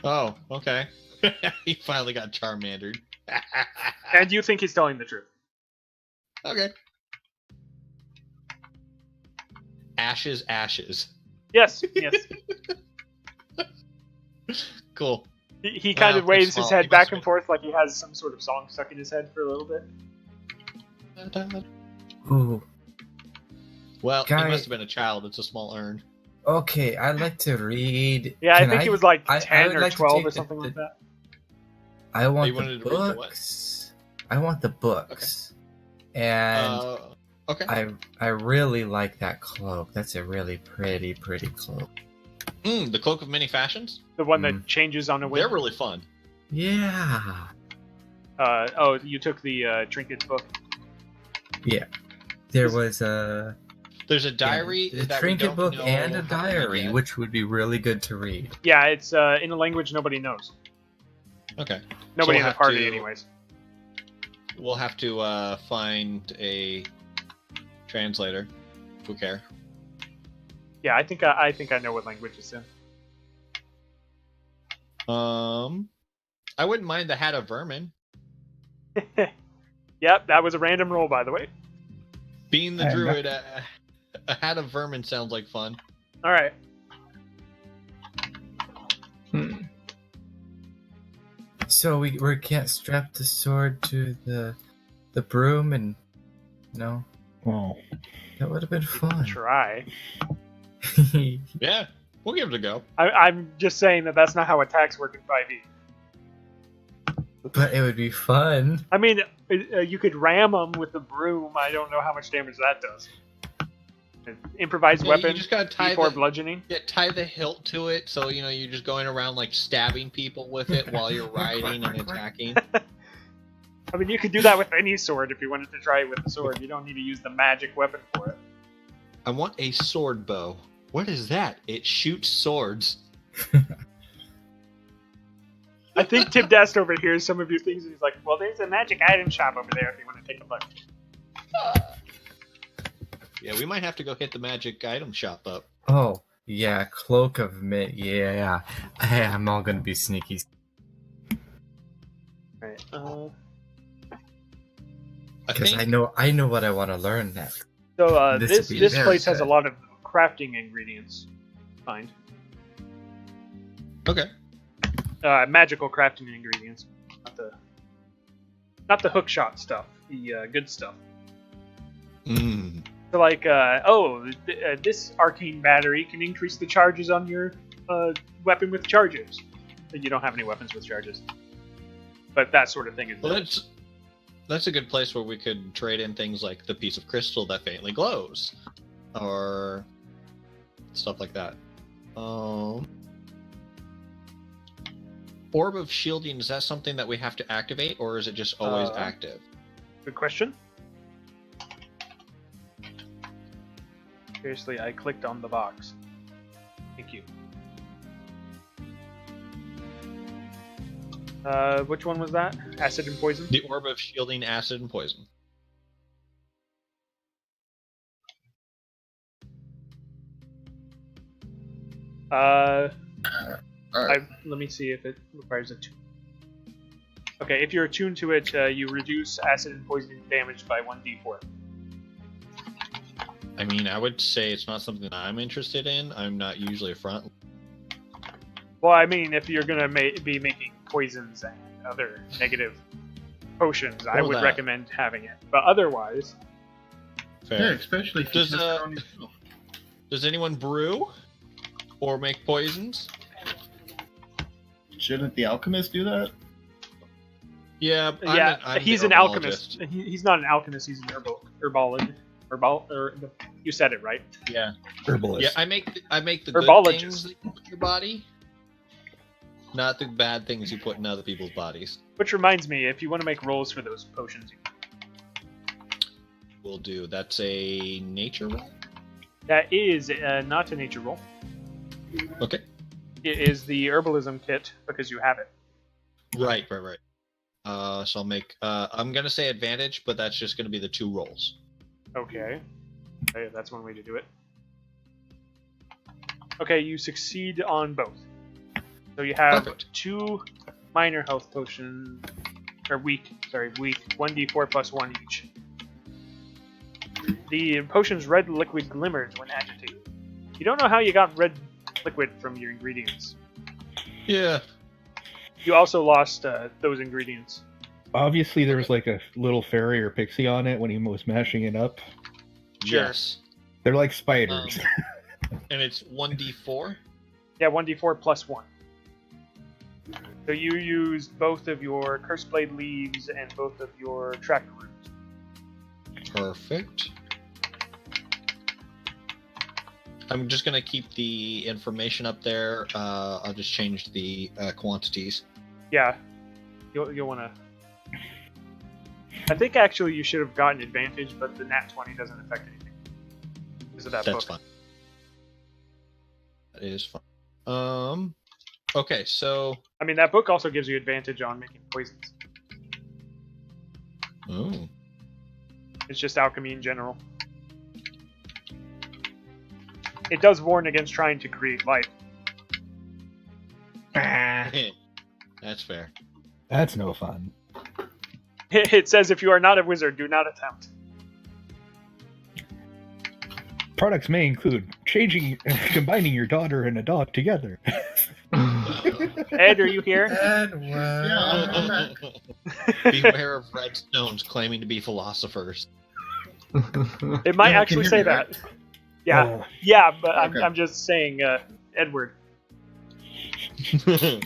Speaker 3: Oh, okay. He finally got Charmandered.
Speaker 1: And you think he's telling the truth.
Speaker 3: Okay. Ashes, ashes.
Speaker 1: Yes, yes.
Speaker 3: Cool.
Speaker 1: He kind of
Speaker 3: Well,
Speaker 1: waves
Speaker 3: it's
Speaker 1: his
Speaker 3: small.
Speaker 1: head
Speaker 3: He
Speaker 1: back
Speaker 3: must
Speaker 1: and
Speaker 3: be.
Speaker 1: forth like he has some sort of song stuck in his head for a little bit.
Speaker 6: Ooh.
Speaker 3: Well,
Speaker 6: Guy-
Speaker 3: he must have been a child. It's a small urn.
Speaker 6: Okay, I'd like to read.
Speaker 1: Yeah, I
Speaker 6: Can
Speaker 1: think he was like
Speaker 6: I
Speaker 1: 10
Speaker 6: would
Speaker 1: or
Speaker 6: like to
Speaker 1: 12
Speaker 6: take
Speaker 1: or something like that.
Speaker 6: I want
Speaker 3: you
Speaker 6: the
Speaker 3: wanted to read the what?
Speaker 6: books. I want the books. And
Speaker 3: Okay.
Speaker 6: I really like that cloak. That's a really pretty cloak.
Speaker 3: The Cloak of Many Fashions?
Speaker 1: The one that changes on a
Speaker 3: They're
Speaker 1: whim.
Speaker 3: really fun.
Speaker 6: Yeah.
Speaker 1: Oh, you took the trinkets book.
Speaker 6: Yeah. There was a
Speaker 3: There's a diary.
Speaker 6: a
Speaker 3: that we
Speaker 6: trinket
Speaker 3: don't
Speaker 6: book
Speaker 3: know
Speaker 6: and a
Speaker 3: how to read
Speaker 6: diary,
Speaker 3: yet.
Speaker 6: which would be really good to read.
Speaker 1: Yeah, it's in a language nobody knows.
Speaker 3: Okay.
Speaker 1: Nobody
Speaker 3: we'll
Speaker 1: in the
Speaker 3: have
Speaker 1: party,
Speaker 3: to-
Speaker 1: anyways.
Speaker 3: We'll have to find a translator. Who care?
Speaker 1: Yeah, I think I know what language it's in.
Speaker 3: I wouldn't mind the Hat of Vermin.
Speaker 1: Yep, that was a random roll, by the way.
Speaker 3: Being the
Speaker 2: I'm
Speaker 3: druid, a Hat of Vermin sounds like fun.
Speaker 1: All right.
Speaker 6: So we can't strap the sword to the broom and no,
Speaker 2: Oh.
Speaker 6: that would have been fun.
Speaker 1: Try.
Speaker 3: Yeah, we'll give it a go.
Speaker 1: I'm just saying that's not how attacks work in 5e.
Speaker 6: But it would be fun.
Speaker 1: I mean, you could ram them with the broom. I don't know how much damage that does. An improvised
Speaker 3: Yeah,
Speaker 1: weapon,
Speaker 3: you just gotta tie
Speaker 1: D4
Speaker 3: the,
Speaker 1: bludgeoning.
Speaker 3: tie the hilt to it, so you're just going around like stabbing people with it while you're riding and attacking.
Speaker 1: I mean, you could do that with any sword if you wanted to try it with the sword. You don't need to use the magic weapon for it.
Speaker 3: I want a sword bow. What is that? It shoots swords.
Speaker 1: I think Tim Dest overhears some of your things and he's like, well, there's a magic item shop over there if you want to take a look.
Speaker 3: Yeah, we might have to go hit the magic item shop up.
Speaker 6: Oh yeah, cloak of mint. Yeah, I'm all gonna be sneaky.
Speaker 1: Right.
Speaker 6: Because I know what I want to learn next.
Speaker 1: So
Speaker 6: This
Speaker 1: this
Speaker 6: would be very
Speaker 1: place has a
Speaker 6: good.
Speaker 1: lot of crafting ingredients. Find
Speaker 3: Okay.
Speaker 1: magical crafting ingredients, not the hook shot stuff, the good stuff. So like, this arcane battery can increase the charges on your weapon with charges. You don't have any weapons with charges, but that sort of thing is.
Speaker 3: Well, that's a good place where we could trade in things like the piece of crystal that faintly glows, or stuff like that. Orb of Shielding, is that something that we have to activate, or is it just always active?
Speaker 1: Good question. Seriously, I clicked on the box. Thank you. Which one was that? Acid and poison?
Speaker 3: The Orb of Shielding, Acid, and Poison.
Speaker 1: Let me see if it requires a tune. Okay, if you're attuned to it, you reduce acid and poison damage by 1d4.
Speaker 3: I mean, I would say it's not something that I'm interested in. I'm not usually a front.
Speaker 1: Well, I mean, if you're gonna be making poisons and other negative potions, I
Speaker 3: Or
Speaker 1: would
Speaker 3: that.
Speaker 1: recommend having it. But otherwise,
Speaker 3: Fair.
Speaker 4: Yeah, especially if you
Speaker 3: Does,
Speaker 4: test it on yourself.
Speaker 3: Does anyone brew or make poisons?
Speaker 4: Shouldn't the alchemist do that?
Speaker 3: Yeah, I'm
Speaker 1: he's
Speaker 3: the
Speaker 1: an alchemist. He's not an alchemist. He's an herbologist. You said it right.
Speaker 3: Yeah,
Speaker 2: Herbalist.
Speaker 3: yeah. I make the good
Speaker 1: Herbologist.
Speaker 3: things that you put in your body, not the bad things you put in other people's bodies.
Speaker 1: Which reminds me, if you want to make rolls for those potions,
Speaker 3: Will do. That's a nature roll.
Speaker 1: that is not a nature roll.
Speaker 3: Okay.
Speaker 1: It is the herbalism kit because you have it.
Speaker 3: Right. So I'll make. I'm gonna say advantage, but that's just gonna be the 2 rolls.
Speaker 1: Okay. Okay, that's one way to do it. Okay, you succeed on both. So you have
Speaker 3: Perfect.
Speaker 1: 2 minor health potions, or weak, 1d4 plus 1 each. The potion's red liquid glimmers when agitated. You don't know how you got red liquid from your ingredients.
Speaker 3: Yeah.
Speaker 1: You also lost those ingredients.
Speaker 2: Obviously, there was like a little fairy or pixie on it when he was mashing it up.
Speaker 1: Sure.
Speaker 3: Yes.
Speaker 2: They're like spiders.
Speaker 3: And it's 1d4.
Speaker 1: Yeah, 1d4 plus 1. So you used both of your Curse Blade leaves and both of your Tracker roots.
Speaker 3: Perfect. I'm just gonna keep the information up there. I'll just change the quantities.
Speaker 1: Yeah, you'll want to. I think actually you should have gotten advantage, but the nat 20 doesn't affect anything because of that
Speaker 3: That's
Speaker 1: book.
Speaker 3: fine. That is fine. Okay, so.
Speaker 1: I mean, that book also gives you advantage on making poisons.
Speaker 3: Oh.
Speaker 1: It's just alchemy in general. It does warn against trying to create life.
Speaker 3: That's fair.
Speaker 2: That's no fun.
Speaker 1: It says if you are not a wizard, do not attempt.
Speaker 2: Products may include combining your daughter and a dog together.
Speaker 1: Ed, are you here?
Speaker 6: And
Speaker 4: Yeah, I'm back.
Speaker 3: Beware of red stones claiming to be philosophers.
Speaker 1: It might
Speaker 4: Yeah,
Speaker 1: actually
Speaker 4: can
Speaker 1: say
Speaker 4: you hear me,
Speaker 1: that. Yeah,
Speaker 2: Oh.
Speaker 1: yeah, but
Speaker 4: Okay.
Speaker 1: I'm just saying, Edward.
Speaker 3: Okay.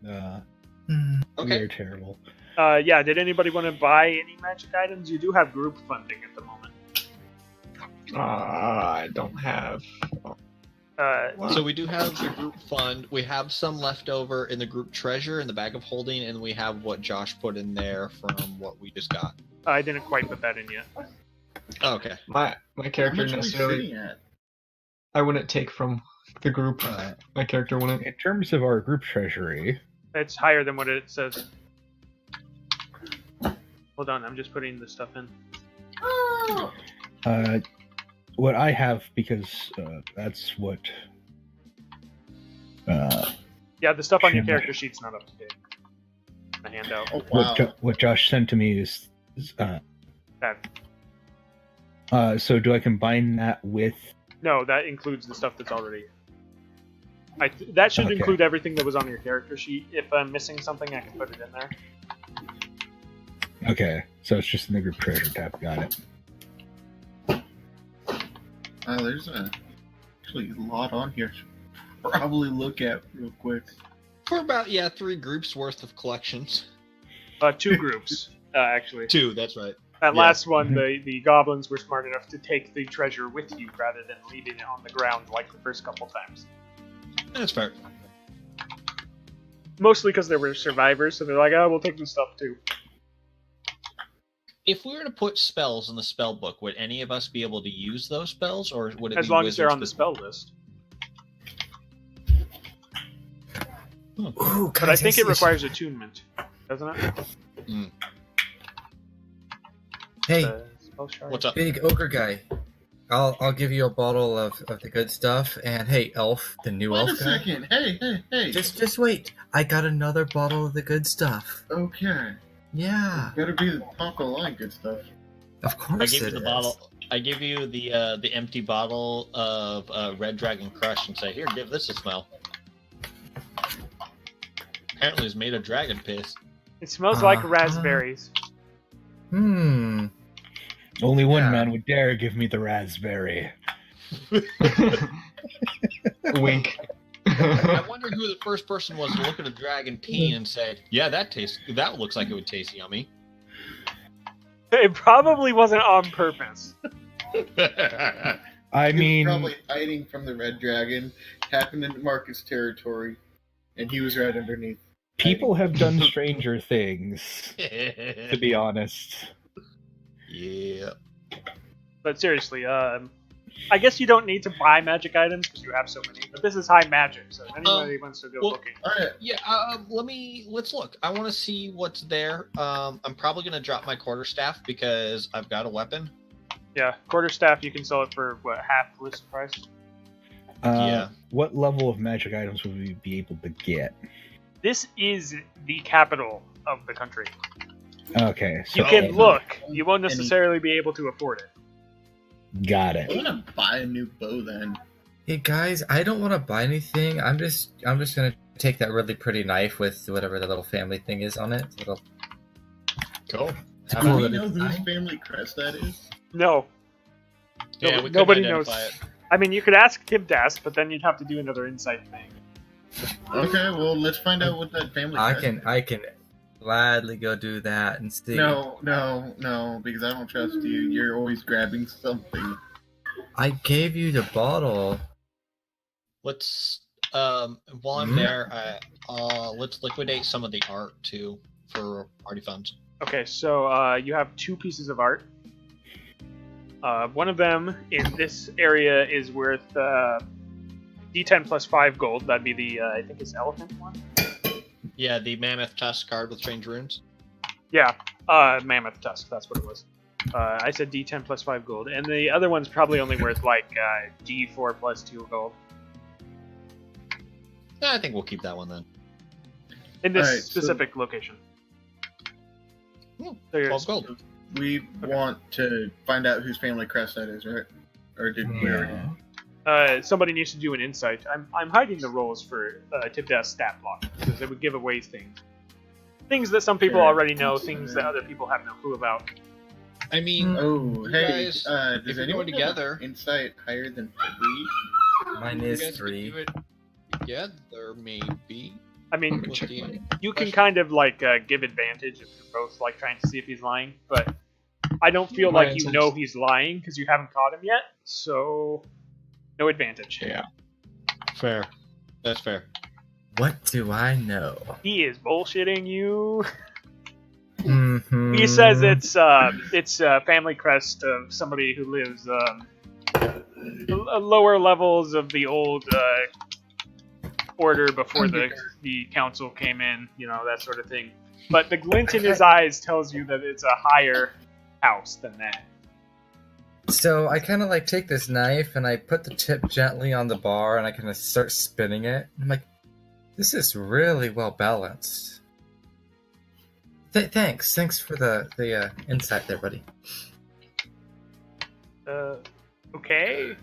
Speaker 2: We are terrible.
Speaker 1: Yeah, did anybody want to buy any magic items? You do have group funding at the moment.
Speaker 5: I don't have.
Speaker 3: So we do have the group fund. We have some left over in the group treasure in the bag of holding, and we have what Josh put in there from what we just got.
Speaker 1: I didn't quite put that in yet.
Speaker 3: Okay.
Speaker 5: My
Speaker 4: How
Speaker 5: character
Speaker 4: much are we
Speaker 5: necessarily.
Speaker 4: sitting at?
Speaker 5: I wouldn't take from the group. My character wouldn't.
Speaker 2: In terms of our group treasury,
Speaker 1: It's higher than what it says. Hold on, I'm just putting the stuff in.
Speaker 2: what I have, because that's what.
Speaker 1: Yeah, the stuff on your
Speaker 2: Shit.
Speaker 1: character sheet's not up to date. The handout.
Speaker 4: Oh, wow.
Speaker 2: What Josh sent to me is.
Speaker 1: That,
Speaker 2: So do I combine that with?
Speaker 1: no, that includes the stuff that's already. That should
Speaker 2: Okay.
Speaker 1: include everything that was on your character sheet. If I'm missing something, I can put it in there.
Speaker 2: Okay, so it's just in the group treasure tab. Got it.
Speaker 4: There's actually a lot on here. Probably look at real quick.
Speaker 3: For about 3 groups worth of collections.
Speaker 1: 2 groups, actually.
Speaker 3: 2, that's right.
Speaker 1: That
Speaker 3: Yeah.
Speaker 1: last one, the goblins were smart enough to take the treasure with you rather than leaving it on the ground like the first couple times.
Speaker 3: That's fair.
Speaker 1: Mostly because they were survivors, so they're like, oh, we'll take the stuff too.
Speaker 3: If we were to put spells in the spell book, would any of us be able to use those spells, or would it
Speaker 1: As
Speaker 3: be
Speaker 1: long as they're
Speaker 3: wizards
Speaker 1: on the
Speaker 3: that-
Speaker 1: spell list.
Speaker 6: Ooh,
Speaker 1: But I think it requires attunement, doesn't it?
Speaker 6: Hey,
Speaker 1: The spell shard.
Speaker 3: What's up?
Speaker 6: big ogre guy. I'll give you a bottle of the good stuff, and hey, elf, the new
Speaker 4: Wait a
Speaker 6: elf guy.
Speaker 4: second. Hey.
Speaker 6: Just wait. I got another bottle of the good stuff.
Speaker 4: Okay.
Speaker 6: Yeah,
Speaker 4: Better be the top of the line good stuff.
Speaker 6: of course
Speaker 3: I give you
Speaker 6: it
Speaker 3: the
Speaker 6: is.
Speaker 3: bottle. I give you the empty bottle of Red Dragon Crush and say, "Here, give this a smell." Apparently, it's made of dragon piss.
Speaker 1: It smells like
Speaker 6: Uh-huh.
Speaker 1: raspberries.
Speaker 6: Hmm.
Speaker 2: Only one
Speaker 6: Yeah.
Speaker 2: man would dare give me the raspberry.
Speaker 5: Wink.
Speaker 3: I wonder who the first person was to look at a dragon pee and say, "Yeah, that looks like it would taste yummy."
Speaker 1: It probably wasn't on purpose.
Speaker 2: I
Speaker 4: He was
Speaker 2: mean,
Speaker 4: probably hiding from the red dragon, tapping into Marcus' territory, and he was right underneath.
Speaker 2: people have done stranger things, to be honest.
Speaker 3: Yeah.
Speaker 1: But seriously, I guess you don't need to buy magic items because you have so many. But this is high magic, so if anybody wants to go
Speaker 3: well-
Speaker 1: looking.
Speaker 4: Alright,
Speaker 3: Yeah, let's look. I want to see what's there. I'm probably gonna drop my quarterstaff because I've got a weapon.
Speaker 1: Yeah, quarterstaff, you can sell it for, what, half list price?
Speaker 3: Yeah.
Speaker 2: What level of magic items would we be able to get?
Speaker 1: This is the capital of the country.
Speaker 2: Okay, so
Speaker 1: You can
Speaker 3: Oh.
Speaker 1: look. You won't necessarily be able to afford it.
Speaker 2: got
Speaker 4: I
Speaker 2: it.
Speaker 4: want to buy a new bow then.
Speaker 6: Hey guys, I don't want to buy anything. I'm just gonna take that really pretty knife with whatever the little family thing is on it. Little.
Speaker 3: Cool.
Speaker 6: It's
Speaker 4: Do
Speaker 6: cool
Speaker 4: we
Speaker 6: that
Speaker 4: know
Speaker 6: it's
Speaker 4: whose
Speaker 6: tiny.
Speaker 4: family crest that is?
Speaker 1: No.
Speaker 3: Yeah, we couldn't
Speaker 1: Nobody knows.
Speaker 3: identify it.
Speaker 1: I mean, you could ask Tibdas, but then you'd have to do another insight thing.
Speaker 4: Okay, well, let's find out what that family
Speaker 6: I
Speaker 4: crest
Speaker 6: can gladly go do that and see.
Speaker 4: No, because I don't trust you. You're always grabbing something.
Speaker 6: I gave you the bottle.
Speaker 3: Let's while I'm there, let's liquidate some of the art too for party funds.
Speaker 1: Okay, so you have two pieces of art. One of them in this area is worth D10 plus 5 gold. That'd be the, I think it's elephant one?
Speaker 3: Yeah, the mammoth tusk card with strange runes.
Speaker 1: Yeah, mammoth tusk, that's what it was. I said D10 plus 5 gold. And the other one's probably only worth like D4 plus 2 gold.
Speaker 3: I think we'll keep that one then.
Speaker 1: In this
Speaker 4: Alright, so-
Speaker 1: specific location.
Speaker 3: Hmm,
Speaker 1: So you're-
Speaker 3: 12 gold.
Speaker 4: We want to find out whose family crest that is, right? Or did we already?
Speaker 1: somebody needs to do an insight. I'm hiding the rolls for Tibdas stat block because it would give away things. Things that some people
Speaker 4: Sure.
Speaker 1: already know, things that other people have no clue about.
Speaker 3: I mean,
Speaker 4: Oh,
Speaker 3: You
Speaker 4: hey,
Speaker 3: guys,
Speaker 4: does
Speaker 3: if you're
Speaker 4: anyone
Speaker 3: going
Speaker 4: have
Speaker 3: together-
Speaker 4: insight higher than 3?
Speaker 6: Mine
Speaker 3: you
Speaker 6: is
Speaker 3: guys could
Speaker 6: 3.
Speaker 3: do it together, maybe.
Speaker 1: I mean,
Speaker 3: With the-
Speaker 1: you can kind of like give advantage if you're both like trying to see if he's lying, but I don't feel
Speaker 5: My
Speaker 1: like you
Speaker 5: insight.
Speaker 1: know he's lying because you haven't caught him yet, so no advantage.
Speaker 3: Yeah. Fair. That's fair.
Speaker 6: What do I know?
Speaker 1: He is bullshitting you.
Speaker 6: Mm-hmm.
Speaker 1: He says it's a family crest of somebody who lives lower levels of the old order before the council came in, you know, that sort of thing. But the glint in his eyes tells you that it's a higher house than that.
Speaker 6: So I kind of like take this knife and I put the tip gently on the bar and I kind of start spinning it. I'm like, this is really well balanced. Thanks for the insight there, buddy.
Speaker 1: Okay.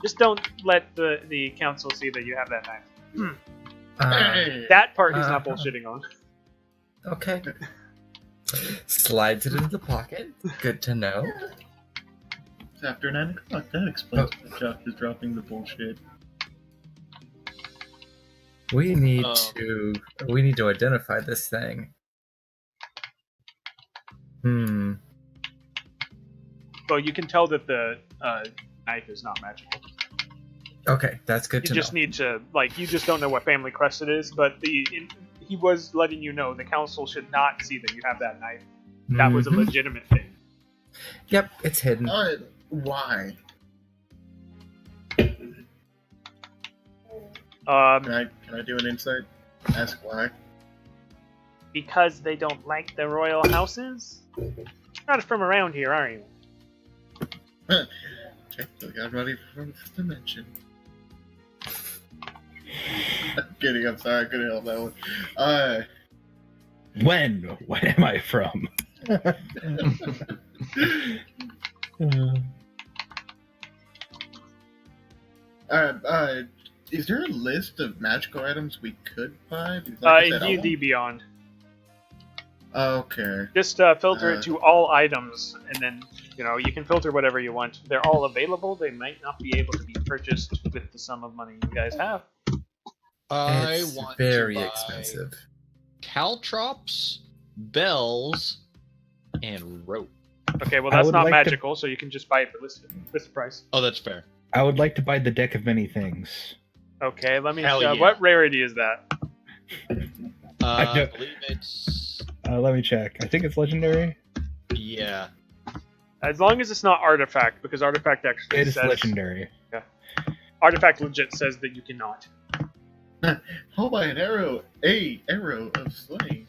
Speaker 1: Just don't let the council see that you have that knife.
Speaker 4: Hey!
Speaker 1: That part he's not
Speaker 6: Uh,
Speaker 1: bullshitting on.
Speaker 6: Okay. Slides it into the pocket. Good to know.
Speaker 4: It's after 9 o'clock. That explains why Jock is dropping the bullshit.
Speaker 6: We need to identify this thing.
Speaker 1: Well, you can tell that the knife is not magical.
Speaker 6: Okay, that's good
Speaker 1: You
Speaker 6: to
Speaker 1: just
Speaker 6: know.
Speaker 1: need to, like, you just don't know what family crest it is, but he was letting you know the council should not see that you have that knife. That was a
Speaker 6: Mhm.
Speaker 1: legitimate thing.
Speaker 6: Yep, it's hidden.
Speaker 4: Alright, why?
Speaker 1: Um,
Speaker 4: Can I do an insight? Ask why.
Speaker 1: because they don't like the royal houses? You're not from around here, are you?
Speaker 4: Technically, I'm ready for this dimension. I'm kidding, I'm sorry, I couldn't help that one.
Speaker 2: When am I from?
Speaker 4: Is there a list of magical items we could buy? Because like I
Speaker 1: In
Speaker 4: said, I
Speaker 1: D&D Beyond.
Speaker 4: Okay.
Speaker 1: Just filter it to all items, and then you can filter whatever you want. They're all available. They might not be able to be purchased with the sum of money you guys have.
Speaker 3: I
Speaker 6: It's
Speaker 3: want
Speaker 6: very
Speaker 3: to buy
Speaker 6: expensive.
Speaker 3: caltrops, bells, and rope.
Speaker 1: Okay, well
Speaker 2: I
Speaker 1: that's
Speaker 2: would
Speaker 1: not
Speaker 2: like to-
Speaker 1: magical, so you can just buy it for list price.
Speaker 3: Oh, that's fair.
Speaker 2: I would like to buy the deck of many things.
Speaker 1: Okay, let me.
Speaker 3: Hell yeah.
Speaker 1: What rarity is that?
Speaker 3: I
Speaker 2: don't-
Speaker 3: believe it's
Speaker 2: Let me check. I think it's legendary.
Speaker 3: yeah.
Speaker 1: As long as it's not artifact, because artifact actually
Speaker 2: It is
Speaker 1: says
Speaker 2: legendary.
Speaker 1: artifact legit says that you cannot.
Speaker 4: How about an arrow? A arrow of slaying.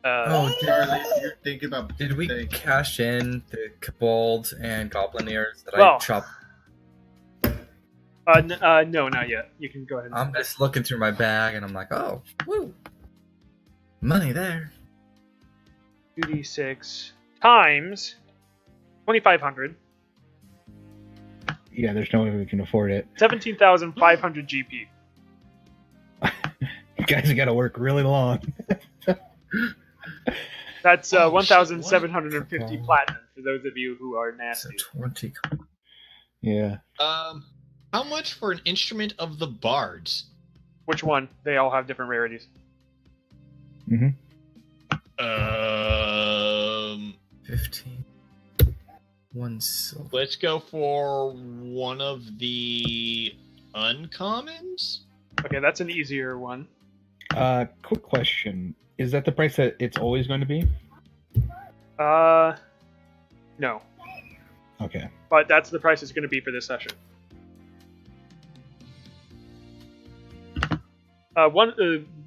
Speaker 6: Oh,
Speaker 4: Charlie, you're thinking about.
Speaker 6: Did we
Speaker 4: things.
Speaker 6: cash in the kobold and gobliniers that
Speaker 1: Well,
Speaker 6: I chopped?
Speaker 1: No, not yet. You can go ahead. And
Speaker 6: I'm just looking through my bag and I'm like, oh, woo, money there.
Speaker 1: 2d6 times 2,500,
Speaker 2: Yeah, there's no way we can afford it.
Speaker 1: 17,500 GP.
Speaker 2: You guys got to work really long.
Speaker 1: That's
Speaker 3: Oh, shit,
Speaker 1: 1,750
Speaker 6: what?
Speaker 1: platinum for those of you who are
Speaker 6: So
Speaker 1: nasty.
Speaker 6: 20.
Speaker 2: Yeah.
Speaker 3: How much for an instrument of the bards?
Speaker 1: Which one? They all have different rarities.
Speaker 6: 15. One silver.
Speaker 3: Let's go for one of the uncommons.
Speaker 1: Okay, that's an easier one.
Speaker 2: Quick question. Is that the price that it's always going to be?
Speaker 1: No.
Speaker 2: Okay.
Speaker 1: But that's the price it's going to be for this session.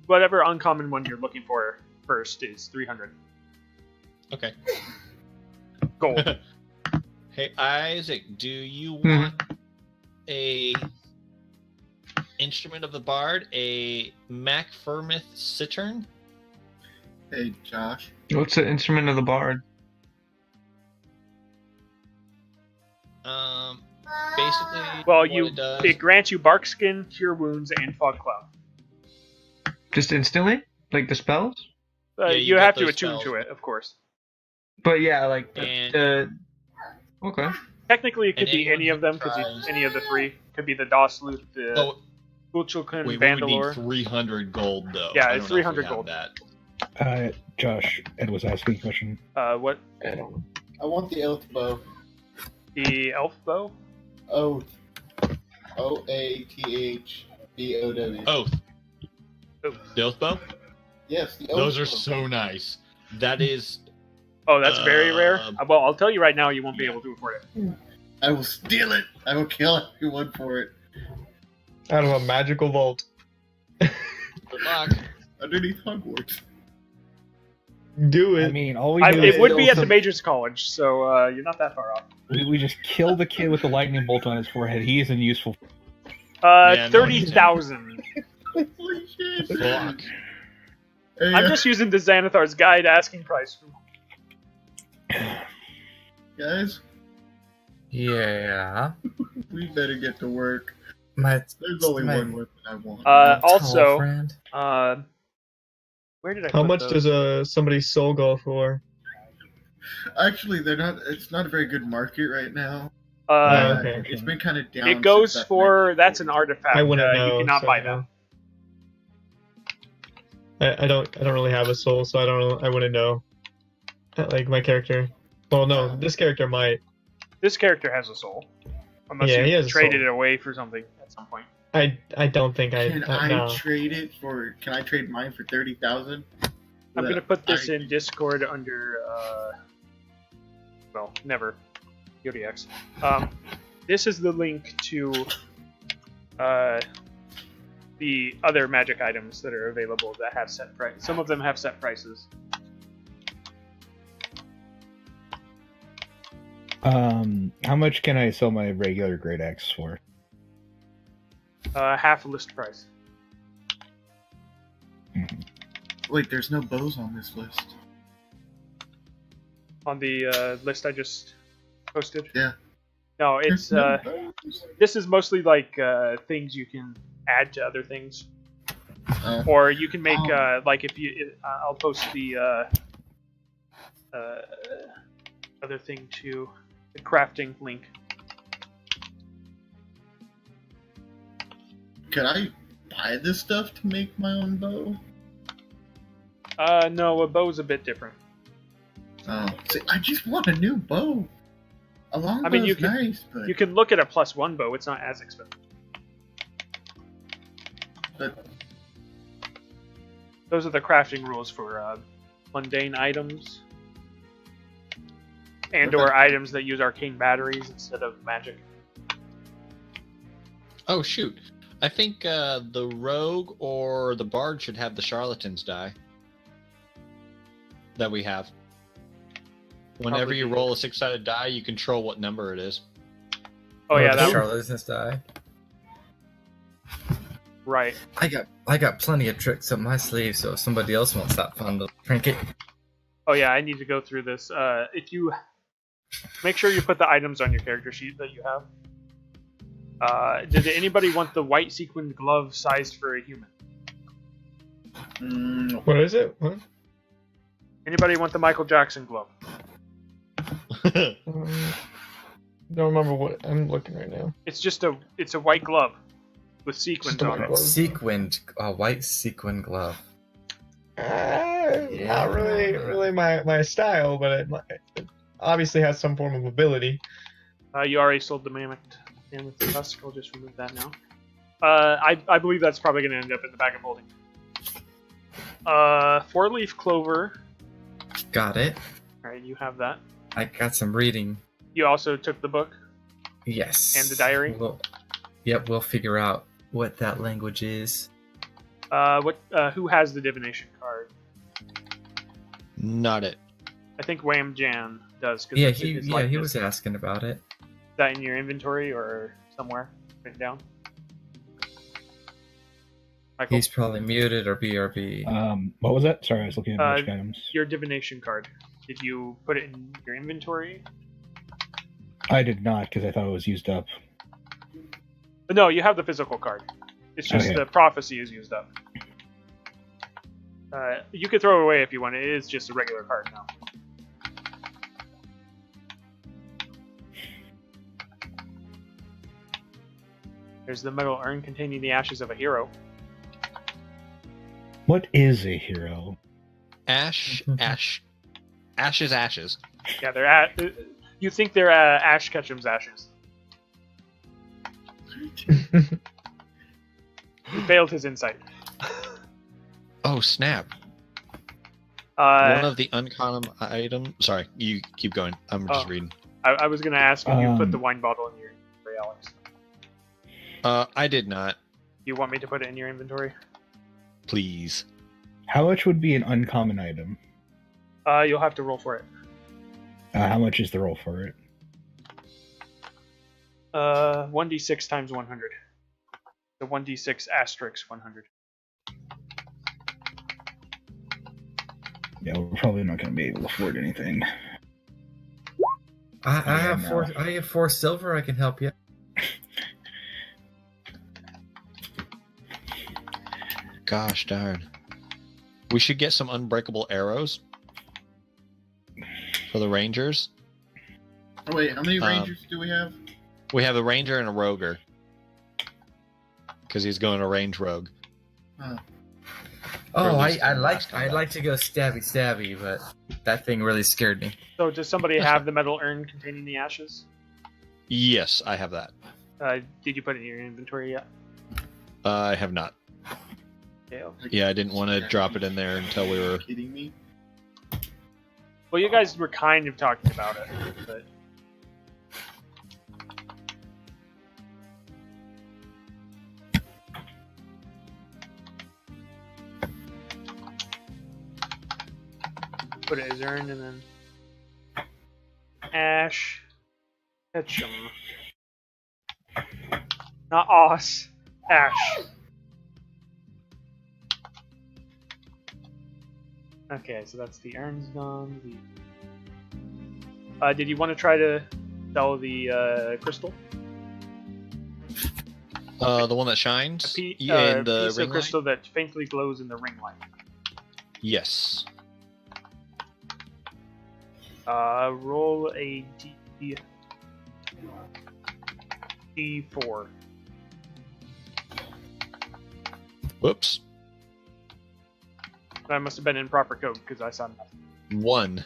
Speaker 1: Whatever uncommon one you're looking for first is 300
Speaker 3: Okay.
Speaker 1: gold.
Speaker 3: Hey Isaac, do you want a instrument of the bard, a Macfermith cittern?
Speaker 4: Hey, Josh.
Speaker 5: What's the instrument of the bard?
Speaker 3: Basically,
Speaker 1: Well,
Speaker 3: what it does.
Speaker 1: it grants you bark skin, cure wounds, and fog cloud.
Speaker 5: Just instantly? Like the spells?
Speaker 3: Yeah, you
Speaker 1: you
Speaker 3: get
Speaker 1: have to
Speaker 3: those
Speaker 1: attune
Speaker 3: spells.
Speaker 1: to it, of course.
Speaker 5: But yeah, like
Speaker 3: And-
Speaker 5: okay.
Speaker 1: Technically, it could
Speaker 3: And
Speaker 1: be any
Speaker 3: anyone
Speaker 1: of them,
Speaker 3: who
Speaker 1: because
Speaker 3: tries-
Speaker 1: any of the three. Could be the Dosluth, the
Speaker 3: Oh,
Speaker 1: Ulchulkun,
Speaker 3: wait, we would need
Speaker 1: Vandalore.
Speaker 3: 300 gold though.
Speaker 1: Yeah,
Speaker 3: I
Speaker 1: it's
Speaker 3: don't know if we
Speaker 1: 300
Speaker 3: have
Speaker 1: gold.
Speaker 3: That.
Speaker 2: Josh, Ed was asking a question.
Speaker 1: What?
Speaker 5: I don't know.
Speaker 4: I want the oath bow.
Speaker 1: The elf bow?
Speaker 4: Oath. OATHBOW.
Speaker 3: Oath.
Speaker 1: Oath.
Speaker 3: The oath bow?
Speaker 4: Yes, the oath
Speaker 3: Those are
Speaker 4: bow.
Speaker 3: so nice. That is.
Speaker 1: Oh, that's very rare?
Speaker 3: Um,
Speaker 1: Well, I'll tell you right now, you won't be able to afford it.
Speaker 4: I will steal it. I will kill everyone for it.
Speaker 5: Out of a magical vault.
Speaker 3: Good luck.
Speaker 4: Underneath Hogwarts.
Speaker 5: Do it.
Speaker 2: I mean, all we do is
Speaker 1: It would be
Speaker 2: kill
Speaker 1: at the
Speaker 2: some-
Speaker 1: Major's College, so you're not that far off.
Speaker 2: we just kill the kid with the lightning bolt on his forehead. He isn't useful.
Speaker 3: Yeah, no,
Speaker 1: 30,000.
Speaker 4: Holy shit.
Speaker 3: Fuck.
Speaker 4: Hey,
Speaker 1: I'm just using the Xanathar's Guide asking price.
Speaker 4: guys,
Speaker 6: Yeah.
Speaker 4: we better get to work.
Speaker 6: My
Speaker 4: There's only
Speaker 6: my-
Speaker 4: one weapon I want.
Speaker 6: my tall
Speaker 1: Also,
Speaker 6: friend.
Speaker 1: where did I
Speaker 5: How
Speaker 1: put
Speaker 5: much
Speaker 1: those?
Speaker 5: does somebody's soul go for?
Speaker 4: Actually, they're not. It's not a very good market right now.
Speaker 5: Okay.
Speaker 4: It's been kind of down.
Speaker 1: It goes
Speaker 4: since that
Speaker 1: for, that's an
Speaker 4: 1940s.
Speaker 1: artifact.
Speaker 5: I wouldn't know.
Speaker 1: You cannot
Speaker 5: so,
Speaker 1: buy that.
Speaker 5: I don't really have a soul, so I wouldn't know. Like my character. Well, no, this character might.
Speaker 1: This character has a soul. Unless
Speaker 5: Yeah, he
Speaker 1: you
Speaker 5: has a
Speaker 1: traded
Speaker 5: soul.
Speaker 1: it away for something at some point.
Speaker 5: I don't think I.
Speaker 4: Can I
Speaker 5: no.
Speaker 4: trade it for? Can I trade mine for 30,000?
Speaker 1: I'm going to put this in Discord under, Nevre. Yeodiax. This is the link to the other magic items that are available that have set price. Some of them have set prices.
Speaker 2: How much can I sell my regular great axe for?
Speaker 1: Half list price.
Speaker 4: Wait, there's no bows on this list.
Speaker 1: On the list I just posted.
Speaker 4: Yeah.
Speaker 1: No, it's
Speaker 4: There's no bows.
Speaker 1: this is mostly like things you can add to other things. Or you can make like if you. I'll post the other thing too, the crafting link.
Speaker 4: Could I buy this stuff to make my own bow?
Speaker 1: No, a bow's a bit different.
Speaker 4: Oh, see, I just want a new bow. A long bow's nice, but...
Speaker 1: You can look at a +1 bow. It's not as expensive.
Speaker 4: But...
Speaker 1: Those are the crafting rules for mundane items. And/or items that use arcane batteries instead of magic.
Speaker 3: Oh, shoot. I think the rogue or the bard should have the charlatan's die that we have. Whenever you roll a 6-sided die, you control what number it is.
Speaker 1: Oh yeah, that
Speaker 6: charlatan's die.
Speaker 1: Right.
Speaker 6: I got plenty of tricks up my sleeve, so if somebody else wants that fun little trinket.
Speaker 1: Oh yeah, I need to go through this. If you make sure you put the items on your character sheet that you have. Did anybody want the white sequined glove sized for a human?
Speaker 5: What is it? What?
Speaker 1: Anybody want the Michael Jackson glove?
Speaker 5: Don't remember what I'm looking right now.
Speaker 1: It's just a white glove with sequins on it.
Speaker 6: Sequined, white sequin glove.
Speaker 5: Not really my style, but it obviously has some form of ability.
Speaker 1: You already sold the mammoth tusk. I'll just remove that now. I believe that's probably going to end up in the bag of holding. 4-leaf clover.
Speaker 6: Got it.
Speaker 1: Alright, you have that.
Speaker 6: I got some reading.
Speaker 1: You also took the book?
Speaker 6: Yes.
Speaker 1: And the diary?
Speaker 6: We'll figure out what that language is.
Speaker 1: Who has the divination card?
Speaker 3: Not it.
Speaker 1: I think Wham Jan does.
Speaker 6: Yeah, he was asking about it.
Speaker 1: Is that in your inventory or somewhere written down? Michael?
Speaker 6: He's probably muted or BRB.
Speaker 2: What was that? Sorry, I was looking at magic items.
Speaker 1: Your divination card. Did you put it in your inventory?
Speaker 2: I did not, because I thought it was used up.
Speaker 1: But no, you have the physical card. It's just
Speaker 2: Okay.
Speaker 1: the prophecy is used up. You could throw it away if you want. It is just a regular card now. There's the metal urn containing the ashes of a hero.
Speaker 2: What is a hero?
Speaker 3: Ashes.
Speaker 1: Yeah, they're you think they're Ash Ketchum's ashes. He failed his insight.
Speaker 3: Oh, snap.
Speaker 1: One
Speaker 3: One of the uncommon items... Sorry, you keep going. I'm just reading.
Speaker 1: I was going to ask if you put the wine bottle in your inventory, Alex.
Speaker 3: I did not.
Speaker 1: You want me to put it in your inventory?
Speaker 3: Please.
Speaker 2: How much would be an uncommon item?
Speaker 1: You'll have to roll for it.
Speaker 2: How much is the roll for it?
Speaker 1: 1d6 times 100. The 1d6 asterisk 100.
Speaker 2: Yeah, we're probably not going to be able to afford anything.
Speaker 6: I have 4 silver. I can help you.
Speaker 3: Gosh darn. We should get some unbreakable arrows for the rangers.
Speaker 4: Oh wait, how many rangers do we have?
Speaker 3: We have a ranger and a roger. Because he's going to range rogue.
Speaker 6: Oh, I'd like to go stabby, but that thing really scared me.
Speaker 1: So does somebody have the metal urn containing the ashes?
Speaker 3: Yes, I have that.
Speaker 1: Did you put it in your inventory yet?
Speaker 3: I have not.
Speaker 1: Okay, okay.
Speaker 3: Yeah, I didn't want to drop it in there until we were...
Speaker 4: Kidding me?
Speaker 1: Well, you guys were kind of talking about it, but... Put it as urn and then... Ash... Ketchum. Not Os. Ash. Okay, so that's the urns gone. Did you want to try to sell the crystal?
Speaker 3: The one that shines in the
Speaker 1: piece
Speaker 3: ring
Speaker 1: of
Speaker 3: light?
Speaker 1: crystal that faintly glows in the ring light.
Speaker 3: Yes.
Speaker 1: Roll a D4.
Speaker 3: Whoops.
Speaker 1: That must have been in proper code because I saw nothing.
Speaker 3: 1.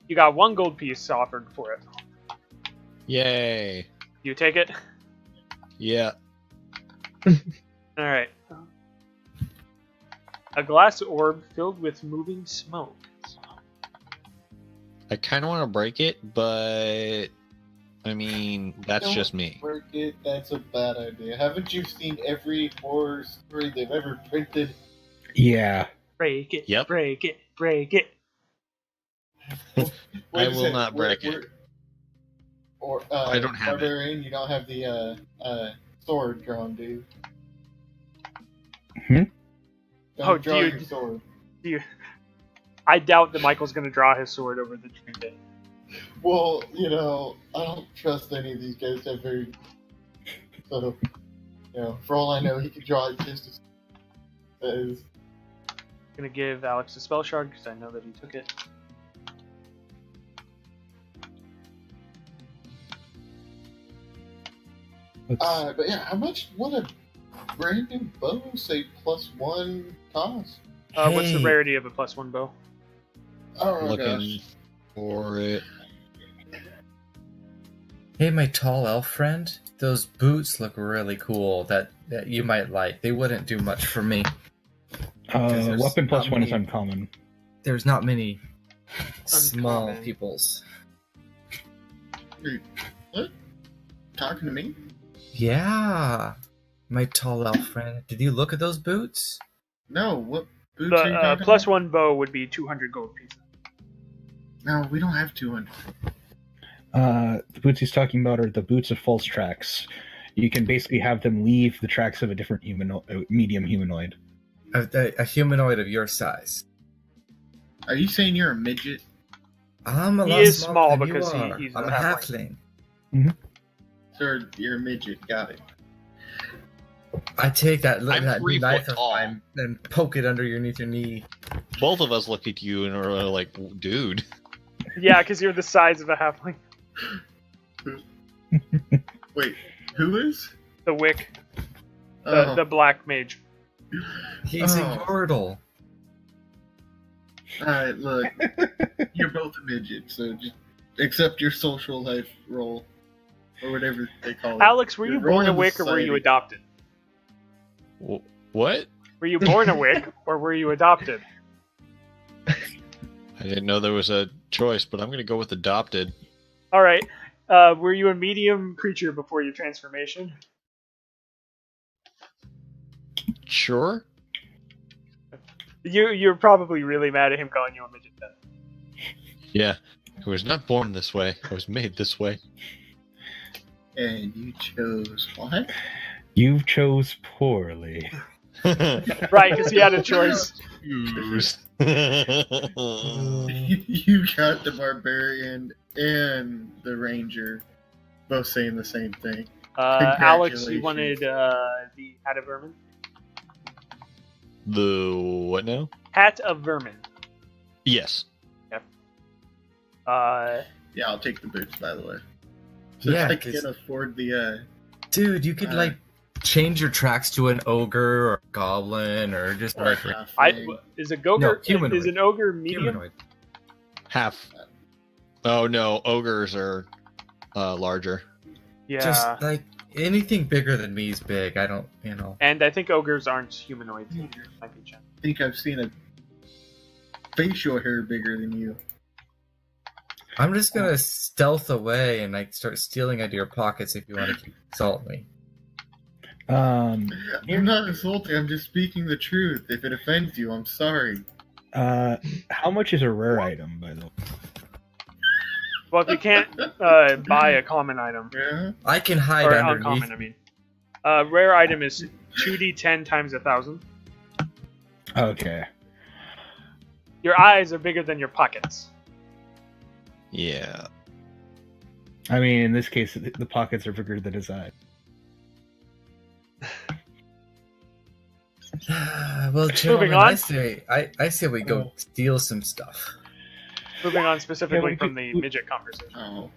Speaker 1: You got 1 gold piece offered for it.
Speaker 3: Yay.
Speaker 1: You take it?
Speaker 3: Yeah.
Speaker 1: Alright. A glass orb filled with moving smoke.
Speaker 3: I kind of want to break it, but I mean, that's
Speaker 4: Don't
Speaker 3: just me.
Speaker 4: Break it, that's a bad idea. Haven't you seen every horror story they've ever printed?
Speaker 2: Yeah.
Speaker 1: Break it,
Speaker 3: Yep.
Speaker 1: break it, break it.
Speaker 3: I
Speaker 4: Wait a
Speaker 3: will
Speaker 4: second,
Speaker 3: not break it.
Speaker 4: Or
Speaker 3: I don't have it.
Speaker 4: barbarian, you don't have the sword drawn, do you?
Speaker 2: Hmm?
Speaker 4: Don't
Speaker 1: Oh,
Speaker 4: draw
Speaker 1: dude.
Speaker 4: your sword.
Speaker 1: I doubt that Michael's going to draw his sword over the trinket.
Speaker 4: Well, I don't trust any of these guys ever. So, for all I know, he could draw it just as. That is.
Speaker 1: I'm going to give Alex a spell shard because I know that he took it.
Speaker 4: But yeah, how much would a brand new bow say +1 cost?
Speaker 1: What's the
Speaker 6: Hey.
Speaker 1: rarity of a +1 bow?
Speaker 4: Oh
Speaker 3: Looking
Speaker 4: gosh.
Speaker 3: for it.
Speaker 6: Hey, my tall elf friend, those boots look really cool that you might like. They wouldn't do much for me. there's
Speaker 2: Weapon plus
Speaker 6: not
Speaker 2: 1 is
Speaker 6: many-
Speaker 2: uncommon.
Speaker 6: There's not many small
Speaker 1: Uncommon.
Speaker 6: peoples.
Speaker 4: Wait, what? Talking to me?
Speaker 6: Yeah, my tall elf friend. Did you look at those boots?
Speaker 4: No, what boots are you
Speaker 1: The
Speaker 4: talking
Speaker 1: +1 bow would be 200 gold pieces.
Speaker 4: about? No, we don't have 200.
Speaker 2: The boots he's talking about are the boots of false tracks. You can basically have them leave the tracks of a different medium humanoid.
Speaker 6: A humanoid of your size.
Speaker 4: Are you saying you're a midget?
Speaker 6: I'm a
Speaker 1: He
Speaker 6: lot
Speaker 1: is
Speaker 6: smaller
Speaker 1: small
Speaker 6: than you
Speaker 1: because
Speaker 6: are.
Speaker 1: he's
Speaker 6: I'm
Speaker 1: a
Speaker 6: a
Speaker 1: halfling.
Speaker 6: halfling.
Speaker 4: Sir, you're a midget. Got it.
Speaker 6: I take that
Speaker 3: I'm 3
Speaker 6: knife
Speaker 3: foot
Speaker 6: of
Speaker 3: tall.
Speaker 6: mine and poke it underneath your knee.
Speaker 3: Both of us look at you and are like, dude.
Speaker 1: Yeah, because you're the size of a halfling.
Speaker 4: Wait, who is?
Speaker 1: The wick,
Speaker 4: Oh,
Speaker 1: the black mage.
Speaker 6: He's a
Speaker 4: Oh.
Speaker 6: yordle.
Speaker 4: Alright, look. You're both a midget, so just accept your social life role. Or whatever they call it.
Speaker 1: Alex, were
Speaker 4: Your
Speaker 1: you
Speaker 4: role
Speaker 1: born a
Speaker 4: in
Speaker 1: wick or were you
Speaker 4: society.
Speaker 1: adopted?
Speaker 3: What?
Speaker 1: Were you born a wick or were you adopted?
Speaker 3: I didn't know there was a choice, but I'm going to go with adopted.
Speaker 1: All right. Were you a medium creature before your transformation?
Speaker 3: Sure.
Speaker 1: You're probably really mad at him calling you a midget then.
Speaker 3: Yeah. I was not born this way. I was made this way.
Speaker 4: And you chose what?
Speaker 2: You chose poorly.
Speaker 1: Right, because he had a choice.
Speaker 3: Use.
Speaker 4: You got the barbarian and the ranger both saying the same thing.
Speaker 1: Alex, you
Speaker 4: Congratulations.
Speaker 1: wanted the hat of vermin?
Speaker 3: The what now?
Speaker 1: Hat of vermin.
Speaker 3: Yes.
Speaker 4: Yeah, I'll take the boots, by the way. Since
Speaker 6: Yeah,
Speaker 4: I
Speaker 6: 'cause-
Speaker 4: can't afford the,
Speaker 6: Dude, you could
Speaker 4: Uh,
Speaker 6: change your tracks to an ogre or a goblin or just
Speaker 4: or
Speaker 6: like
Speaker 4: halfling.
Speaker 1: Is a ogre?
Speaker 6: humanoid.
Speaker 1: Is an ogre medium?
Speaker 6: humanoid.
Speaker 3: Half. Oh no, ogres are larger.
Speaker 1: Yeah.
Speaker 6: Just like anything bigger than me is big. I don't,
Speaker 1: And I think ogres aren't humanoids either. Might be chance.
Speaker 4: I think I've seen a facial hair bigger than you.
Speaker 6: I'm just gonna stealth away and like start stealing out of your pockets if you want to insult me.
Speaker 4: I'm not insulting, I'm just speaking the truth. If it offends you, I'm sorry.
Speaker 2: How much is a rare item, by the way?
Speaker 1: Well, if you can't buy a common item,
Speaker 4: Yeah?
Speaker 6: I can hide
Speaker 1: or
Speaker 6: underneath.
Speaker 1: uncommon, I mean, rare item is 2d10 times 1,000.
Speaker 2: Okay.
Speaker 1: Your eyes are bigger than your pockets.
Speaker 3: Yeah.
Speaker 2: I mean, in this case, the pockets are bigger than his eye.
Speaker 6: Well, gentlemen,
Speaker 1: on.
Speaker 6: I say we go steal some stuff.
Speaker 1: Moving on specifically
Speaker 2: Yeah,
Speaker 1: from the midget conversation.
Speaker 4: Oh.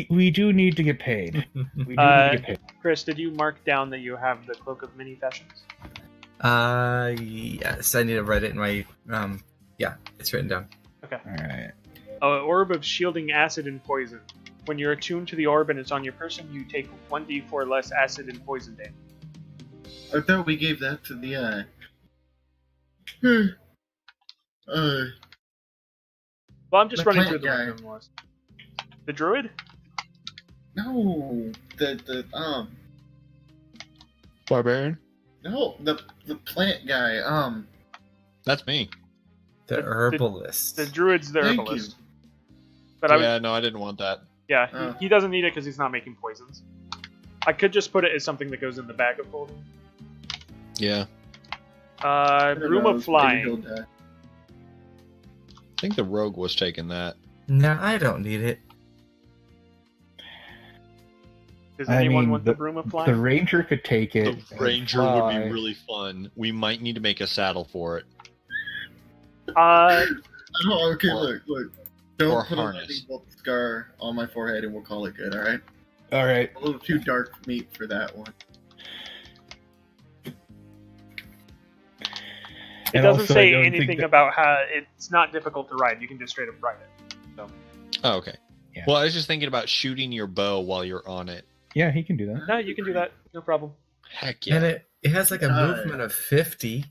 Speaker 2: We do need to get paid. We do need to get paid.
Speaker 1: Chris, did you mark down that you have the Cloak of Many Fashions?
Speaker 6: Yes, I need to write it in my yeah, it's written down.
Speaker 1: Okay.
Speaker 2: Alright.
Speaker 1: Orb of Shielding Acid and Poison. When you're attuned to the orb and it's on your person, you take 1d4 less acid and poison damage.
Speaker 4: I thought we gave that to the
Speaker 1: Well, I'm just
Speaker 4: The
Speaker 1: running
Speaker 4: plant
Speaker 1: through the
Speaker 4: guy.
Speaker 1: random list. The druid?
Speaker 4: no, the
Speaker 3: Barbarian?
Speaker 4: no, the plant guy.
Speaker 3: That's me.
Speaker 6: The herbalist.
Speaker 1: The druid's the
Speaker 4: Thank
Speaker 1: herbalist.
Speaker 4: you.
Speaker 1: But I would,
Speaker 3: Yeah, no, I didn't want that.
Speaker 1: yeah,
Speaker 4: Oh.
Speaker 1: he doesn't need it because he's not making poisons. I could just put it as something that goes in the bag of holding.
Speaker 3: Yeah.
Speaker 4: I don't
Speaker 1: Broom
Speaker 4: know,
Speaker 1: of
Speaker 4: maybe
Speaker 1: Flying.
Speaker 4: he'll die.
Speaker 3: I think the rogue was taking that.
Speaker 6: No, I don't need it.
Speaker 1: Does
Speaker 2: I
Speaker 1: anyone
Speaker 2: mean,
Speaker 1: want the Broom of
Speaker 2: The
Speaker 1: Flying?
Speaker 2: ranger could take it.
Speaker 3: The
Speaker 2: and
Speaker 3: ranger would
Speaker 2: fly.
Speaker 3: be really fun. We might need to make a saddle for it.
Speaker 1: Uh,
Speaker 4: Oh, okay,
Speaker 3: Or-
Speaker 4: look.
Speaker 3: or
Speaker 4: Don't put a
Speaker 3: harness.
Speaker 4: lightning bolt scar on my forehead and we'll call it good, alright?
Speaker 2: Alright.
Speaker 4: A little too dark for me for that one.
Speaker 1: it
Speaker 2: And
Speaker 1: doesn't
Speaker 2: also, I
Speaker 1: say
Speaker 2: don't think
Speaker 1: anything
Speaker 2: that-
Speaker 1: about how it's not difficult to ride. You can just straight up ride it.
Speaker 3: Oh, okay.
Speaker 2: Yeah.
Speaker 3: Well, I was just thinking about shooting your bow while you're on it.
Speaker 2: Yeah, he can do that.
Speaker 1: No, you can do that. No problem.
Speaker 3: Heck yeah.
Speaker 6: And it has like a
Speaker 4: Hi.
Speaker 6: movement of 50.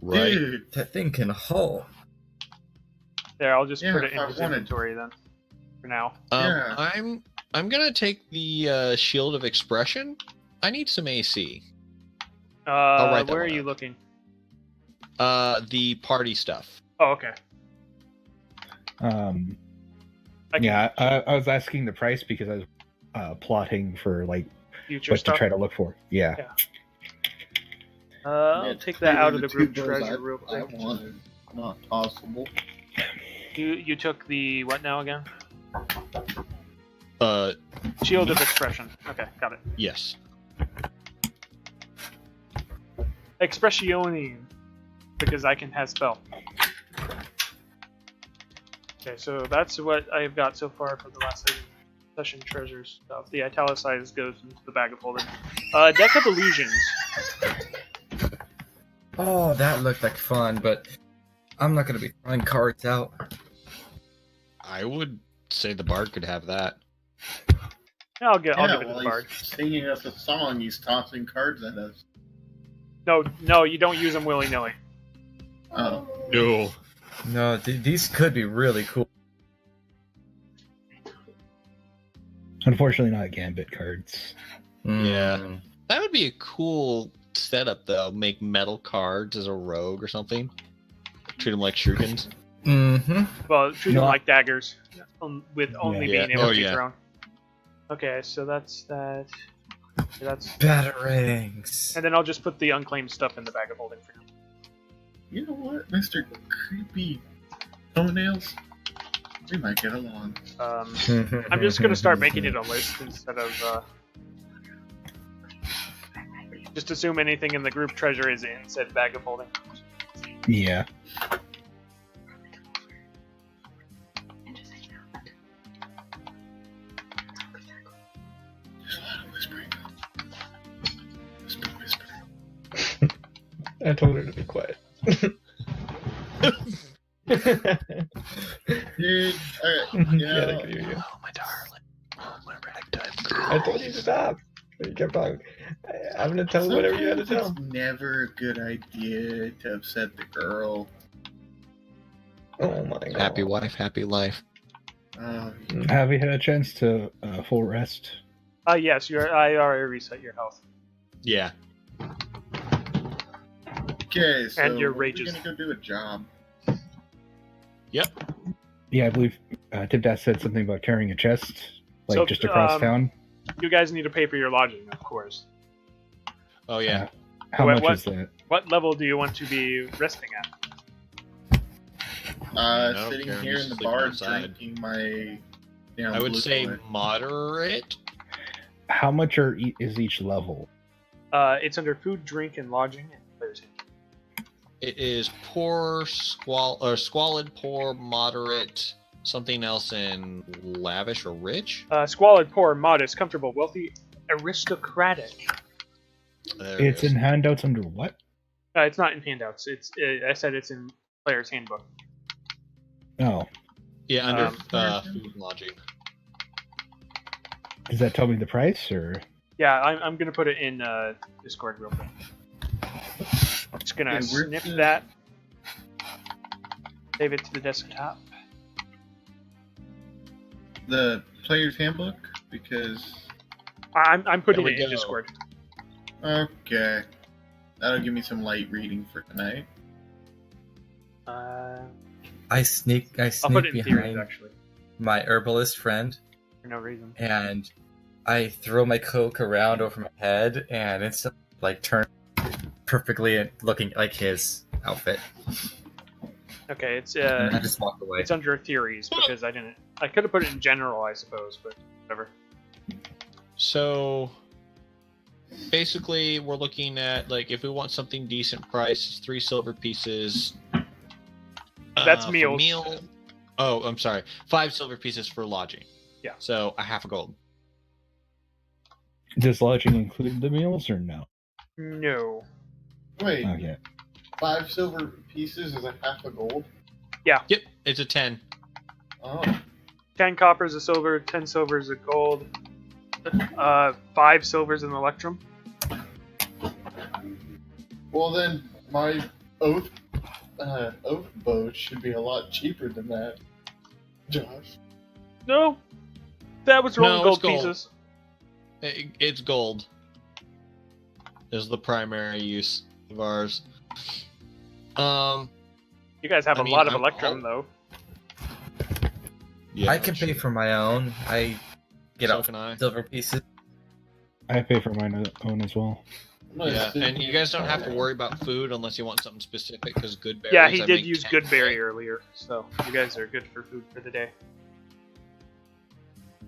Speaker 3: Right.
Speaker 4: Dude,
Speaker 6: That thing can haul.
Speaker 1: There, I'll just
Speaker 4: Yeah,
Speaker 1: put it
Speaker 4: if
Speaker 1: in
Speaker 4: I
Speaker 1: his
Speaker 4: wanted-
Speaker 1: inventory then. For now.
Speaker 4: Yeah.
Speaker 3: I'm gonna take the shield of expression. I need some AC. write that
Speaker 1: Where are
Speaker 3: one
Speaker 1: you
Speaker 3: out.
Speaker 1: looking?
Speaker 3: The party stuff.
Speaker 1: Oh, okay. I can
Speaker 2: Yeah, I was asking the price because I was plotting for like
Speaker 1: future
Speaker 2: what
Speaker 1: stuff.
Speaker 2: to try to look for. Yeah.
Speaker 1: I'll
Speaker 4: yeah,
Speaker 1: take that out of the
Speaker 4: two
Speaker 1: group
Speaker 4: bows
Speaker 1: treasure real
Speaker 4: I
Speaker 1: quick.
Speaker 4: wanted. Not possible.
Speaker 1: You took the what now again? Shield of Expression. Okay, got it.
Speaker 3: Yes.
Speaker 1: Expressione, because I can have spell. Okay, so that's what I've got so far for the last session treasure stuff. The italicized goes into the bag of holding. Deck of Illusions.
Speaker 6: Oh, that looked like fun, but I'm not going to be throwing cards out.
Speaker 3: I would say the bard could have that.
Speaker 1: Yeah, I'll give it to
Speaker 4: while
Speaker 1: the bard.
Speaker 4: he's singing us a song, he's tossing cards at us.
Speaker 1: No, you don't use them willy-nilly.
Speaker 4: Oh.
Speaker 3: No.
Speaker 6: No, these could be really cool.
Speaker 2: Unfortunately, not Gambit cards.
Speaker 3: Yeah. That would be a cool setup, though. Make metal cards as a rogue or something. Treat them like shurikens.
Speaker 6: Mm-hmm.
Speaker 1: Well, treat them
Speaker 2: No.
Speaker 1: like daggers, with only
Speaker 3: Yeah.
Speaker 1: being able
Speaker 3: Oh,
Speaker 1: to be
Speaker 3: yeah.
Speaker 1: thrown. Okay, so that's that. That's
Speaker 6: Batarangs.
Speaker 1: and then I'll just put the unclaimed stuff in the bag of holding for now.
Speaker 4: You know what, Mr. Creepy Toenails? We might get along.
Speaker 1: I'm just gonna start making it a list instead of just assume anything in the group treasure is in said bag of holding.
Speaker 2: Yeah.
Speaker 4: There's a lot of whispering. Whisper.
Speaker 5: I told her to be quiet.
Speaker 4: Dude, alright, you
Speaker 5: Yeah, they
Speaker 4: know,
Speaker 5: could hear you.
Speaker 3: Oh, my darling. Oh, my ragtime
Speaker 5: I told you to stop. But you kept on. I'm gonna tell whatever you had to tell.
Speaker 4: it's never a good idea to upset the girl.
Speaker 5: Oh my god.
Speaker 3: Happy wife, happy life.
Speaker 2: Have you had a chance to full rest?
Speaker 1: Yes, I already reset your health.
Speaker 3: Yeah.
Speaker 4: Okay, so
Speaker 1: And your
Speaker 4: we're
Speaker 1: rages.
Speaker 4: gonna go do a job.
Speaker 2: Yeah, I believe Tibdas said something about carrying a chest, like
Speaker 1: So,
Speaker 2: just across town.
Speaker 1: You guys need to pay for your lodging, of course.
Speaker 3: Oh, yeah.
Speaker 2: How
Speaker 1: Wait,
Speaker 2: much
Speaker 1: what?
Speaker 2: is that?
Speaker 1: What level do you want to be resting at?
Speaker 3: I don't
Speaker 4: Sitting
Speaker 3: care, I'm
Speaker 4: here
Speaker 3: just
Speaker 4: in the
Speaker 3: sleeping
Speaker 4: bar
Speaker 3: outside.
Speaker 4: drinking my.
Speaker 3: I would
Speaker 4: blue
Speaker 3: say
Speaker 4: Kool-Aid.
Speaker 3: moderate.
Speaker 2: How much is each level?
Speaker 1: It's under food, drink, and lodging, and players.
Speaker 3: It is poor, squalid, poor, moderate, something else in lavish or rich.
Speaker 1: Squalid, poor, modest, comfortable, wealthy, aristocratic.
Speaker 3: There
Speaker 2: It's
Speaker 3: it is.
Speaker 2: in handouts under what?
Speaker 1: It's not in handouts. I said it's in player's handbook.
Speaker 2: Oh,
Speaker 3: Yeah, under
Speaker 1: Um,
Speaker 3: food and lodging.
Speaker 2: does that tell me the price or?
Speaker 1: Yeah, I'm gonna put it in Discord real quick. Just gonna
Speaker 4: Okay, where's
Speaker 1: snip
Speaker 4: the-
Speaker 1: that. Save it to the desktop.
Speaker 4: The player's handbook, because
Speaker 1: I'm putting
Speaker 3: There
Speaker 1: it
Speaker 3: we
Speaker 1: in
Speaker 3: go.
Speaker 1: Discord.
Speaker 4: okay, that'll give me some light reading for tonight.
Speaker 6: I sneak
Speaker 1: I'll put it in theories
Speaker 6: behind
Speaker 1: actually,
Speaker 6: my herbalist friend,
Speaker 1: for no reason.
Speaker 6: and I throw my cloak around over my head, and it's like turn perfectly and looking like his outfit.
Speaker 1: Okay, it's
Speaker 6: And I just walk away.
Speaker 1: it's under theories because I didn't. I could have put it in general, I suppose, but whatever.
Speaker 3: So basically, we're looking at like if we want something decent price, it's 3 silver pieces.
Speaker 1: That's
Speaker 3: for
Speaker 1: meals.
Speaker 3: Oh, I'm sorry. 5 silver pieces for lodging.
Speaker 1: Yeah.
Speaker 3: So a half a gold.
Speaker 2: Does lodging include the meals or no?
Speaker 1: No.
Speaker 4: Wait,
Speaker 2: Okay.
Speaker 4: 5 silver pieces is a half a gold?
Speaker 3: Yep, it's a 10.
Speaker 4: Oh.
Speaker 1: 10 coppers a silver, 10 silvers a gold, 5 silvers in electrum.
Speaker 4: Well then, my oath bow should be a lot cheaper than that, Josh.
Speaker 1: No, that was wrong.
Speaker 3: No,
Speaker 1: Gold
Speaker 3: it's gold.
Speaker 1: pieces.
Speaker 3: It's gold. Is the primary use of ours.
Speaker 1: You guys have
Speaker 3: I
Speaker 1: a
Speaker 3: mean,
Speaker 1: lot of
Speaker 3: I'm
Speaker 1: electrum,
Speaker 3: all-
Speaker 1: though.
Speaker 3: Yeah,
Speaker 6: I can pay for my own. I get
Speaker 3: so
Speaker 6: up
Speaker 3: can I.
Speaker 6: silver pieces.
Speaker 2: I pay for mine own as well.
Speaker 3: Yeah, and you guys don't have to worry about food unless you want something specific, because good berries.
Speaker 1: Yeah, he
Speaker 3: I
Speaker 1: did
Speaker 3: make
Speaker 1: use
Speaker 3: 10
Speaker 1: good berry
Speaker 3: today.
Speaker 1: earlier, so you guys are good for food for the day.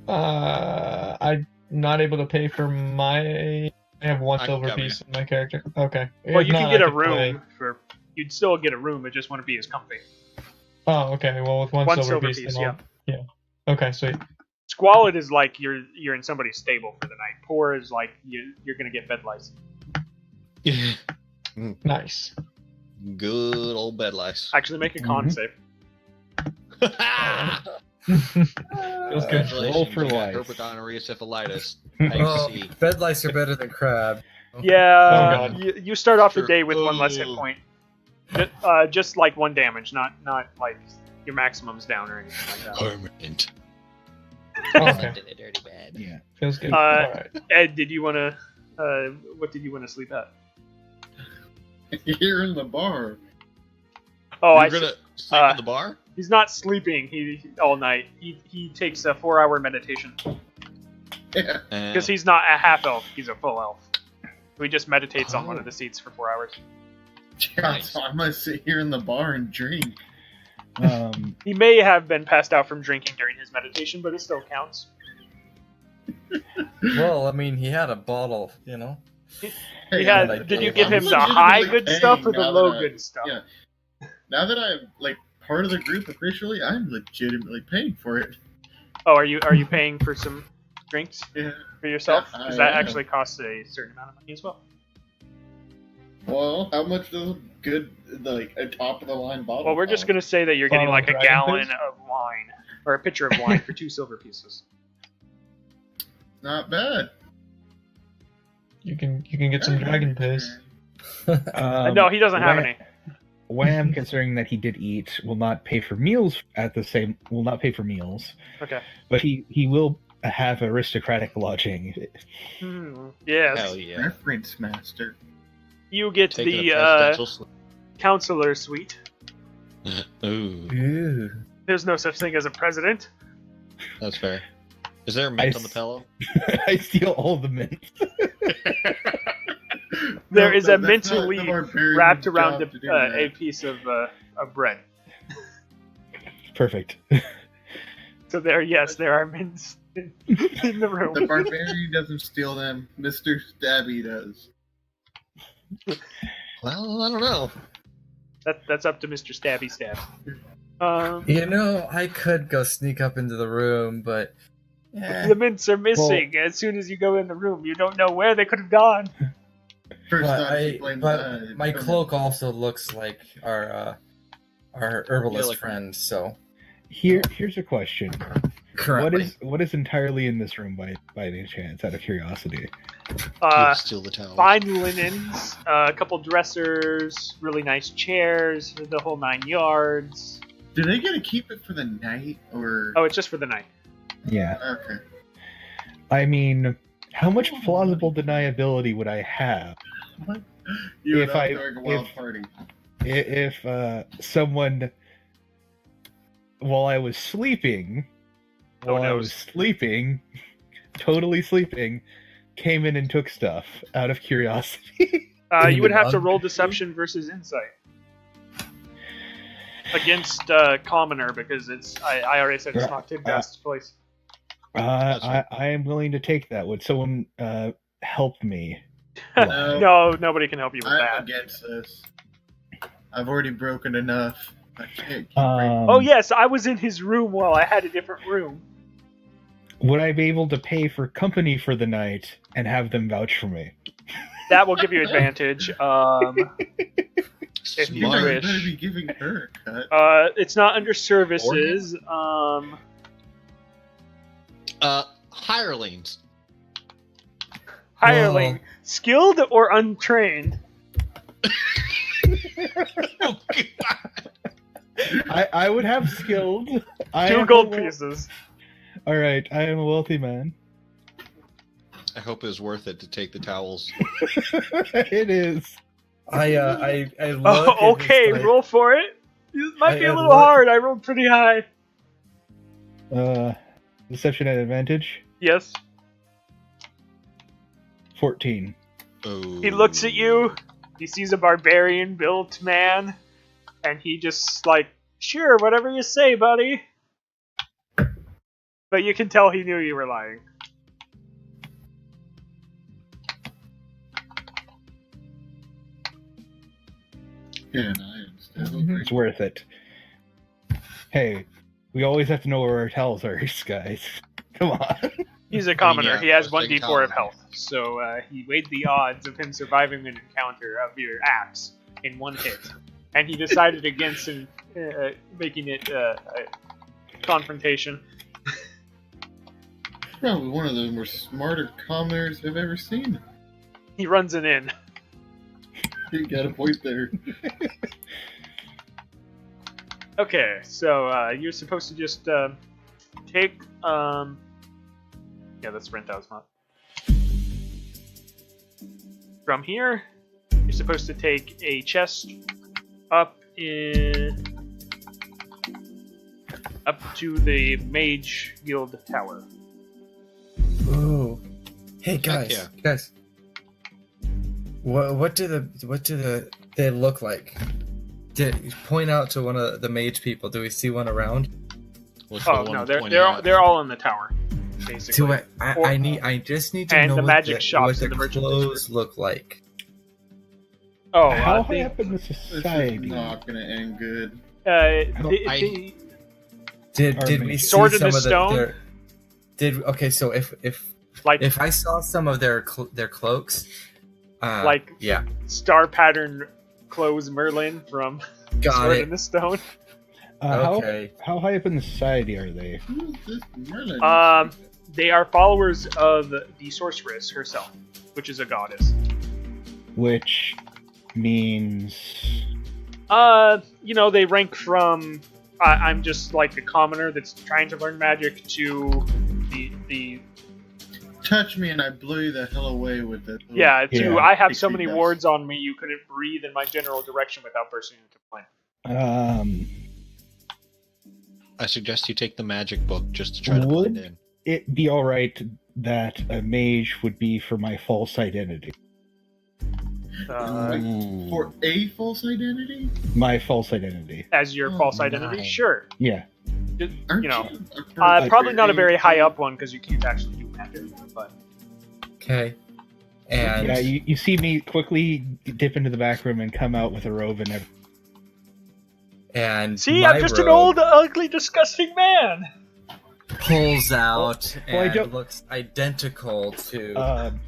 Speaker 5: I'm not able to pay for my. I have 1
Speaker 3: I can
Speaker 5: silver
Speaker 3: cover
Speaker 5: piece in my character. Okay.
Speaker 1: Well,
Speaker 5: If
Speaker 1: you can
Speaker 5: not,
Speaker 1: get
Speaker 5: I
Speaker 1: a
Speaker 5: could play-
Speaker 1: room for. You'd still get a room, it just wouldn't be as comfy.
Speaker 5: Oh, okay. Well, with one silver piece, then
Speaker 1: yeah.
Speaker 5: I'll- Okay, sweet.
Speaker 1: Squalid is like you're in somebody's stable for the night. Poor is like you're gonna get bed lice.
Speaker 5: Nice.
Speaker 3: Good old bed lice.
Speaker 1: Actually, make a con
Speaker 2: Mhm.
Speaker 1: save.
Speaker 5: Feels good.
Speaker 2: Roll for
Speaker 3: You got
Speaker 2: life.
Speaker 3: herpes, gonorrhea, syphilitis.
Speaker 6: Oh,
Speaker 3: see.
Speaker 6: bed lice are better than crab.
Speaker 1: Yeah,
Speaker 5: God.
Speaker 1: you start off the
Speaker 3: Sure.
Speaker 1: day with 1 less hit
Speaker 3: Ooh.
Speaker 1: point. Just like 1 damage, not like your maximum's down or anything like that.
Speaker 3: Permanent.
Speaker 5: Okay.
Speaker 3: Dirty bad.
Speaker 2: Yeah.
Speaker 5: Feels good.
Speaker 1: Uh,
Speaker 5: Alright.
Speaker 1: Ed, did you want to? What did you want to sleep at?
Speaker 4: Here in the bar.
Speaker 1: Oh,
Speaker 3: You're
Speaker 1: I.
Speaker 3: gonna sleep
Speaker 1: uh,
Speaker 3: at the bar?
Speaker 1: He's not sleeping. He all night. He takes a 4-hour meditation
Speaker 4: Yeah.
Speaker 1: because he's not a half elf. He's a full elf. He just meditates on one of the seats for 4 hours.
Speaker 3: Nice.
Speaker 4: So I'm gonna sit here in the bar and drink.
Speaker 1: He may have been passed out from drinking during his meditation, but it still counts.
Speaker 6: Well, I mean, he had a bottle, you know.
Speaker 1: He had.
Speaker 6: I
Speaker 1: Did you
Speaker 6: do.
Speaker 1: give him the high good stuff or the low good stuff?
Speaker 4: Yeah. Now that I'm like part of the group officially, I'm legitimately paying for it.
Speaker 1: Oh, are you paying for some drinks
Speaker 4: Yeah.
Speaker 1: for yourself?
Speaker 4: Yeah,
Speaker 1: Because
Speaker 4: I
Speaker 1: that
Speaker 4: am.
Speaker 1: actually costs a certain amount of money as well.
Speaker 4: Well, how much does a good, like, a top of the line bottle?
Speaker 1: Well, we're just
Speaker 4: cost?
Speaker 1: gonna say that you're getting
Speaker 5: Bottle
Speaker 1: like
Speaker 5: of
Speaker 1: a
Speaker 5: Dragon
Speaker 1: gallon
Speaker 5: Fizz?
Speaker 1: of wine or a pitcher of wine for 2 silver pieces.
Speaker 4: Not bad.
Speaker 5: You can get some dragon piss.
Speaker 1: No, he doesn't have any.
Speaker 2: Wham, considering that he did eat, will not pay for meals will not pay for meals,
Speaker 1: Okay.
Speaker 2: but he will have aristocratic lodging.
Speaker 1: Yes.
Speaker 3: Hell yeah.
Speaker 4: Reference master.
Speaker 1: You get
Speaker 3: Taking
Speaker 1: the
Speaker 3: a presidential sleep.
Speaker 1: counselor suite.
Speaker 3: Ooh,
Speaker 6: Ooh.
Speaker 1: There's no such thing as a president.
Speaker 3: that's fair. Is there a mint
Speaker 2: I
Speaker 3: on the
Speaker 2: s-
Speaker 3: pillow?
Speaker 2: I steal all the mint.
Speaker 1: There is a
Speaker 4: that's
Speaker 1: mint
Speaker 4: not the
Speaker 1: leaf
Speaker 4: barbarian's
Speaker 1: wrapped around
Speaker 4: job to do
Speaker 1: a
Speaker 4: that.
Speaker 1: piece of bread.
Speaker 2: Perfect.
Speaker 1: So there are mints in the room.
Speaker 4: The barbarian doesn't steal them. Mr. Stabby does.
Speaker 3: Well, I don't know.
Speaker 1: That's up to Mr. Stabby Stab.
Speaker 6: I could go sneak up into the room, but
Speaker 1: The mints are missing. As soon as you go in the room, you don't know where they could have gone.
Speaker 4: First
Speaker 6: but,
Speaker 4: off, you blame
Speaker 6: my cloak also looks like our herbalist
Speaker 3: like-
Speaker 6: friend. So
Speaker 2: Here's a question.
Speaker 6: currently,
Speaker 2: What is entirely in this room by any chance, out of curiosity?
Speaker 3: Steal the towel.
Speaker 1: Fine linens, a couple dressers, really nice chairs, the whole 9 yards.
Speaker 4: Do they get to keep it for the night, or?
Speaker 1: Oh, it's just for the night.
Speaker 2: Yeah.
Speaker 4: Okay.
Speaker 2: I mean, how much plausible deniability would I have
Speaker 4: You
Speaker 2: If
Speaker 4: and
Speaker 2: I-
Speaker 4: I throwing a wild
Speaker 2: if-
Speaker 4: party.
Speaker 2: if someone, while I was sleeping, totally sleeping, came in and took stuff out of curiosity?
Speaker 1: You would have to
Speaker 6: Anyone?
Speaker 1: roll deception versus insight against commoner because it's. I already said it's not Tidgast's place.
Speaker 2: I am willing to take that. Would someone help me?
Speaker 4: No.
Speaker 1: No, nobody can help you with
Speaker 4: I'm
Speaker 1: that.
Speaker 4: against this. I've already broken enough. I can't keep
Speaker 1: Oh yes, I was in his room while I had a different room.
Speaker 2: Would I be able to pay for company for the night and have them vouch for me?
Speaker 1: That will give you advantage. If you
Speaker 4: You
Speaker 3: Smart.
Speaker 1: wish.
Speaker 4: better be giving her a cut.
Speaker 1: It's not under services.
Speaker 3: Hirelings.
Speaker 1: Hireling, skilled or untrained?
Speaker 3: Oh, God.
Speaker 2: I would have skilled.
Speaker 1: 2 gold pieces.
Speaker 2: All right, I am a wealthy man.
Speaker 3: I hope it was worth it to take the towels.
Speaker 2: It is.
Speaker 6: I look.
Speaker 1: Oh,
Speaker 6: and
Speaker 1: okay,
Speaker 6: it's like-
Speaker 1: roll for it. It might be a
Speaker 6: I
Speaker 1: little
Speaker 6: look-
Speaker 1: hard. I rolled pretty high.
Speaker 2: Deception at advantage.
Speaker 1: Yes.
Speaker 2: 14.
Speaker 3: Oh.
Speaker 1: He looks at you. He sees a barbarian built man, and he just like, sure, whatever you say, buddy. But you can tell he knew you were lying.
Speaker 4: Yeah, no, I understand.
Speaker 2: It's worth it. Hey, we always have to know where our towels are, guys. Come on.
Speaker 1: He's a commoner.
Speaker 3: yeah,
Speaker 1: He has
Speaker 3: let's take
Speaker 1: 1d4 of
Speaker 3: Talon.
Speaker 1: health. So he weighed the odds of him surviving an encounter of your axe in 1 hit. And he decided against making it a confrontation.
Speaker 4: Probably one of the more smarter commoners I've ever seen.
Speaker 1: He runs an inn.
Speaker 4: You got a point there.
Speaker 1: Okay, so you're supposed to just take... Yeah, that's Rentau's mod. From here, you're supposed to take a chest up to the Mage Guild Tower.
Speaker 6: Ooh. Hey guys,
Speaker 3: yeah.
Speaker 6: guys. What do they look like? Point out to one of the mage people. Do we see one around?
Speaker 3: Which
Speaker 1: Oh
Speaker 3: one
Speaker 1: no,
Speaker 3: pointing
Speaker 1: they're
Speaker 3: out?
Speaker 1: they're all in the tower, basically.
Speaker 6: I just need to
Speaker 1: And
Speaker 6: know
Speaker 1: the
Speaker 6: what
Speaker 1: magic
Speaker 6: the,
Speaker 1: shops
Speaker 6: what the
Speaker 1: and the merchant
Speaker 6: clothes look like.
Speaker 1: Oh,
Speaker 2: How high
Speaker 1: the,
Speaker 2: up in the
Speaker 4: This is
Speaker 2: society?
Speaker 4: not gonna end good.
Speaker 1: the
Speaker 6: Did we
Speaker 2: Mages.
Speaker 6: see
Speaker 1: Sword in
Speaker 6: some
Speaker 1: the
Speaker 6: of
Speaker 1: stone?
Speaker 6: their? Okay, so if
Speaker 1: like
Speaker 6: I saw some of their cloaks,
Speaker 1: Like-
Speaker 6: yeah,
Speaker 1: star pattern clothes Merlin from
Speaker 6: got
Speaker 1: Sword
Speaker 6: it.
Speaker 1: in the Stone.
Speaker 6: Okay.
Speaker 2: How high up in the society are they?
Speaker 4: Who's this Merlin?
Speaker 1: They are followers of the sorceress herself, which is a goddess.
Speaker 2: Which means
Speaker 1: They rank from I'm just like a commoner that's trying to learn magic to the
Speaker 4: Touch me and I blew you the hell away with it.
Speaker 1: yeah to
Speaker 2: Yeah.
Speaker 1: I have so
Speaker 4: Pixie
Speaker 1: many
Speaker 4: dust.
Speaker 1: wards on me you couldn't breathe in my general direction without bursting into flame.
Speaker 3: I suggest you take the magic book just to try to
Speaker 2: Would-
Speaker 3: blend in.
Speaker 2: it be all right that a mage would be for my false identity?
Speaker 4: For a false identity?
Speaker 2: My false identity.
Speaker 1: As your
Speaker 4: Oh,
Speaker 1: false identity,
Speaker 3: my.
Speaker 1: sure.
Speaker 2: Yeah.
Speaker 1: Just,
Speaker 4: Aren't
Speaker 1: you know,
Speaker 4: a
Speaker 1: probably not a very high
Speaker 4: barbarian?
Speaker 1: up one because you can't actually do magic. But
Speaker 6: Okay. And
Speaker 2: Yeah, you see me quickly dip into the back room and come out with a robe and everything.
Speaker 6: And
Speaker 1: See,
Speaker 6: my
Speaker 1: I'm just an
Speaker 6: robe
Speaker 1: old, ugly, disgusting man.
Speaker 6: pulls out
Speaker 2: Well, I
Speaker 6: and
Speaker 2: don't-
Speaker 6: looks identical to.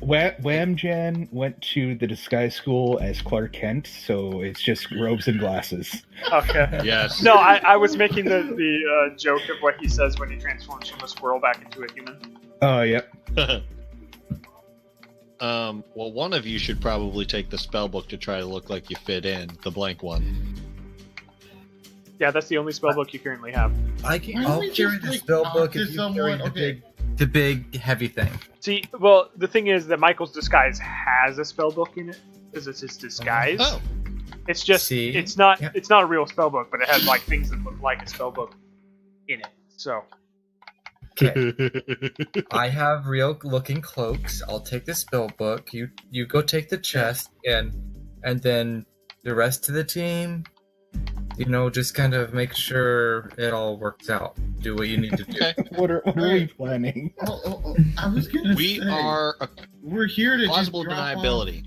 Speaker 2: Whamjan went to the disguise school as Clark Kent, so it's just robes and glasses.
Speaker 1: Okay.
Speaker 3: Yes.
Speaker 1: No, I was making the joke of what he says when he transforms from a squirrel back into a human.
Speaker 2: Oh, yep.
Speaker 3: Well, one of you should probably take the spell book to try to look like you fit in, the blank one.
Speaker 1: Yeah, that's the only spellbook you currently have.
Speaker 6: I'll carry the spell book if you carry the big heavy thing.
Speaker 1: See, well, the thing is that Michael's disguise has a spellbook in it because it's his disguise.
Speaker 3: Oh.
Speaker 1: It's just
Speaker 6: See?
Speaker 1: it's not
Speaker 6: Yep.
Speaker 1: it's not a real spellbook, but it has like things that look like a spellbook in it. So
Speaker 6: Okay. I have real looking cloaks. I'll take the spell book. You go take the chest, and then the rest of the team, just kind of make sure it all works out. Do what you need to do.
Speaker 3: Okay.
Speaker 2: What are we planning?
Speaker 4: I was gonna
Speaker 3: We
Speaker 4: say,
Speaker 3: are a
Speaker 4: we're here to
Speaker 3: plausible
Speaker 4: just drop
Speaker 3: deniability.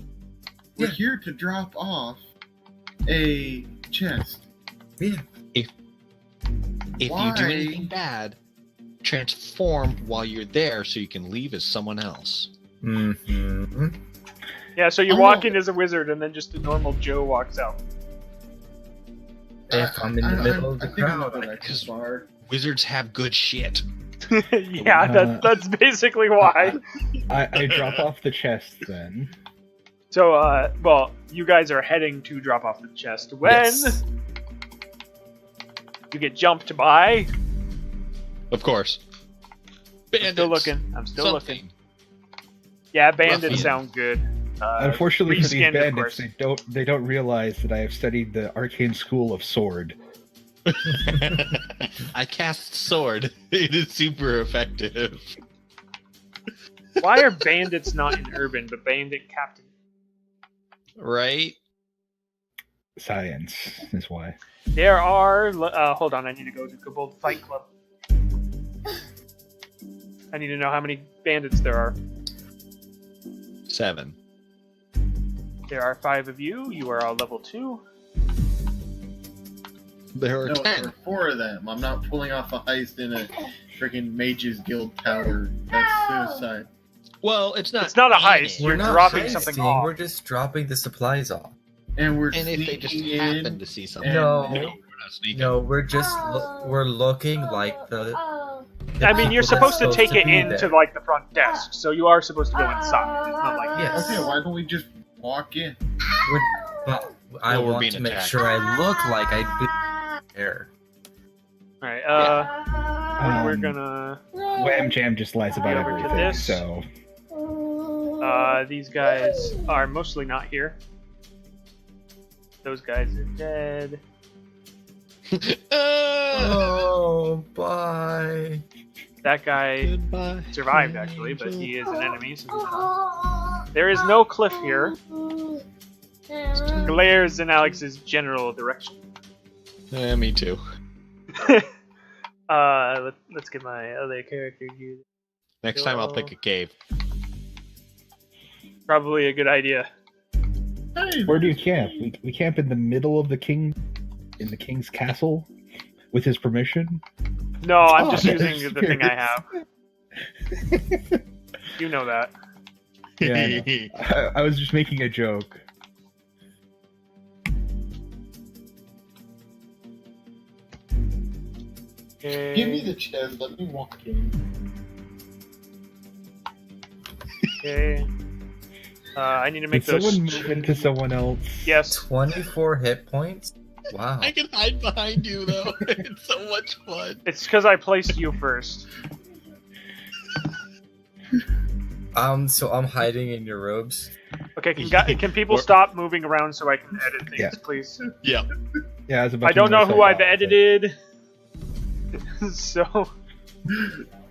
Speaker 4: We're
Speaker 6: Yeah.
Speaker 4: here to drop off a chest.
Speaker 6: Yeah.
Speaker 3: If you do
Speaker 4: Why?
Speaker 3: anything bad, transform while you're there so you can leave as someone else.
Speaker 6: Mm-hmm.
Speaker 1: yeah, so you
Speaker 4: Oh.
Speaker 1: walk in as a wizard, and then just a normal Joe walks out.
Speaker 6: If I'm in the middle of the
Speaker 4: I think I'm
Speaker 6: crowd,
Speaker 4: gonna go that too far.
Speaker 3: Wizards have good shit.
Speaker 1: Yeah, that's basically why.
Speaker 2: I drop off the chest then.
Speaker 1: So, well, you guys are heading to drop off the chest when
Speaker 6: Yes.
Speaker 1: you get jumped by.
Speaker 3: Of course.
Speaker 1: I'm
Speaker 3: Bandits.
Speaker 1: still looking. I'm still looking.
Speaker 3: Something.
Speaker 1: Yeah, bandits
Speaker 3: Ruffians.
Speaker 1: sound good.
Speaker 2: Unfortunately for these
Speaker 1: reskinned, of
Speaker 2: bandits,
Speaker 1: course.
Speaker 2: they don't realize that I have studied the arcane school of sword.
Speaker 3: I cast sword. It is super effective.
Speaker 1: Why are bandits not in urban, but bandit captain?
Speaker 3: Right?
Speaker 2: Science is why.
Speaker 1: There are. Hold on, I need to go to Kobold Fight Club. I need to know how many bandits there are.
Speaker 3: 7.
Speaker 1: There are 5 of you. You are all level 2.
Speaker 3: There are
Speaker 4: No,
Speaker 3: 10.
Speaker 4: there are 4 of them. I'm not pulling off a heist in a freaking Mages Guild tower. That's suicide.
Speaker 3: Well, it's not.
Speaker 1: It's not a heist.
Speaker 3: eating.
Speaker 1: You're
Speaker 6: We're not
Speaker 1: dropping
Speaker 6: heisting,
Speaker 1: something off.
Speaker 6: We're just dropping the supplies off.
Speaker 4: And we're
Speaker 3: And if they just
Speaker 4: sneaking
Speaker 3: happen
Speaker 4: in.
Speaker 3: to see something,
Speaker 6: No.
Speaker 3: we're not sneaking.
Speaker 6: No, we're just we're looking like the
Speaker 1: I mean, you're
Speaker 6: people that's
Speaker 1: supposed to take it
Speaker 6: be
Speaker 1: into
Speaker 6: there.
Speaker 1: like the front desk, so you are supposed to go inside. It's not like
Speaker 6: Yes.
Speaker 4: Okay, why don't we just walk in?
Speaker 6: But I
Speaker 3: Well, we're
Speaker 6: want
Speaker 3: being
Speaker 6: to make
Speaker 3: attacked.
Speaker 6: sure I look like I do there.
Speaker 1: All right. We're gonna.
Speaker 2: Wham Jam just lies about
Speaker 1: Over to
Speaker 2: everything,
Speaker 1: this.
Speaker 2: so
Speaker 1: These guys are mostly not here. Those guys are dead.
Speaker 6: Oh, bye.
Speaker 1: That guy
Speaker 3: Goodbye.
Speaker 1: survived actually, but he is an enemy. So there is no cliff here. Glares in Alex's general direction.
Speaker 3: Me too.
Speaker 1: Let's get my other character here.
Speaker 3: Next time I'll pick a cave.
Speaker 1: Probably a good idea.
Speaker 4: Hey,
Speaker 2: where do you camp? We camp in the middle of the king's castle with his permission.
Speaker 1: No, I'm just
Speaker 2: Oh,
Speaker 1: using the thing I have. You know that.
Speaker 2: Yeah, I know. I was just making a joke.
Speaker 1: Okay.
Speaker 4: give me the chest. Let me walk in.
Speaker 1: Okay. I need to make
Speaker 2: Did
Speaker 1: those.
Speaker 2: someone move into someone else?
Speaker 1: Yes.
Speaker 6: 24 hit points? Wow.
Speaker 3: I can hide behind you though. It's so much fun.
Speaker 1: It's because I placed you first.
Speaker 6: So I'm hiding in your robes.
Speaker 1: Okay, can people stop moving around so I can edit things,
Speaker 2: Yeah.
Speaker 1: please?
Speaker 3: Yeah.
Speaker 2: Yeah, I was about
Speaker 1: I
Speaker 2: to
Speaker 1: don't know
Speaker 2: move
Speaker 1: who I've
Speaker 2: myself out,
Speaker 1: edited. So,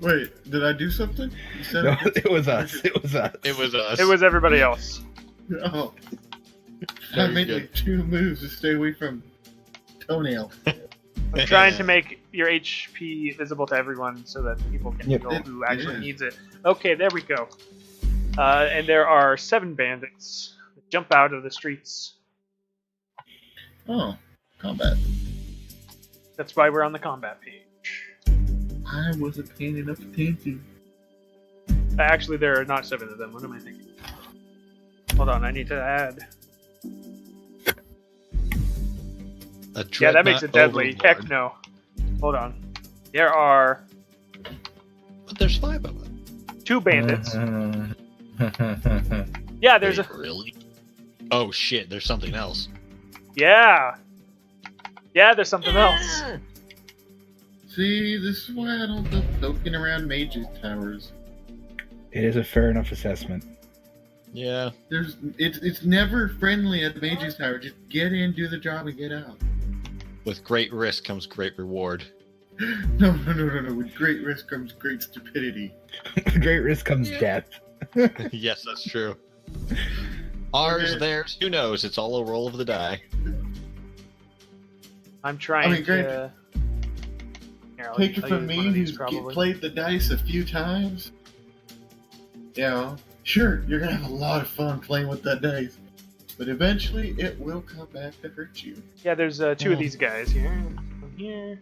Speaker 4: Wait, did I do something? You said
Speaker 2: No,
Speaker 4: I did-
Speaker 2: it was us. It was us.
Speaker 3: It was us.
Speaker 1: it was everybody else.
Speaker 4: Oh. I
Speaker 3: Very
Speaker 4: made
Speaker 3: good.
Speaker 4: like 2 moves to stay away from toenail.
Speaker 1: I'm trying to make your HP visible to everyone so that people can
Speaker 2: Yep.
Speaker 1: know who
Speaker 4: It
Speaker 1: actually
Speaker 4: is.
Speaker 1: needs it. Okay, there we go. And there are 7 bandits that jump out of the streets.
Speaker 4: Oh, combat.
Speaker 1: That's why we're on the combat page.
Speaker 4: I was a pain enough to paint you.
Speaker 1: Actually, there are not 7 of them. What am I thinking? Hold on, I need to add. Yeah, that makes it deadly.
Speaker 3: Overlord.
Speaker 1: Heck no. Hold on. There are
Speaker 3: But there's 5 of them.
Speaker 1: 2 bandits. Yeah, there's
Speaker 3: Wait,
Speaker 1: a.
Speaker 3: really? Oh shit! There's something else.
Speaker 1: Yeah. Yeah, there's something else.
Speaker 4: See, this is why I don't go poking around mages' towers.
Speaker 2: It is a fair enough assessment.
Speaker 3: Yeah.
Speaker 4: It's never friendly at the mages' tower. Just get in, do the job, and get out.
Speaker 3: With great risk comes great reward.
Speaker 4: No. With great risk comes great stupidity.
Speaker 2: Great risk comes death.
Speaker 3: Yes, that's true. Ours,
Speaker 4: Okay.
Speaker 3: theirs, who knows? It's all a roll of the die.
Speaker 1: I'm trying
Speaker 4: great.
Speaker 1: to. Here,
Speaker 4: Take it
Speaker 1: I'll
Speaker 4: from
Speaker 1: use one
Speaker 4: me,
Speaker 1: of these
Speaker 4: who's
Speaker 1: probably.
Speaker 4: played the dice a few times. Sure, you're gonna have a lot of fun playing with that dice, but eventually it will come back to hurt you.
Speaker 1: Yeah, there's 2 of these guys here. One here.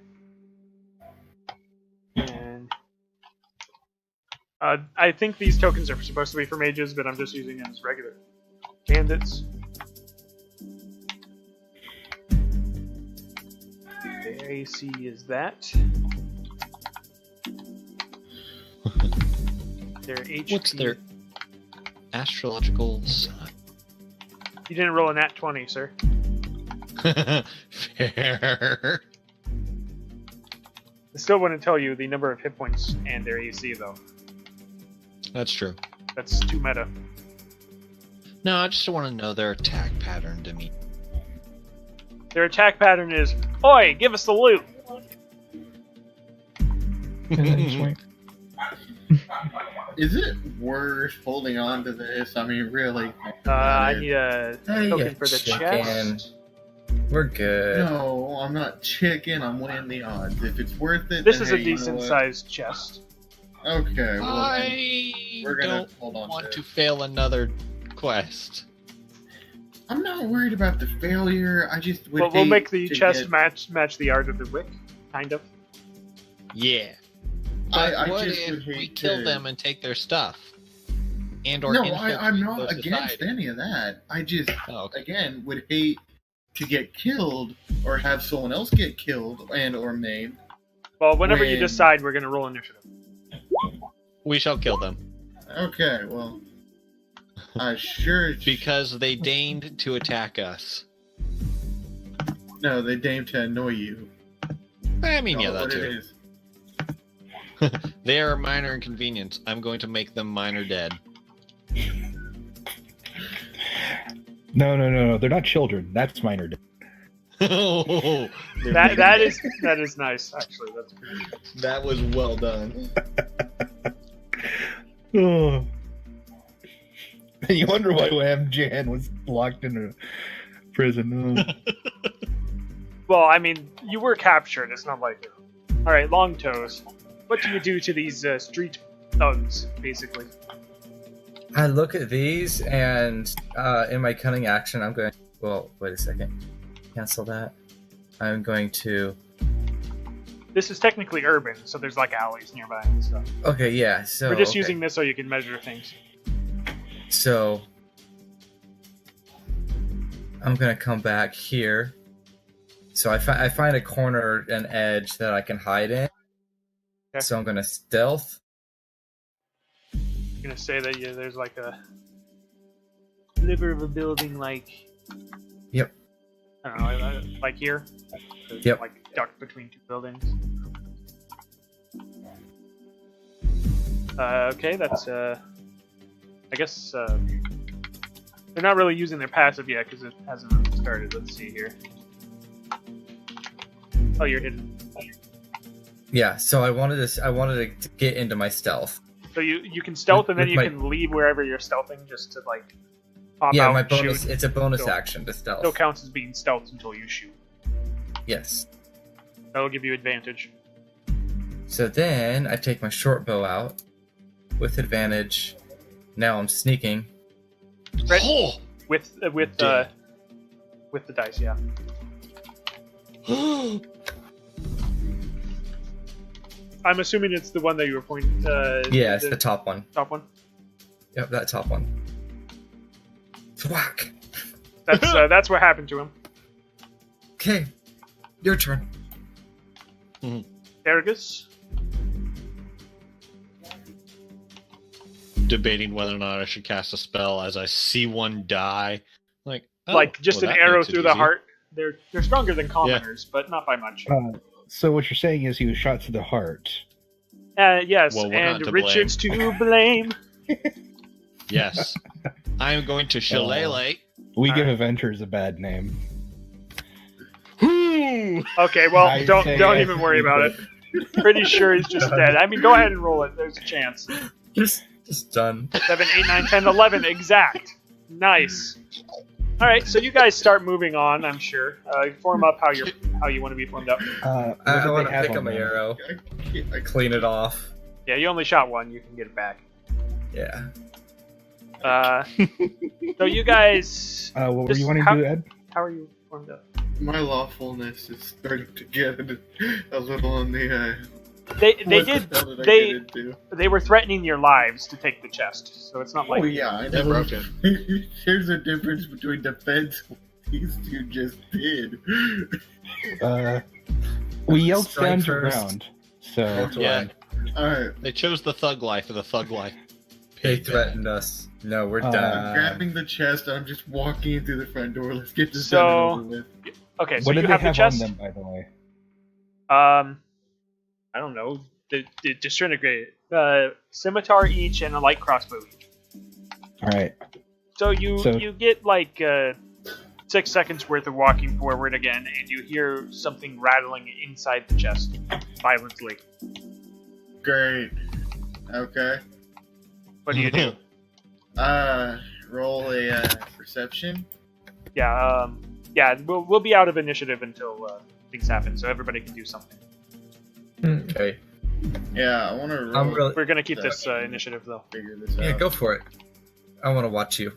Speaker 1: And I think these tokens are supposed to be for mages, but I'm just using them as regular bandits. Their AC is that. Their HP.
Speaker 3: What's their astrological sign?
Speaker 1: You didn't roll a nat 20, sir.
Speaker 3: Fair.
Speaker 1: I still wouldn't tell you the number of hit points and their AC, though.
Speaker 3: That's true.
Speaker 1: That's too meta.
Speaker 3: No, I just want to know their attack pattern to me.
Speaker 1: Their attack pattern is, "Oi, give us the loot!"
Speaker 4: Is it worth holding on to this? I mean, really?
Speaker 1: I need a
Speaker 6: Hey,
Speaker 1: token
Speaker 6: you
Speaker 1: for the
Speaker 6: chicken.
Speaker 1: chest.
Speaker 6: We're good.
Speaker 4: No, I'm not chicken. I'm weighing the odds. If it's worth it,
Speaker 1: This
Speaker 4: then
Speaker 1: is a
Speaker 4: hey, you know
Speaker 1: decent
Speaker 4: what?
Speaker 1: sized chest.
Speaker 4: Okay, well,
Speaker 3: I
Speaker 4: we're gonna
Speaker 3: don't
Speaker 4: hold on
Speaker 3: want
Speaker 4: to
Speaker 3: to
Speaker 4: it.
Speaker 3: fail another quest.
Speaker 4: I'm not worried about the failure. I just would
Speaker 1: But we'll
Speaker 4: hate
Speaker 1: make the
Speaker 4: to
Speaker 1: chest
Speaker 4: get-
Speaker 1: match the art of the wick, kind of.
Speaker 3: Yeah. But
Speaker 4: I
Speaker 3: what
Speaker 4: just would
Speaker 3: if
Speaker 4: hate
Speaker 3: we kill
Speaker 4: to-
Speaker 3: them and take their stuff? And or
Speaker 4: No,
Speaker 3: infiltrate
Speaker 4: I'm
Speaker 3: their
Speaker 4: not against
Speaker 3: society?
Speaker 4: any of that. I just,
Speaker 3: Oh, okay.
Speaker 4: again, would hate to get killed or have someone else get killed and or maimed.
Speaker 1: Well, whenever you
Speaker 4: When-
Speaker 1: decide, we're gonna roll initiative.
Speaker 3: We shall kill them.
Speaker 4: Okay, well, I sure.
Speaker 3: Because they deigned to attack us.
Speaker 4: No, they deign to annoy you.
Speaker 3: I mean, yeah,
Speaker 4: Call it
Speaker 3: that
Speaker 4: what it
Speaker 3: too.
Speaker 4: is.
Speaker 3: They are a minor inconvenience. I'm going to make them minor dead.
Speaker 2: No. They're not children. That's minor.
Speaker 3: Oh,
Speaker 1: That is nice, actually. That's pretty good.
Speaker 3: that was well done.
Speaker 2: Oh. And you wonder why Wham Jan was locked in a prison. Oh.
Speaker 1: Well, I mean, you were captured. It's not like. All right, long toes. What do you do to these street thugs, basically?
Speaker 6: I look at these, and in my cunning action, I'm going. Well, wait a second. Cancel that. I'm going to.
Speaker 1: This is technically urban, so there's like alleys nearby and stuff.
Speaker 6: Okay, yeah. So
Speaker 1: We're just
Speaker 6: okay.
Speaker 1: using this so you can measure things.
Speaker 6: So I'm gonna come back here. So I find a corner, an edge that I can hide in.
Speaker 1: Okay.
Speaker 6: So I'm gonna stealth.
Speaker 1: I'm gonna say that there's like a sliver of a building, like.
Speaker 6: Yep.
Speaker 1: I don't know, like here.
Speaker 6: Yep.
Speaker 1: Like ducked between 2 buildings. Okay, that's I guess they're not really using their passive yet because it hasn't really started. Let's see here. Oh, you're hidden.
Speaker 6: Yeah. So I wanted to get into my stealth.
Speaker 1: So you can stealth and then
Speaker 6: With
Speaker 1: you
Speaker 6: my-
Speaker 1: can leave wherever you're stealthing just to like pop
Speaker 6: Yeah,
Speaker 1: out
Speaker 6: my
Speaker 1: and
Speaker 6: bonus.
Speaker 1: shoot.
Speaker 6: It's a bonus
Speaker 1: Still-
Speaker 6: action to stealth.
Speaker 1: Still counts as being stealth until you shoot.
Speaker 6: Yes.
Speaker 1: That'll give you advantage.
Speaker 6: So then I take my short bow out with advantage. Now I'm sneaking.
Speaker 1: Right.
Speaker 3: Oh!
Speaker 1: With the dice, yeah. I'm assuming it's the one that you were pointing.
Speaker 6: Yeah, it's the top one.
Speaker 1: Top one.
Speaker 6: Yep, that top one. Thwack.
Speaker 1: That's what happened to him.
Speaker 6: Okay, your turn.
Speaker 1: Argus.
Speaker 3: Debating whether or not I should cast a spell as I see one die. Like
Speaker 1: Just
Speaker 3: well,
Speaker 1: an
Speaker 3: that
Speaker 1: arrow
Speaker 3: makes it
Speaker 1: through the
Speaker 3: easy.
Speaker 1: heart. They're stronger than commoners, but not by much.
Speaker 2: So what you're saying is he was shot to the heart.
Speaker 1: Yes,
Speaker 3: Well, we're not
Speaker 1: and
Speaker 3: to
Speaker 1: Richard's to blame.
Speaker 3: Yes. I am going to shillelagh.
Speaker 2: We
Speaker 1: All
Speaker 2: give
Speaker 1: right.
Speaker 2: Avengers a bad name.
Speaker 1: Okay, well,
Speaker 2: I
Speaker 1: don't
Speaker 2: say
Speaker 1: even worry about it. Pretty sure he's just dead. I mean, go ahead and roll it. There's a chance.
Speaker 6: Just done.
Speaker 1: 7, 8, 9, 10, 11. Exact. Nice. All right, so you guys start moving on. I'm sure. Form up how you want to be formed up.
Speaker 6: I want to pick up my arrow. I clean it off.
Speaker 1: Yeah, you only shot one. You can get it back.
Speaker 6: Yeah.
Speaker 1: So you guys,
Speaker 2: What were
Speaker 1: Just
Speaker 2: you wanting
Speaker 1: how-
Speaker 2: to do, Ed?
Speaker 1: how are you formed up?
Speaker 4: My lawfulness is starting to get a little on the.
Speaker 1: They
Speaker 4: what the
Speaker 1: did.
Speaker 4: hell did I
Speaker 1: They
Speaker 4: get into?
Speaker 1: they were threatening your lives to take the chest, so it's not like
Speaker 4: Oh yeah, I
Speaker 3: They're
Speaker 4: never.
Speaker 3: broken.
Speaker 4: Here's the difference between defense. These two just did.
Speaker 2: We yelled
Speaker 6: Strike
Speaker 2: stand your
Speaker 6: first.
Speaker 2: ground. So
Speaker 6: That's
Speaker 3: Yeah.
Speaker 6: why
Speaker 4: All right,
Speaker 3: They chose the thug life or the thug life.
Speaker 6: they threatened us. No, we're
Speaker 2: Uh,
Speaker 6: done.
Speaker 4: grabbing the chest. I'm just walking in through the front door. Let's get this
Speaker 1: So-
Speaker 4: done and over with.
Speaker 1: okay. So
Speaker 2: what
Speaker 1: you
Speaker 2: did they
Speaker 1: have the
Speaker 2: have
Speaker 1: chest.
Speaker 2: on them, by the way?
Speaker 1: I don't know. The disintegrated scimitar each and a light crossbow each.
Speaker 2: All right.
Speaker 1: So you
Speaker 2: So-
Speaker 1: get like 6 seconds worth of walking forward again, and you hear something rattling inside the chest violently.
Speaker 4: Great. Okay.
Speaker 1: What do you do?
Speaker 4: Roll a perception.
Speaker 1: Yeah, we'll be out of initiative until things happen, so everybody can do something.
Speaker 6: Okay.
Speaker 4: Yeah, I want to roll.
Speaker 6: I'm really.
Speaker 1: We're gonna keep this initiative though.
Speaker 4: Figure this
Speaker 6: Yeah,
Speaker 4: out.
Speaker 6: go for it. I want to watch you.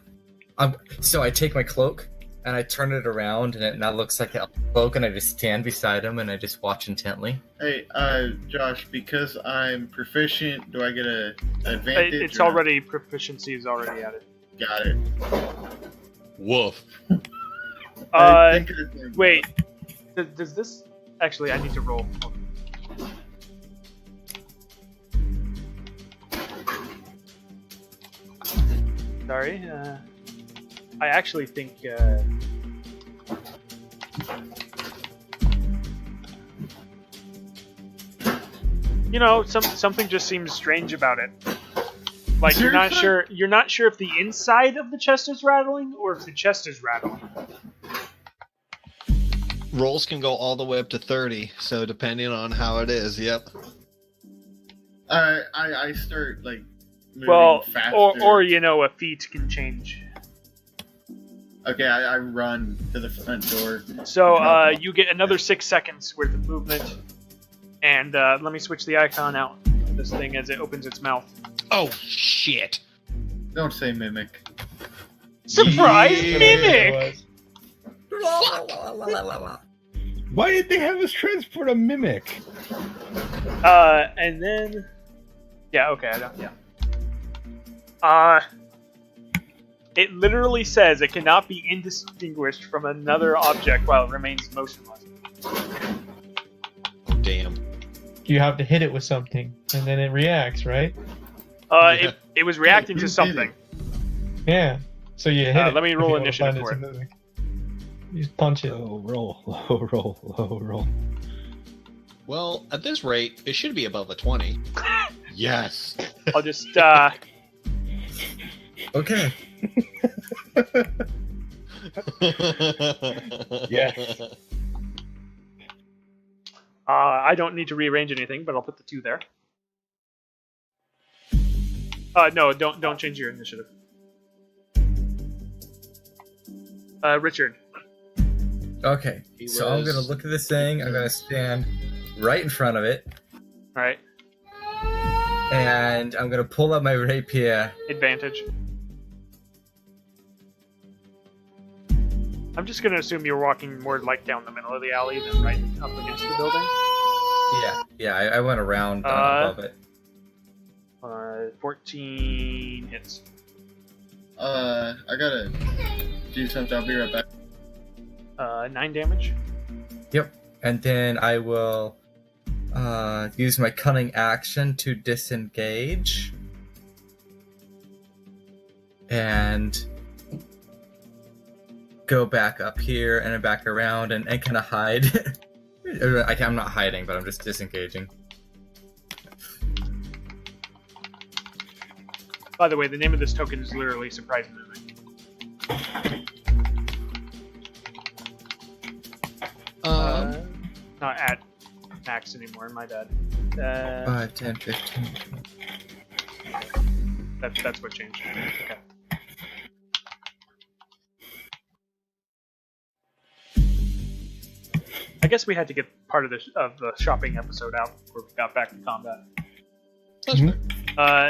Speaker 6: So I take my cloak and I turn it around, and it now looks like a cloak, and I just stand beside him and I just watch intently.
Speaker 4: Hey, Josh, because I'm proficient, do I get a advantage?
Speaker 1: It's
Speaker 4: or-
Speaker 1: already proficiency is already added.
Speaker 4: Got it.
Speaker 3: Woof.
Speaker 4: I think it's-
Speaker 1: Wait, does this actually? I need to roll. Sorry, I actually think. You know, something just seems strange about it. Like
Speaker 4: Seriously?
Speaker 1: you're not sure if the inside of the chest is rattling or if the chest is rattling.
Speaker 3: Rolls can go all the way up to 30, so depending on how it is, yep.
Speaker 4: I start like moving
Speaker 1: Well,
Speaker 4: faster.
Speaker 1: or you know, a feat can change.
Speaker 4: Okay, I run to the front door.
Speaker 1: So you get another 6 seconds worth of movement, and let me switch the icon out. This thing as it opens its mouth.
Speaker 3: Oh, shit.
Speaker 4: Don't say mimic.
Speaker 1: Surprise,
Speaker 3: Yeah.
Speaker 1: mimic!
Speaker 2: Why did they have us transport a mimic?
Speaker 1: And then, yeah, okay, I don't, yeah. It literally says it cannot be indistinguished from another object while it remains motionless.
Speaker 3: Oh, damn.
Speaker 5: You have to hit it with something, and then it reacts, right?
Speaker 3: Yeah.
Speaker 1: It was reacting
Speaker 4: Who
Speaker 1: to
Speaker 4: did
Speaker 1: something.
Speaker 4: it?
Speaker 5: Yeah. So you hit it.
Speaker 1: Let me roll
Speaker 5: if you wanna
Speaker 1: initiative
Speaker 5: find
Speaker 1: for
Speaker 5: it's a mimic. You just punch it.
Speaker 2: Low roll, low roll, low roll.
Speaker 3: Well, at this rate, it should be above a 20. Yes.
Speaker 1: I'll just,
Speaker 6: Okay.
Speaker 2: Yes.
Speaker 1: I don't need to rearrange anything, but I'll put the 2 there. No, don't change your initiative. Richard.
Speaker 6: Okay.
Speaker 3: He
Speaker 6: So I'm
Speaker 3: was-
Speaker 6: gonna look at this thing. I'm gonna stand right in front of it,
Speaker 1: All right,
Speaker 6: and I'm gonna pull out my rapier.
Speaker 1: advantage. I'm just gonna assume you're walking more like down the middle of the alley than right up against the building.
Speaker 6: Yeah. I went around above it.
Speaker 1: 14 hits.
Speaker 4: I gotta do something. I'll be right back.
Speaker 1: 9 damage.
Speaker 6: Yep. And then I will use my cunning action to disengage. And go back up here and then back around and kind of hide. I'm not hiding, but I'm just disengaging.
Speaker 1: By the way, the name of this token is literally Surprise Mimic. Not at max anymore, my bad.
Speaker 6: 5, 10, 15.
Speaker 1: That's what changed. Okay. I guess we had to get part of the shopping episode out before we got back to combat.
Speaker 3: That's fair.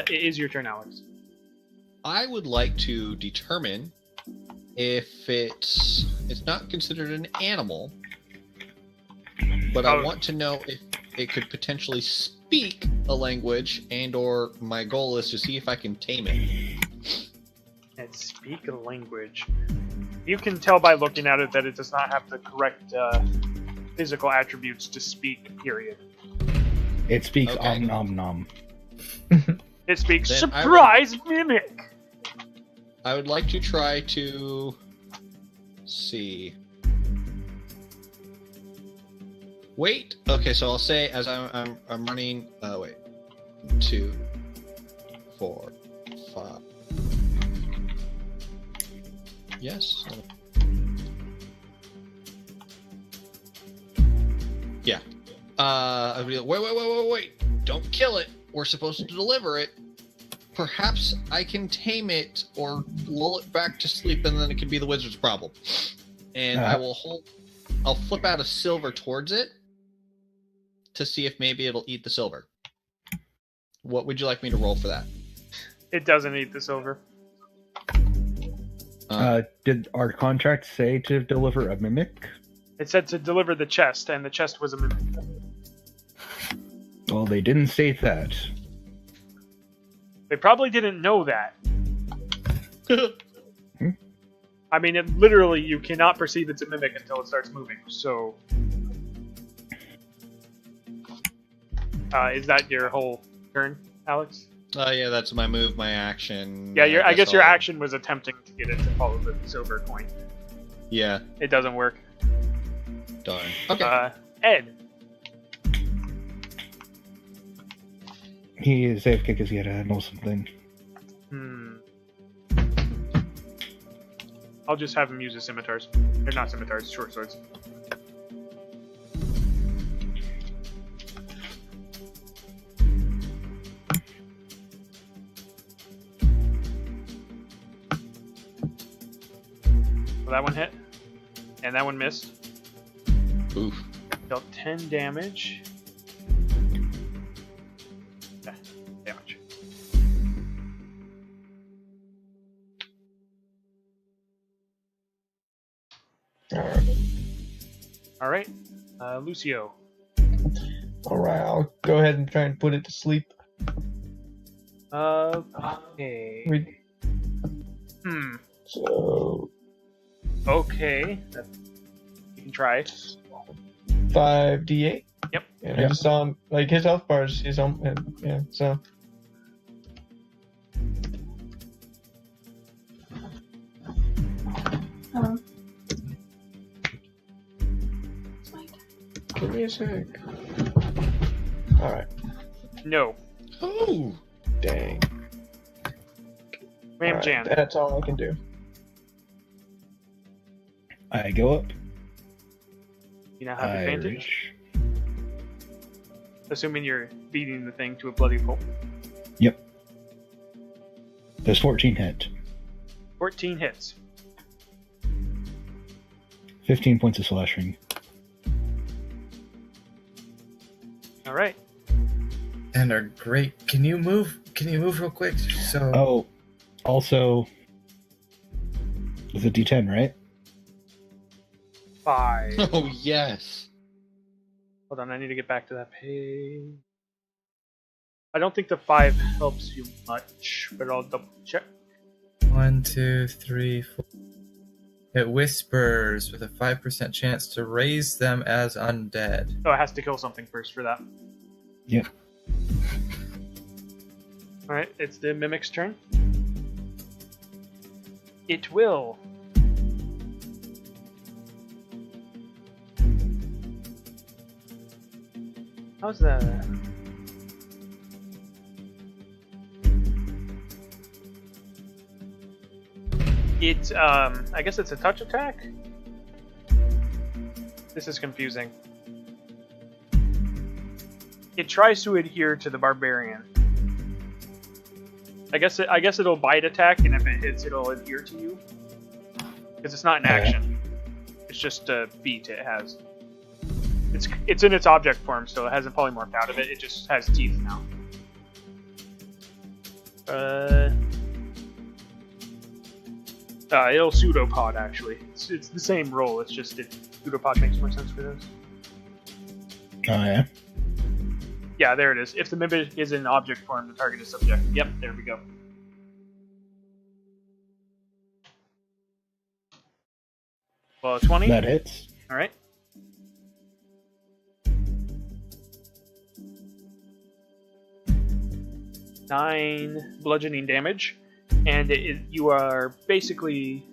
Speaker 1: It is your turn, Alex.
Speaker 3: I would like to determine if it's not considered an animal, but I want to know if it could potentially speak a language, and/or my goal is to see if I can tame it.
Speaker 1: And speak a language. You can tell by looking at it that it does not have the correct physical attributes to speak, period.
Speaker 2: It speaks
Speaker 3: Okay.
Speaker 2: om nom nom.
Speaker 1: It speaks
Speaker 3: Then I
Speaker 1: surprise mimic.
Speaker 3: I would like to try to see. Wait. Okay, so I'll say as I'm running. Wait. 2, 4, 5. Yes. Yeah. I'd be like, wait! Don't kill it. We're supposed to deliver it. Perhaps I can tame it or lull it back to sleep, and then it can be the wizard's problem. And I will I'll flip out a silver towards it to see if maybe it'll eat the silver. What would you like me to roll for that?
Speaker 1: It doesn't eat the silver.
Speaker 2: Did our contract say to deliver a mimic?
Speaker 1: It said to deliver the chest, and the chest was a mimic.
Speaker 2: Well, they didn't state that.
Speaker 1: They probably didn't know that. I mean, it literally, you cannot perceive it's a mimic until it starts moving, so... is that your whole turn, Alex?
Speaker 3: Yeah, that's my move, my action.
Speaker 1: Yeah, I guess your
Speaker 3: I'll-
Speaker 1: action was attempting to get it to follow the silver coin.
Speaker 3: Yeah,
Speaker 1: It doesn't work.
Speaker 3: darn. Okay.
Speaker 1: Ed.
Speaker 2: He is AFK because he had to know something.
Speaker 1: I'll just have him use his scimitars. They're not scimitars, short swords. So that one hit. And that one missed.
Speaker 3: Oof.
Speaker 1: Dealt 10 damage. Damage. Alright. Lucio.
Speaker 5: Alright, I'll go ahead and try and put it to sleep.
Speaker 1: Okay.
Speaker 5: So,
Speaker 1: Okay. You can try.
Speaker 5: 5d8.
Speaker 1: Yep.
Speaker 5: And I just saw him, like, his health bars, his own, yeah, so. Give me a sec. Alright.
Speaker 1: No.
Speaker 3: Oh!
Speaker 5: Dang.
Speaker 1: Ram
Speaker 5: Alright,
Speaker 1: Jam.
Speaker 5: that's all I can do.
Speaker 2: I go up.
Speaker 1: You now have
Speaker 2: I
Speaker 1: advantage.
Speaker 2: reach.
Speaker 1: Assuming you're beating the thing to a bloody pulp.
Speaker 2: Yep. Does 14 hit?
Speaker 1: 14 hits.
Speaker 2: 15 points of slashing.
Speaker 1: Alright.
Speaker 6: And are great. Can you move? Can you move real quick? So.
Speaker 2: Oh, also, it's a D10, right?
Speaker 1: 5.
Speaker 3: Oh, yes.
Speaker 1: Hold on, I need to get back to that page. I don't think the 5 helps you much, but I'll double check.
Speaker 6: 1, 2, 3, 4. It whispers with a 5% chance to raise them as undead.
Speaker 1: Oh, it has to kill something first for that.
Speaker 2: Yep.
Speaker 1: Alright, it's the Mimic's turn. It will. How's that? It's, I guess it's a touch attack? This is confusing. It tries to adhere to the barbarian. I guess it'll bite attack, and if it hits, it'll adhere to you. Because it's not an action. It's just a feat it has. It's in its object form, so it hasn't polymorphed out of it. It just has teeth now. It'll pseudopod actually. It's the same roll. It's just pseudopod makes more sense for this.
Speaker 2: Oh yeah.
Speaker 1: Yeah, there it is. If the mimic is in object form, the target is subject. Yep, there we go. Well, 20.
Speaker 2: That hits.
Speaker 1: All right. Nine bludgeoning damage, and you are basically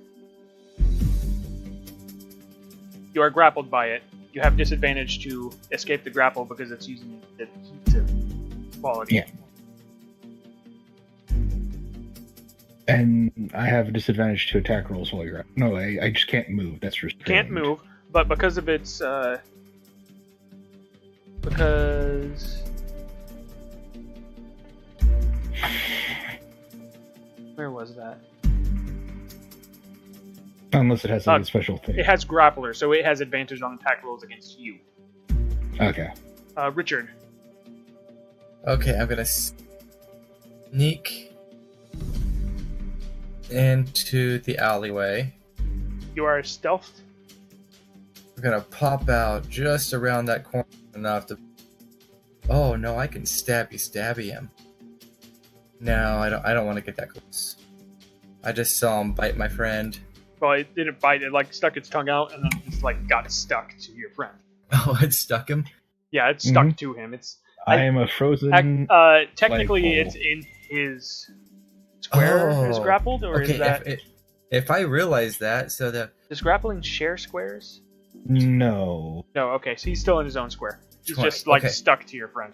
Speaker 1: grappled by it. You have disadvantage to escape the grapple because it's using the heat quality.
Speaker 2: Yeah. And I have a disadvantage to attack rolls while you're out. No, I just can't move. That's restrained.
Speaker 1: Can't move, but because of its where was that?
Speaker 2: Unless it has a special thing.
Speaker 1: It has grappler, so it has advantage on attack rolls against you.
Speaker 2: Okay.
Speaker 1: Richard.
Speaker 6: Okay, I'm gonna sneak into the alleyway.
Speaker 1: You are stealthed.
Speaker 6: I'm gonna pop out just around that corner enough to. Oh no, I can stabby him. No, I don't want to get that close. I just saw him bite my friend.
Speaker 1: Well, it didn't bite. It stuck its tongue out and then just got stuck to your friend.
Speaker 6: Oh, it stuck him.
Speaker 1: Yeah, it's stuck to him.
Speaker 2: I am a frozen.
Speaker 1: Technically, it's in his square is grappled, or
Speaker 6: okay,
Speaker 1: is that?
Speaker 6: If I realize that, so that
Speaker 1: Does grappling share squares?
Speaker 2: No.
Speaker 1: No. Okay, so he's still in his own square. He's
Speaker 6: 20,
Speaker 1: just
Speaker 6: okay.
Speaker 1: stuck to your friend.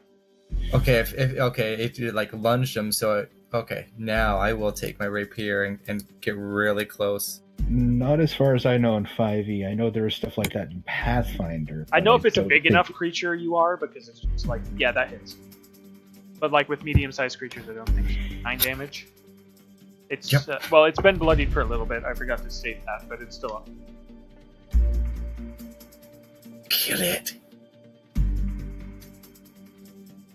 Speaker 6: Okay, if you lunged him, so okay, now I will take my rapier and get really close.
Speaker 2: Not as far as I know in 5e. I know there is stuff like that in Pathfinder.
Speaker 1: I know if it's a
Speaker 2: don't
Speaker 1: big
Speaker 2: think-
Speaker 1: enough creature you are, because it's just yeah, that hits. But with medium-sized creatures, I don't think so. 9 damage. It's
Speaker 6: Yep.
Speaker 1: Well, it's been bloodied for a little bit. I forgot to state that, but it's still up.
Speaker 6: Kill it.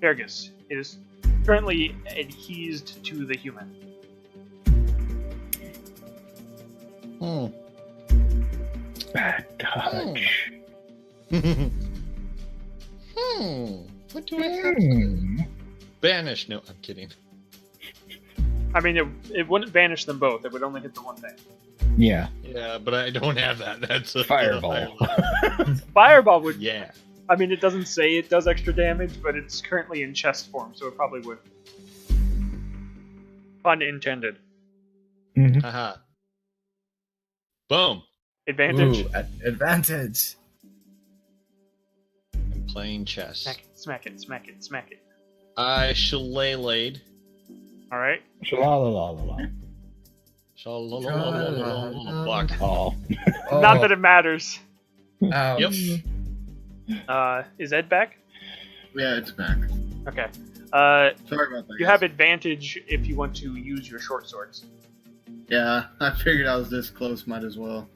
Speaker 1: Fergus. It is currently adhesed to the human.
Speaker 2: Bad touch.
Speaker 3: What do I have? Banish. No, I'm kidding.
Speaker 1: I mean, it wouldn't banish them both. It would only hit the one thing.
Speaker 2: Yeah.
Speaker 3: Yeah, but I don't have that. That's a
Speaker 2: Fireball.
Speaker 1: Fireball would.
Speaker 3: Yeah.
Speaker 1: I mean, it doesn't say it does extra damage, but it's currently in chest form, so it probably would. Pun intended.
Speaker 2: Mhm.
Speaker 3: Haha. Boom.
Speaker 1: Advantage.
Speaker 6: Ooh, advantage.
Speaker 3: I'm playing chess.
Speaker 1: Smack it.
Speaker 3: I shillelaid.
Speaker 1: All right.
Speaker 2: Sha-la-la-la-la-la.
Speaker 3: Block.
Speaker 2: Oh.
Speaker 6: Oh,
Speaker 1: Not that it matters.
Speaker 6: ouch.
Speaker 3: Yep.
Speaker 1: Is Ed back?
Speaker 4: Yeah, it's back.
Speaker 1: Okay.
Speaker 4: Sorry about that.
Speaker 1: You have advantage if you want to use your short swords.
Speaker 4: Yeah, I figured I was this close. Might as well.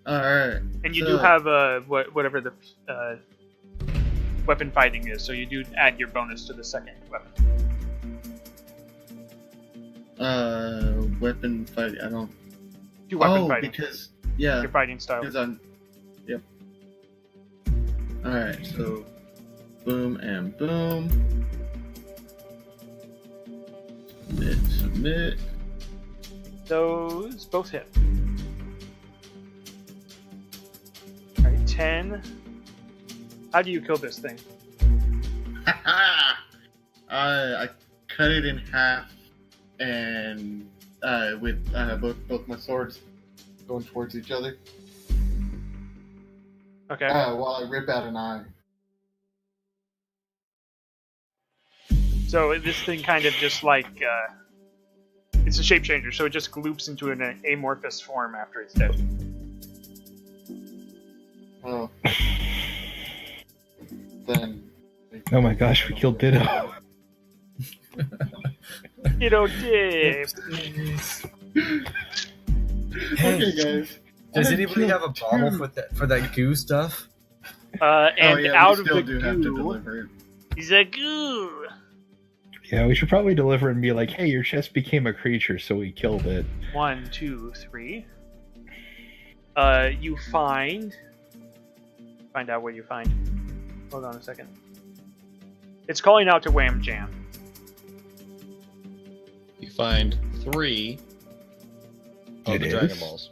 Speaker 4: All right.
Speaker 1: And you do have whatever the weapon fighting is, so you do add your bonus to the second weapon.
Speaker 4: Weapon fight. I don't.
Speaker 1: To weapon fighting.
Speaker 4: because yeah,
Speaker 1: Your fighting style.
Speaker 4: because I'm. Yep. Alright, so boom and boom. Submit.
Speaker 1: Those both hit. Alright, 10. How do you kill this thing?
Speaker 4: I cut it in half, and with both my swords going towards each other.
Speaker 1: Okay.
Speaker 4: While I rip out an eye.
Speaker 1: So this thing kind of just like, it's a shape changer, so it just gloops into an amorphous form after it's dead.
Speaker 4: Oh. Then.
Speaker 2: Oh my gosh, we killed Ditto.
Speaker 1: Ditto dip!
Speaker 4: Okay, guys.
Speaker 6: Does
Speaker 4: I
Speaker 6: anybody have a
Speaker 4: killed
Speaker 6: bottle
Speaker 4: two.
Speaker 6: for that goo stuff?
Speaker 1: And
Speaker 4: we
Speaker 1: out of
Speaker 4: still
Speaker 1: the
Speaker 4: do have to
Speaker 1: goo
Speaker 4: deliver it.
Speaker 1: is a goo!
Speaker 2: Yeah, we should probably deliver and be like, hey, your chest became a creature, so we killed it.
Speaker 1: 1, 2, 3. You find out what you find. Hold on a second. It's calling out to Wham Jam.
Speaker 3: You find 3 of
Speaker 2: It
Speaker 3: the
Speaker 2: is?
Speaker 3: Dragon Balls.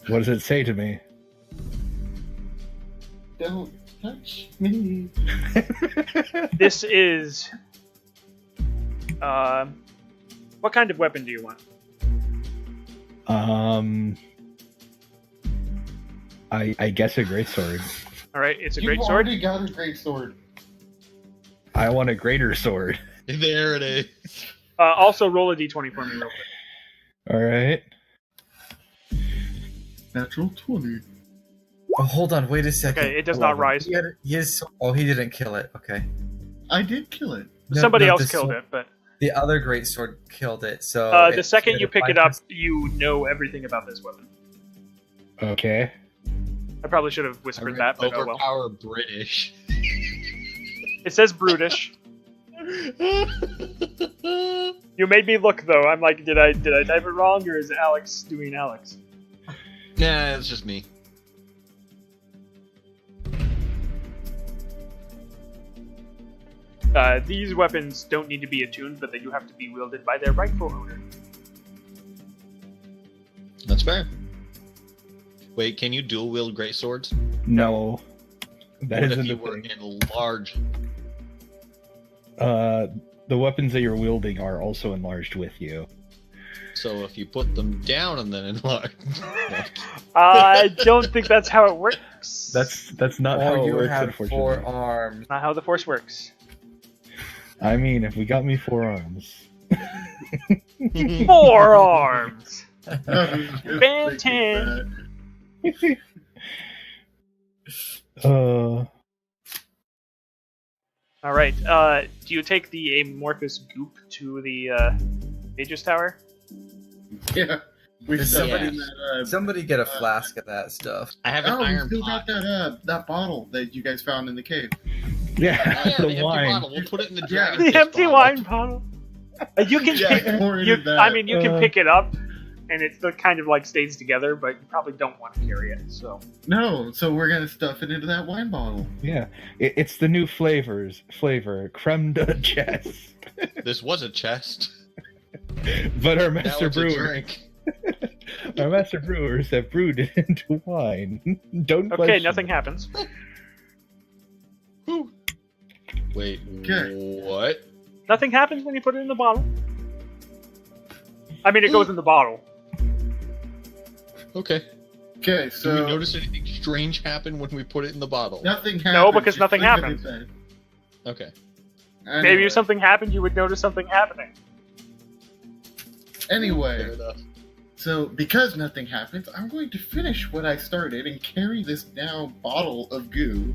Speaker 2: What does it say to me?
Speaker 4: Don't touch me.
Speaker 1: This is... what kind of weapon do you want?
Speaker 2: I guess a greatsword.
Speaker 1: Alright, it's a
Speaker 4: You've
Speaker 1: great sword.
Speaker 4: already got a great sword.
Speaker 2: I want a greater sword.
Speaker 3: There it is.
Speaker 1: Also, roll a d20 for me real quick.
Speaker 2: Alright.
Speaker 4: Natural 20.
Speaker 6: Oh, hold on, wait a second.
Speaker 1: Okay, it does
Speaker 6: Hold
Speaker 1: not
Speaker 6: on.
Speaker 1: rise.
Speaker 6: He didn't kill it. Okay.
Speaker 4: I did kill it.
Speaker 6: No,
Speaker 1: Somebody
Speaker 6: no,
Speaker 1: else
Speaker 6: the
Speaker 1: killed
Speaker 6: sword-
Speaker 1: it, but...
Speaker 6: The other great sword killed it. So
Speaker 1: the second you pick it up, you know everything about this weapon.
Speaker 2: Okay.
Speaker 1: I probably should have whispered that, but oh well.
Speaker 3: Overpower British.
Speaker 1: It says brutish. You made me look though. I'm like, did I type it wrong, or is Alex doing Alex?
Speaker 3: Nah, it's just me.
Speaker 1: These weapons don't need to be attuned, but they do have to be wielded by their rightful owner.
Speaker 3: That's fair. Wait, can you dual wield great swords?
Speaker 2: No. That
Speaker 3: What
Speaker 2: isn't
Speaker 3: if you
Speaker 2: the
Speaker 3: were
Speaker 2: thing.
Speaker 3: enlarged?
Speaker 2: The weapons that you're wielding are also enlarged with you.
Speaker 3: So if you put them down and then enlarge.
Speaker 1: I don't think that's how it works.
Speaker 2: That's not how
Speaker 6: Or
Speaker 2: it
Speaker 6: you
Speaker 2: works,
Speaker 6: have
Speaker 2: unfortunately.
Speaker 6: 4 arms.
Speaker 1: not how the Force works.
Speaker 2: I mean, if we got me 4 arms.
Speaker 1: 4 arms!
Speaker 4: Ben
Speaker 1: 10. Alright, do you take the amorphous goop to the Aegis Tower?
Speaker 4: Yeah. We
Speaker 6: Does
Speaker 4: still
Speaker 3: somebody-
Speaker 4: in that,
Speaker 6: Somebody get a flask of that stuff.
Speaker 3: I have an
Speaker 4: oh, we
Speaker 3: iron
Speaker 4: still
Speaker 3: pot.
Speaker 4: got that bottle that you guys found in the cave.
Speaker 2: Yeah,
Speaker 3: Oh, yeah, the
Speaker 2: the
Speaker 3: empty
Speaker 2: wine.
Speaker 3: bottle. We'll put it in the
Speaker 4: Yeah.
Speaker 3: dragon.
Speaker 1: The
Speaker 3: fish
Speaker 1: empty
Speaker 3: bottle.
Speaker 1: wine bottle! You can
Speaker 4: Yeah,
Speaker 1: pick,
Speaker 4: pour
Speaker 1: you,
Speaker 4: into that.
Speaker 1: I mean, you can pick it up, and it still kind of like stays together, but you probably don't want to carry it, so...
Speaker 4: No, so we're gonna stuff it into that wine bottle.
Speaker 2: Yeah, it's the new flavor, creme de chest.
Speaker 3: This was a chest.
Speaker 2: But our
Speaker 3: Now
Speaker 2: master
Speaker 3: it's a
Speaker 2: brewer,
Speaker 3: drink.
Speaker 2: our master brewers have brewed it into wine. Don't
Speaker 1: Okay,
Speaker 2: question
Speaker 1: nothing
Speaker 2: it.
Speaker 1: happens.
Speaker 3: Whew. Wait,
Speaker 4: Okay.
Speaker 3: what?
Speaker 1: Nothing happens when you put it in the bottle. I mean, it goes in the bottle.
Speaker 3: Okay.
Speaker 4: Okay,
Speaker 3: Do
Speaker 4: so
Speaker 3: we notice anything strange happen when we put it in the bottle?
Speaker 4: nothing happened.
Speaker 1: No, because
Speaker 4: Just
Speaker 1: nothing
Speaker 4: think of
Speaker 1: happened.
Speaker 4: it then.
Speaker 3: Okay.
Speaker 1: Maybe
Speaker 4: Anyway,
Speaker 1: if something happened, you would notice something happening.
Speaker 3: Fair
Speaker 4: Anyway,
Speaker 3: enough.
Speaker 4: so because nothing happens, I'm going to finish what I started and carry this now bottle of goo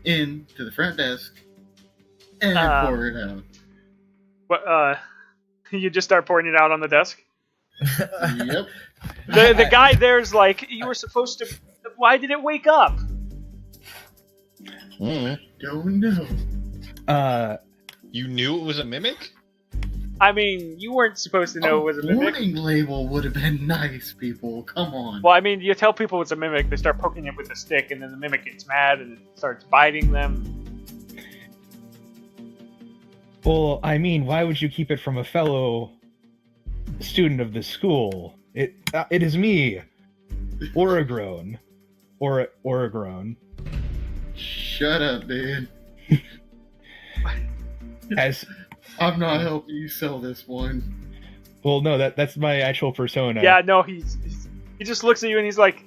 Speaker 4: into the front desk and pour it out.
Speaker 1: What, you just start pouring it out on the desk?
Speaker 4: Yep.
Speaker 1: The guy there's like, you were supposed to... Why did it wake up?
Speaker 3: Mm.
Speaker 4: Don't know.
Speaker 3: You knew it was a mimic?
Speaker 1: I mean, you weren't supposed to know it was a mimic.
Speaker 4: Warning label would have been nice, people. Come on.
Speaker 1: Well, I mean, you tell people it's a mimic, they start poking it with a stick, and then the mimic gets mad and it starts biting them.
Speaker 2: Well, I mean, why would you keep it from a fellow student of the school? It is me, Oragrone. Oragrone.
Speaker 4: Shut up, dude.
Speaker 2: As
Speaker 4: I'm not helping you sell this one.
Speaker 2: well, no, that's my actual persona.
Speaker 1: Yeah, no, he just looks at you and he's like,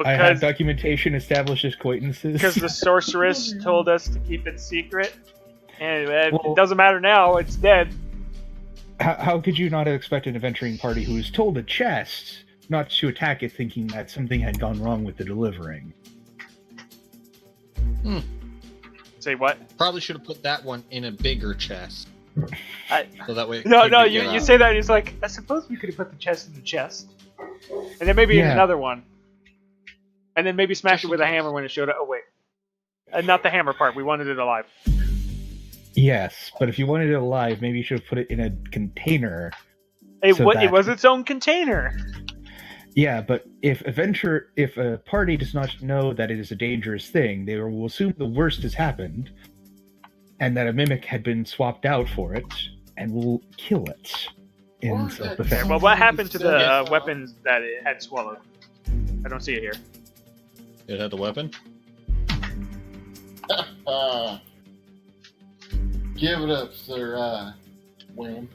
Speaker 2: I have
Speaker 1: because
Speaker 2: documentation establishes acquaintances.
Speaker 1: because the sorceress told us to keep it secret, and
Speaker 2: Well-
Speaker 1: it doesn't matter now, it's dead.
Speaker 2: How could you not expect an adventuring party who is told a chest not to attack it, thinking that something had gone wrong with the delivering?
Speaker 1: Say what?
Speaker 3: Probably should have put that one in a bigger chest. So that way. it
Speaker 1: No,
Speaker 3: could
Speaker 1: no,
Speaker 3: get
Speaker 1: you
Speaker 3: out.
Speaker 1: say that and he's like, I suppose we could have put the chest in the chest. And then maybe in
Speaker 2: Yeah.
Speaker 1: another one. And then maybe smash it with a hammer when it showed up. Oh, wait. Not the hammer part, we wanted it alive.
Speaker 2: Yes, but if you wanted it alive, maybe you should have put it in a container.
Speaker 1: It,
Speaker 2: So
Speaker 1: it
Speaker 2: that-
Speaker 1: was its own container.
Speaker 2: Yeah, but if a party does not know that it is a dangerous thing, they will assume the worst has happened, and that a mimic had been swapped out for it, and will kill it in
Speaker 4: Or
Speaker 2: self-defense.
Speaker 4: that-
Speaker 1: Well, what happened to the
Speaker 3: Yeah.
Speaker 1: weapons that it had swallowed? I don't see it here.
Speaker 3: It had the weapon.
Speaker 4: Give it up, sir. Wham.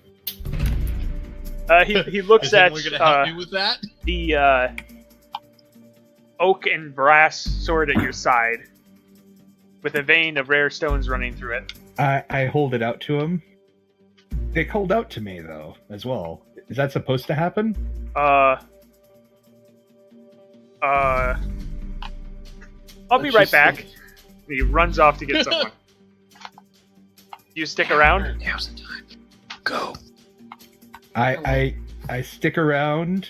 Speaker 1: He looks
Speaker 3: Is
Speaker 1: at
Speaker 3: anyone gonna help you with that?
Speaker 1: the oak and brass sword at your side, with a vein of rare stones running through it.
Speaker 2: I hold it out to him. They called out to me, though, as well. Is that supposed to happen?
Speaker 1: I'll be right back. He runs off to get someone. You stick around?
Speaker 3: Now's the time. Go.
Speaker 2: I stick around.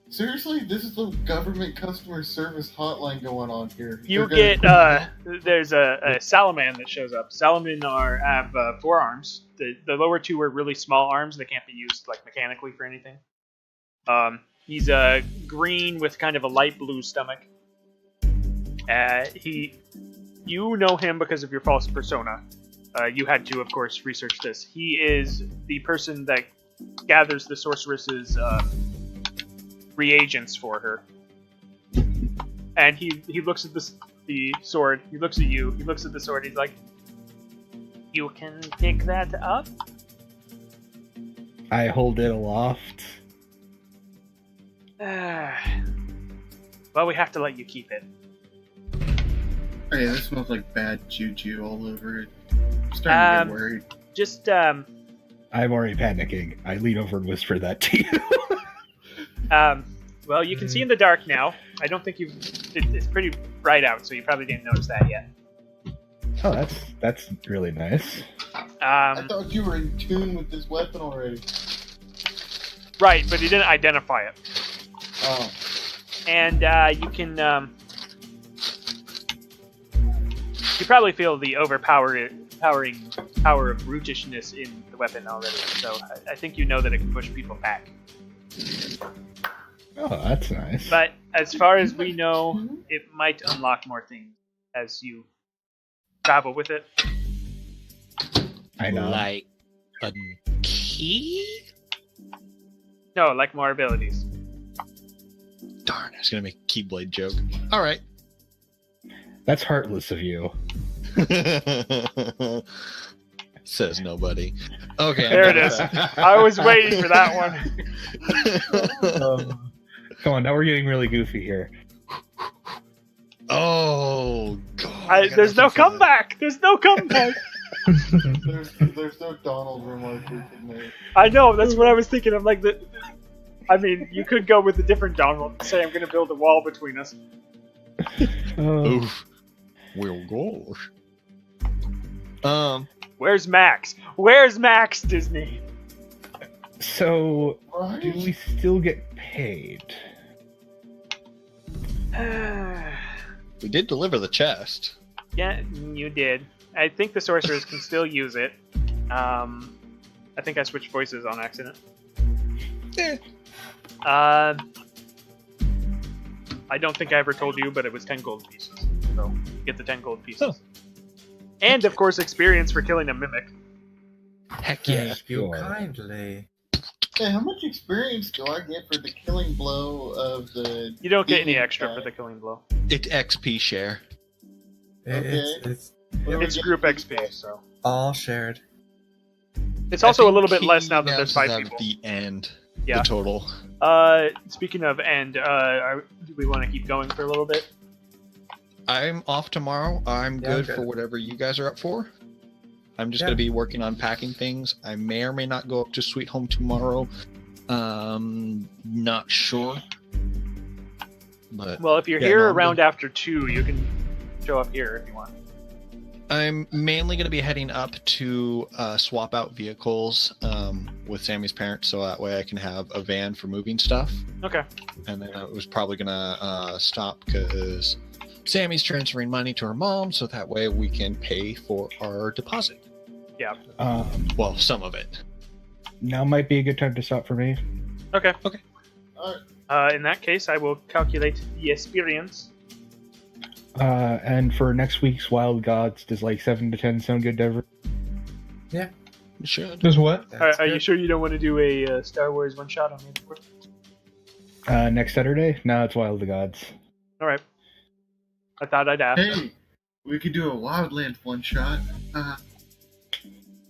Speaker 4: Seriously, this is the government customer service hotline going on here.
Speaker 1: You
Speaker 4: They're
Speaker 1: get,
Speaker 4: gonna-
Speaker 1: there's a Salaman that shows up. Salaman have 4 arms. The lower 2 are really small arms. They can't be used, like, mechanically for anything. He's green with kind of a light blue stomach. You know him because of your false persona. You had to, of course, research this. He is the person that gathers the sorceress's reagents for her. And he looks at the sword. He looks at you. He looks at the sword. He's like, "You can pick that up."
Speaker 2: I hold it aloft.
Speaker 1: Well, we have to let you keep it.
Speaker 4: Hey, this smells like bad juju all over it. I'm starting to get worried.
Speaker 1: Just
Speaker 2: I'm already panicking. I lean over and whisper that to you.
Speaker 1: well, you can see in the dark now. I don't think it's pretty bright out, so you probably didn't notice that yet.
Speaker 2: Oh, that's really nice.
Speaker 4: I thought you were in tune with this weapon already.
Speaker 1: Right, but he didn't identify it.
Speaker 4: Oh.
Speaker 1: And you can you probably feel the overpowering power of brutishness in the weapon already. So I think you know that it can push people back.
Speaker 2: Oh, that's nice.
Speaker 1: But as far as we know, it might unlock more things as you travel with it.
Speaker 2: I know.
Speaker 3: Like a key?
Speaker 1: No, like more abilities.
Speaker 3: Darn, I was gonna make a Keyblade joke. All right.
Speaker 2: That's heartless of you.
Speaker 3: Says nobody. Okay.
Speaker 1: There it is. I was waiting for that one.
Speaker 2: Come on, now we're getting really goofy here.
Speaker 3: Oh god.
Speaker 1: There's no comeback. There's no comeback.
Speaker 4: There's no Donald remark we can make.
Speaker 1: I know. That's what I was thinking. I'm like, I mean, you could go with a different Donald and say, "I'm going to build a wall between us."
Speaker 3: Oof. Well, gosh.
Speaker 1: Where's Max? Where's Max, Disney?
Speaker 2: So,
Speaker 4: Right?
Speaker 2: do we still get paid?
Speaker 3: We did deliver the chest.
Speaker 1: Yeah, you did. I think the sorcerers can still use it. I think I switched voices on accident.
Speaker 3: Eh.
Speaker 1: I don't think I ever told you, but it was 10 gold pieces. So get the 10 gold pieces.
Speaker 3: Oh.
Speaker 1: And of course, experience for killing a mimic.
Speaker 3: Heck yeah.
Speaker 6: Thank you kindly.
Speaker 4: Hey, how much experience do I get for the killing blow of the...
Speaker 1: You don't get any
Speaker 4: demon
Speaker 1: extra
Speaker 4: guy?
Speaker 1: for the killing blow.
Speaker 3: It's XP share.
Speaker 6: It's
Speaker 4: What do we
Speaker 1: It's
Speaker 4: get
Speaker 1: group
Speaker 4: for
Speaker 1: XP,
Speaker 4: that?
Speaker 1: so
Speaker 6: all shared.
Speaker 1: it's also a
Speaker 3: I think
Speaker 1: little bit less
Speaker 3: he
Speaker 1: now that there's 5
Speaker 3: announces
Speaker 1: people.
Speaker 3: at the end.
Speaker 1: Yeah.
Speaker 3: The total.
Speaker 1: Speaking of end, do we want to keep going for a little bit?
Speaker 3: I'm off tomorrow. I'm
Speaker 6: Yeah,
Speaker 3: good
Speaker 6: good.
Speaker 3: for whatever you guys are up for. I'm just
Speaker 6: Yeah.
Speaker 3: going to be working on packing things. I may or may not go up to Sweet Home tomorrow. Not sure. But
Speaker 1: Well, if you're
Speaker 3: Yeah,
Speaker 1: here
Speaker 3: no, I'm
Speaker 1: around
Speaker 3: good.
Speaker 1: after 2, you can show up here if you want.
Speaker 3: I'm mainly going to be heading up to swap out vehicles with Sammy's parents, so that way I can have a van for moving stuff.
Speaker 1: Okay.
Speaker 3: And then I was probably going to stop because Sammy's transferring money to her mom, so that way we can pay for our deposit.
Speaker 1: Yeah.
Speaker 3: Well, some of it.
Speaker 2: Now might be a good time to stop for me.
Speaker 1: Okay.
Speaker 4: Alright.
Speaker 1: In that case, I will calculate the experience.
Speaker 2: And for next week's Wild Gods, does like 7 to 10 sound good to everyone?
Speaker 3: We should.
Speaker 5: Just what?
Speaker 1: Are you sure you don't want to do a Star Wars one-shot on me?
Speaker 2: Next Saturday? No, it's Wild Gods.
Speaker 1: All right. I thought I'd ask.
Speaker 4: Hey, we could do a Wildlands one-shot.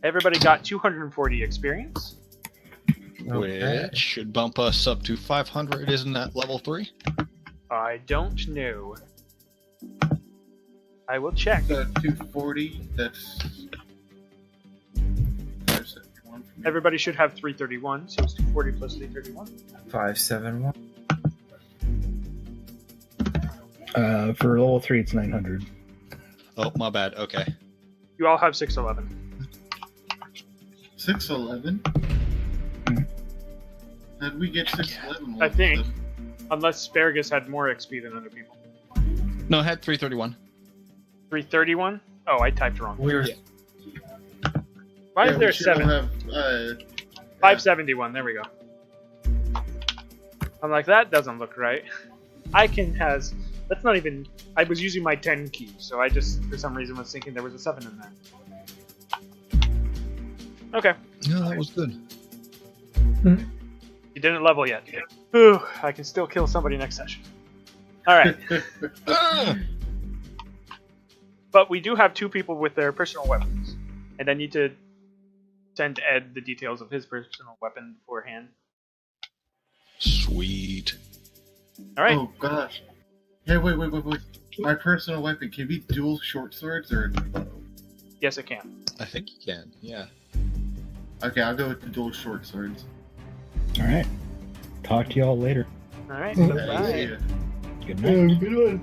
Speaker 1: Everybody got 240 experience.
Speaker 6: Okay.
Speaker 3: Which should bump us up to 500. Isn't that level 3?
Speaker 1: I don't know. I will check.
Speaker 4: The 240, that's... 571 for me.
Speaker 1: Everybody should have 331, so it's 240 plus 331.
Speaker 6: 571.
Speaker 2: For level 3, it's 900.
Speaker 3: Oh, my bad. Okay.
Speaker 1: You all have 611.
Speaker 4: 611? How did we get 611?
Speaker 1: I think. Unless Spargus had more XP than other people.
Speaker 3: No, I had 331.
Speaker 1: 331? Oh, I typed wrong.
Speaker 6: We're
Speaker 1: Why is
Speaker 4: Yeah,
Speaker 1: there
Speaker 4: we sure
Speaker 1: 7?
Speaker 4: don't have,
Speaker 1: 571, there we go. I'm like, that doesn't look right. Icon has... That's not even... I was using my 10 key, so I just, for some reason, was thinking there was a 7 in there. Okay.
Speaker 3: Yeah, that was good.
Speaker 1: You didn't level yet. Whew, I can still kill somebody next session. Alright. But we do have 2 people with their personal weapons. And I need to send Ed the details of his personal weapon beforehand.
Speaker 3: Sweet.
Speaker 1: Alright.
Speaker 4: Oh gosh. Hey, wait. My personal weapon can be dual short swords or a bow?
Speaker 1: Yes, it can.
Speaker 3: I think you can. Yeah.
Speaker 4: Okay, I'll go with the dual short swords.
Speaker 2: Alright. Talk to y'all later.
Speaker 1: Alright,
Speaker 5: Okay.
Speaker 1: bye.
Speaker 4: See ya.
Speaker 2: Good night.
Speaker 5: Good one.